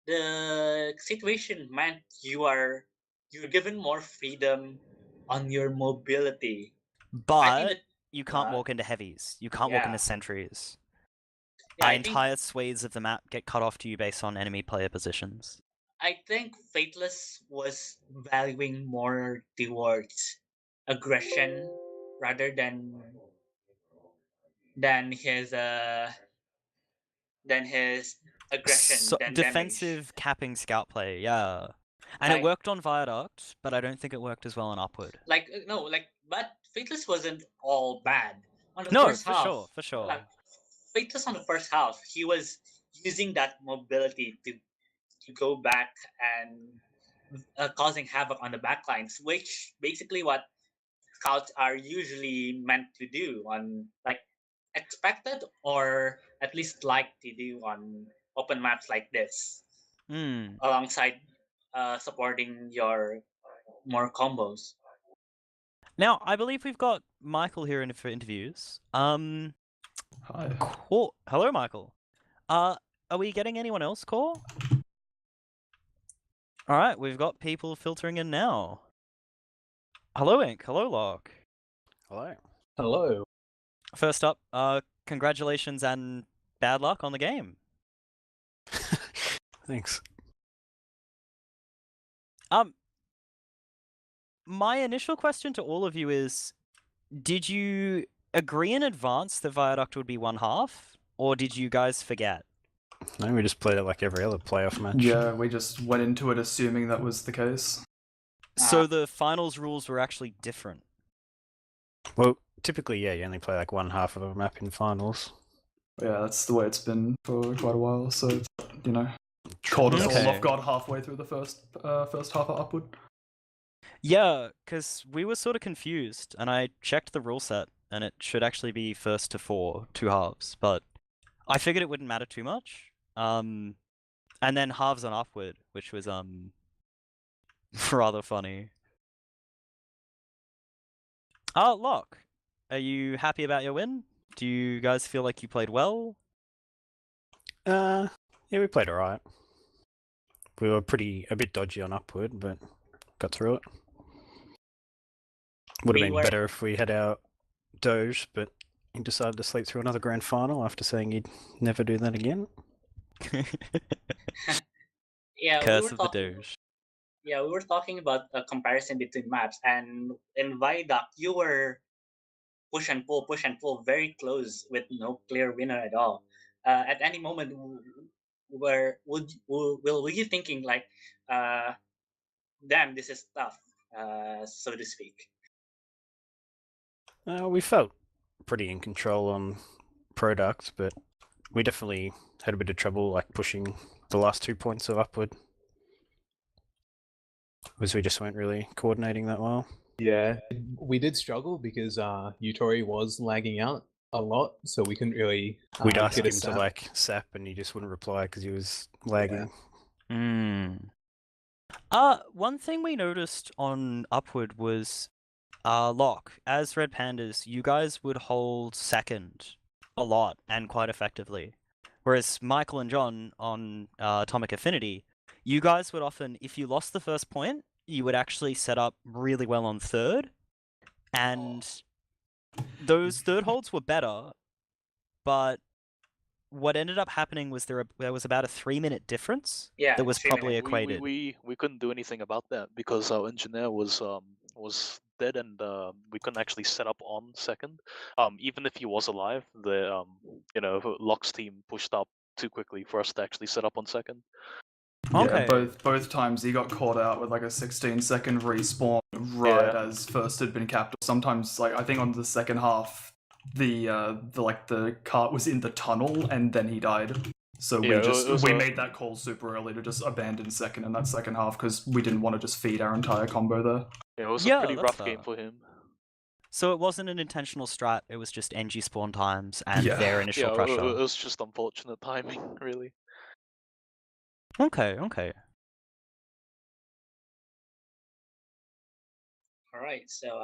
Speaker 2: the situation meant you're given more freedom on your mobility. I think
Speaker 1: But
Speaker 2: that
Speaker 1: you can't walk into heavies. You can't walk
Speaker 2: yeah.
Speaker 1: into sentries.
Speaker 2: Yeah, I think
Speaker 1: Entire swathes of the map get cut off to you based on enemy player positions.
Speaker 2: Fateless was valuing more towards aggression rather than his aggression than damage.
Speaker 1: Defensive capping scout play, yeah. And it worked on Viaduct, but I don't think it worked as well on Upward.
Speaker 2: But Fateless wasn't all bad. On the
Speaker 1: No,
Speaker 2: first
Speaker 1: for
Speaker 2: half,
Speaker 1: sure, for sure.
Speaker 2: Like Fateless on the first half, he was using that mobility to go back and causing havoc on the backlines, which basically what scouts are usually meant to do on expected or at least like to do on open maps like this, alongside supporting your more combos.
Speaker 1: Now, I believe we've got Michael here for interviews.
Speaker 4: Hi.
Speaker 1: Cool. Hello, Michael. Are we getting anyone else call? All right, we've got people filtering in now. Hello, Ink. Hello, Locke.
Speaker 5: Hello.
Speaker 4: Hello.
Speaker 1: First up, congratulations and bad luck on the game.
Speaker 5: Thanks.
Speaker 1: My initial question to all of you is, did you agree in advance that Viaduct would be one half, or did you guys forget?
Speaker 5: No, we just played it like every other playoff match.
Speaker 4: Yeah, we just went into it assuming that was the case.
Speaker 1: So the finals rules were actually different.
Speaker 5: Well, typically, yeah, you only play like one half of a map in finals.
Speaker 4: Yeah, that's the way it's been for quite a while, so, you know, caught us all off guard halfway through the first half of Upward.
Speaker 1: Yeah, because we were sort of confused, and I checked the rule set, and it should actually be first to 4, 2 halves, but I figured it wouldn't matter too much. And then halves on Upward, which was Rather funny. Locke, are you happy about your win? Do you guys feel like you played well?
Speaker 5: Yeah, we played alright. We were a bit dodgy on upward, but got through it. Would have
Speaker 2: We
Speaker 5: been
Speaker 2: were-
Speaker 5: better if we had our Doge, but he decided to sleep through another grand final after saying he'd never do that again.
Speaker 2: Yeah, we
Speaker 1: Curse
Speaker 2: were
Speaker 1: of the
Speaker 2: talking.
Speaker 1: Doge.
Speaker 2: Yeah, we were talking about a comparison between maps, and in Viaduct, you were push and pull, very close with no clear winner at all. At any moment, where were you thinking like, damn, this is tough, so to speak?
Speaker 5: We felt pretty in control on product, but we definitely had a bit of trouble like pushing the last 2 points of upward. Because we just weren't really coordinating that well.
Speaker 6: Yeah, we did struggle because Utori was lagging out a lot, so we couldn't really.
Speaker 5: We'd ask
Speaker 6: get a
Speaker 5: him to
Speaker 6: sap.
Speaker 5: like sap, and he just wouldn't reply because he was lagging.
Speaker 1: One thing we noticed on Upward was, Locke, as Red Pandas, you guys would hold second a lot and quite effectively. Whereas Michael and John on Atomic Affinity, you guys would often, if you lost the first point, you would actually set up really well on third. And those third holds were better, but what ended up happening was there was about a 3-minute difference
Speaker 2: Yeah,
Speaker 1: that was
Speaker 2: 3
Speaker 1: probably
Speaker 2: minutes.
Speaker 1: equated.
Speaker 7: We couldn't do anything about that because our engineer was dead and we couldn't actually set up on second. Even if he was alive, the Locke's team pushed up too quickly for us to actually set up on second.
Speaker 1: Okay.
Speaker 4: Yeah, both times he got caught out with like a 16-second respawn right as first had been capped. Sometimes, like I think on the second half, the cart was in the tunnel and then he died. So we made that call super early to just abandon second in that second half because we didn't want to just feed our entire combo there.
Speaker 7: Yeah, it was a
Speaker 1: Yeah,
Speaker 7: pretty
Speaker 1: that's
Speaker 7: rough
Speaker 1: fair.
Speaker 7: game for him.
Speaker 1: So it wasn't an intentional strat, it was just NG spawn times and
Speaker 4: Yeah.
Speaker 1: their initial
Speaker 7: Yeah,
Speaker 1: pressure.
Speaker 7: it was just unfortunate timing, really.
Speaker 1: Okay.
Speaker 2: All right. So,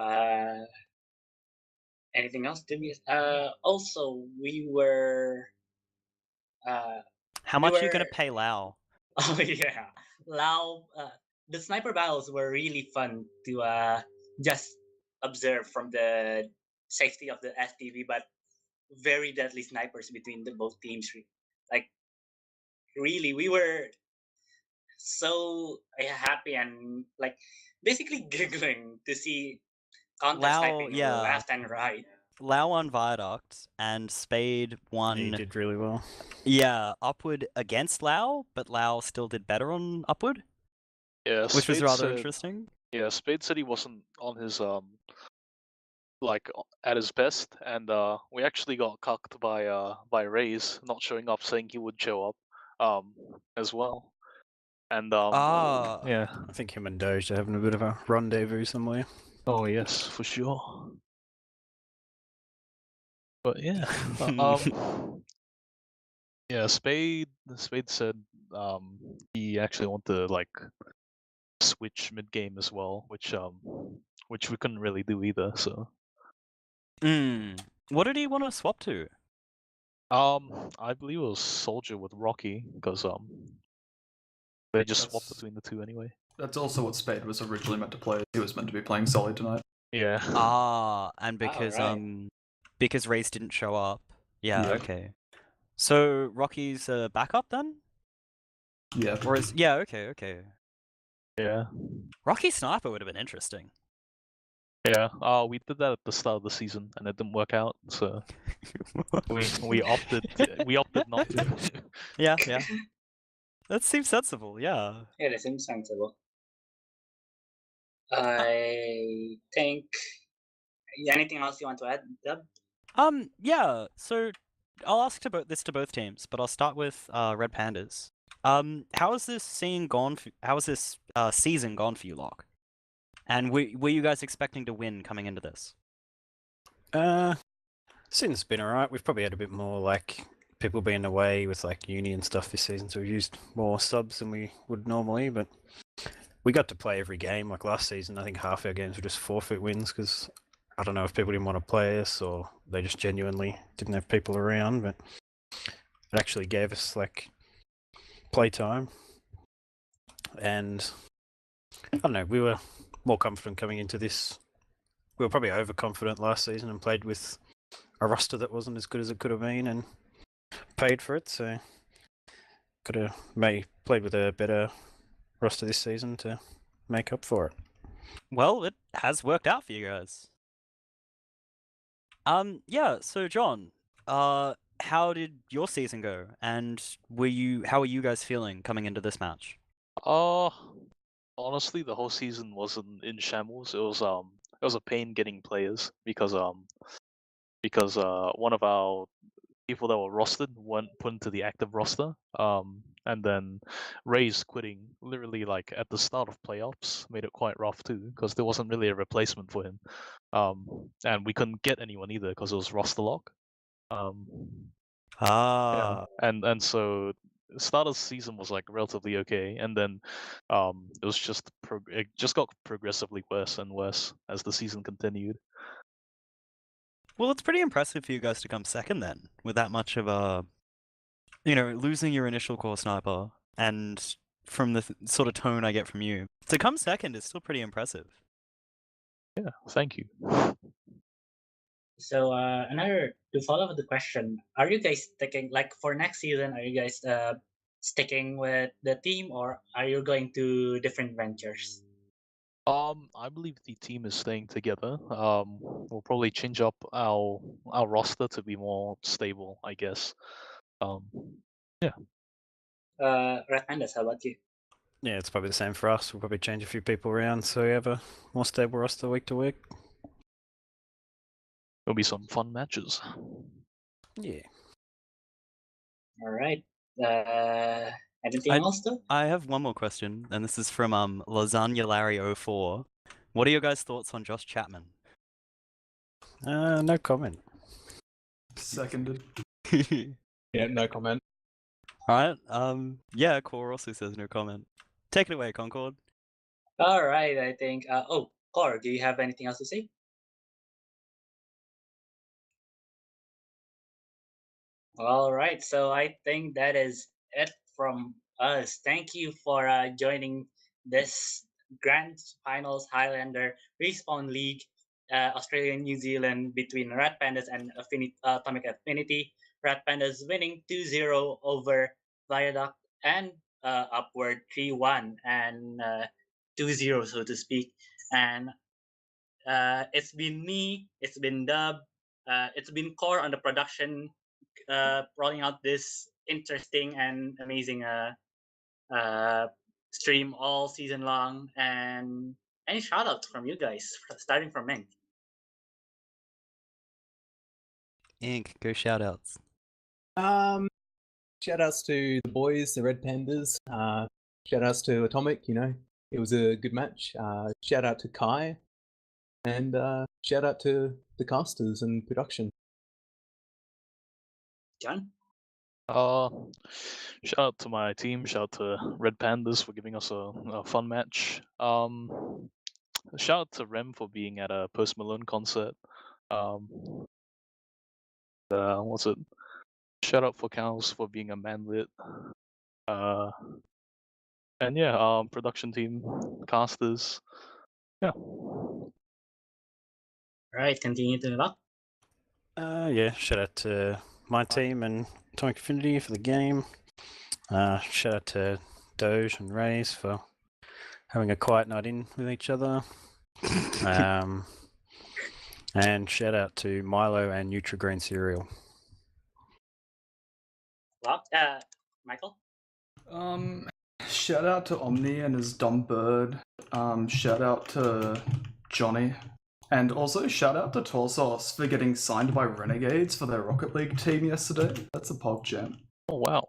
Speaker 2: anything else to be? Also, we were.
Speaker 1: How
Speaker 2: we
Speaker 1: much are you gonna
Speaker 2: were-
Speaker 1: pay Lau?
Speaker 2: Oh yeah, Lao. The sniper battles were really fun to just observe from the safety of the FPV, but very deadly snipers between the both teams. Like, really, we were so happy and like basically giggling to see counter sniping
Speaker 1: yeah.
Speaker 2: left and right.
Speaker 1: Lau won Viaduct and Spade won.
Speaker 5: He did really well.
Speaker 1: Yeah, Upward against Lau, but Lau still did better on Upward,
Speaker 7: Yeah,
Speaker 1: which was
Speaker 7: Spade
Speaker 1: rather
Speaker 7: said-
Speaker 1: interesting.
Speaker 7: Yeah, Spade said he wasn't on his at his best, and we actually got cucked by Raze not showing up, saying he would show up as well. And yeah.
Speaker 5: I think him and Doge are having a bit of a rendezvous somewhere.
Speaker 7: Oh yes, for sure. But yeah, yeah. Spade said he actually wanted to like switch mid game as well, which we couldn't really do either. So
Speaker 1: What did he want to swap to?
Speaker 7: I believe it was Soldier with Rocky because they just swapped
Speaker 4: That's-
Speaker 7: between the two anyway.
Speaker 4: That's also what Spade was originally meant to play. He was meant to be playing Solly tonight.
Speaker 7: Yeah.
Speaker 1: And because
Speaker 2: right.
Speaker 1: because Race didn't show up. Yeah,
Speaker 4: Yeah.
Speaker 1: okay. So Rocky's a backup then?
Speaker 4: Yeah.
Speaker 1: Or is okay.
Speaker 7: Yeah.
Speaker 1: Rocky Sniper would have been interesting.
Speaker 7: Yeah. We did that at the start of the season and it didn't work out, so we opted not to.
Speaker 1: Yeah. That seems sensible, yeah.
Speaker 2: Yeah, that seems sensible. I think. Anything else you want to add, Deb?
Speaker 1: Yeah, so I'll ask this to both teams, but I'll start with Red Pandas. How has this season gone for you, Locke? And were you guys expecting to win coming into this?
Speaker 5: Season's been alright. We've probably had a bit more like people being away with like uni and stuff this season, so we've used more subs than we would normally, but we got to play every game. Like last season, I think half our games were just forfeit wins because I don't know if people didn't want to play us or they just genuinely didn't have people around. But it actually gave us like playtime, and I don't know. We were more confident coming into this. We were probably overconfident last season and played with a roster that wasn't as good as it could have been and paid for it. So could have played with a better roster this season to make up for it.
Speaker 1: Well, it has worked out for you guys. Yeah, so John, how did your season go? And how are you guys feeling coming into this match?
Speaker 7: Honestly, the whole season wasn't in shambles. It was a pain getting players because one of our people that were rostered weren't put into the active roster. And then Ray's quitting literally like at the start of playoffs made it quite rough too because there wasn't really a replacement for him. And we couldn't get anyone either because it was roster lock. Yeah, and so the start of the season was like relatively okay, and then it was just it just got progressively worse and worse as the season continued.
Speaker 1: Well, it's pretty impressive for you guys to come second then, with that much of a, losing your initial core sniper, and from the sort of tone I get from you, to come second is still pretty impressive.
Speaker 7: Yeah, thank you.
Speaker 2: So to follow up the question, are you guys sticking like for next season? Are you guys sticking with the team or are you going to different ventures?
Speaker 7: I believe the team is staying together. We'll probably change up our roster to be more stable, I guess. Yeah.
Speaker 2: Red Pandas, how about you?
Speaker 5: Yeah, it's probably the same for us. We'll probably change a few people around so we have a more stable roster week to week.
Speaker 7: There'll be some fun matches.
Speaker 5: Yeah.
Speaker 2: All right. Anything else though?
Speaker 1: I have one more question, and this is from Lasagna Larry 04. What are your guys' thoughts on Josh Chapman?
Speaker 5: No comment.
Speaker 4: Seconded.
Speaker 6: Yeah, no comment.
Speaker 1: Alright, yeah, Core also says no comment. Take it away, Concord.
Speaker 2: All right. I think. Core, do you have anything else to say? All right. So I think that is it from us. Thank you for joining this Grand Finals Highlander Respawn League, Australia and New Zealand between Red Pandas and Atomic Affinity. Red Pandas winning 2-0 over Viaduct and upward 3-1 and 2-0, so to speak. And it's been me, it's been Dub, it's been Core on the production, rolling out this interesting and amazing stream all season long. And any shout outs from you guys, starting from Ming?
Speaker 1: Ink, go shoutouts.
Speaker 6: Shout outs to the boys, the Red Pandas. Shout outs to Atomic, it was a good match. Shout out to Kai. And shout out to the casters and production.
Speaker 2: John?
Speaker 7: Shout out to my team. Shout out to Red Pandas for giving us a fun match. Shout out to Rem for being at a Post Malone concert. What's it? Shout out for Cows for being a manlit. And yeah, production team, casters. Yeah.
Speaker 2: All right, continue to lock.
Speaker 5: Yeah, shout out to my team and Atomic Affinity for the game. Shout out to Doge and Rays for having a quiet night in with each other. And shout out to Milo and Nutrigrain cereal.
Speaker 2: Lock. Michael?
Speaker 4: Shout out to Omni and his dumb bird. Shout out to Johnny. And also shout out to Torsos for getting signed by Renegades for their Rocket League team yesterday. That's a pog gem.
Speaker 7: Oh wow.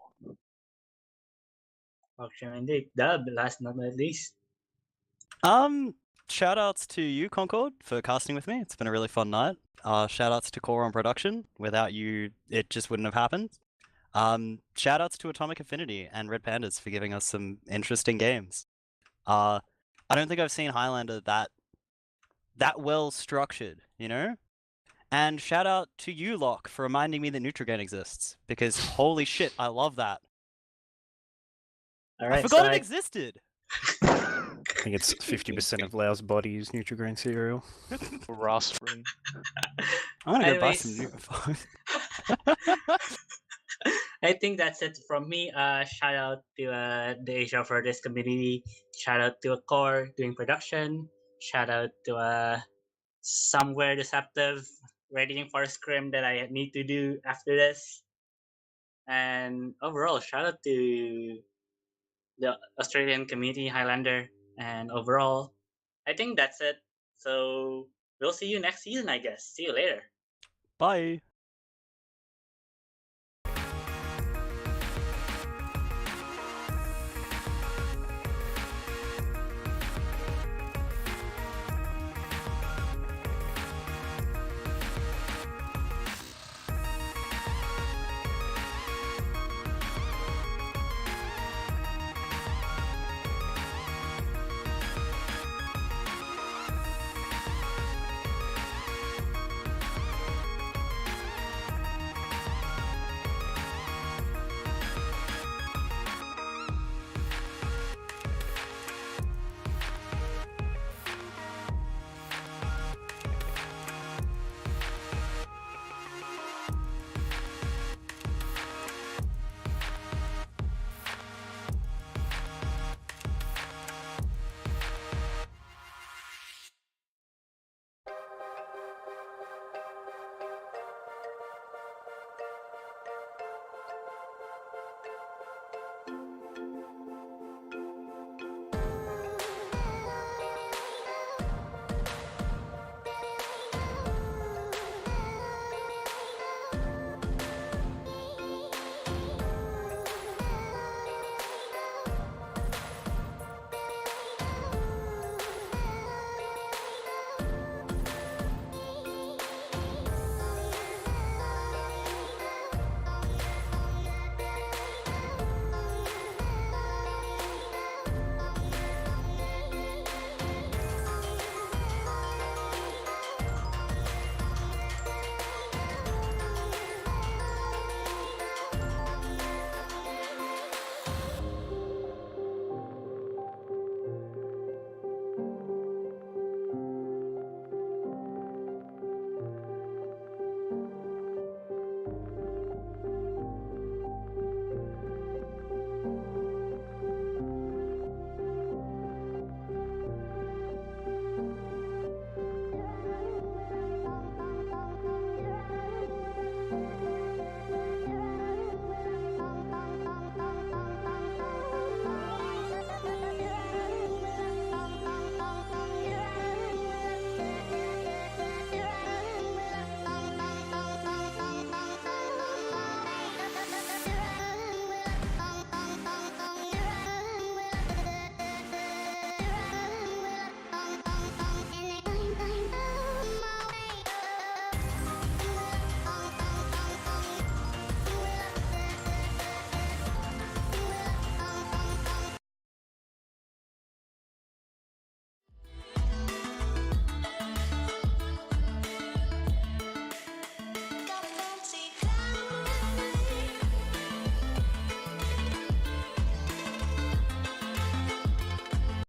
Speaker 2: Okay, indeed. Dub, last but not least.
Speaker 1: Shoutouts to you, Concord, for casting with me. It's been a really fun night. Shoutouts to Core on production. Without you, it just wouldn't have happened. Shoutouts to Atomic Affinity and Red Pandas for giving us some interesting games. I don't think I've seen Highlander that well structured, you know? And shout out to you, Locke, for reminding me that Nutrigrain exists, because holy shit, I love that.
Speaker 2: All
Speaker 1: I
Speaker 2: right,
Speaker 1: forgot it existed.
Speaker 5: I think it's 50% of Lau's body is Nutrigrain cereal.
Speaker 7: Raspberry.
Speaker 1: I'm gonna go buy some
Speaker 2: Anyways.
Speaker 1: Nutrigrain.
Speaker 2: I think that's it from me. Shout out to the Asia for this community. Shout out to Core doing production. Shout out to Somewhere Deceptive writing for a scrim that I need to do after this. And overall, shout out to the Australian community, Highlander. And overall, I think that's it. So we'll see you next season, I guess. See you later.
Speaker 1: Bye.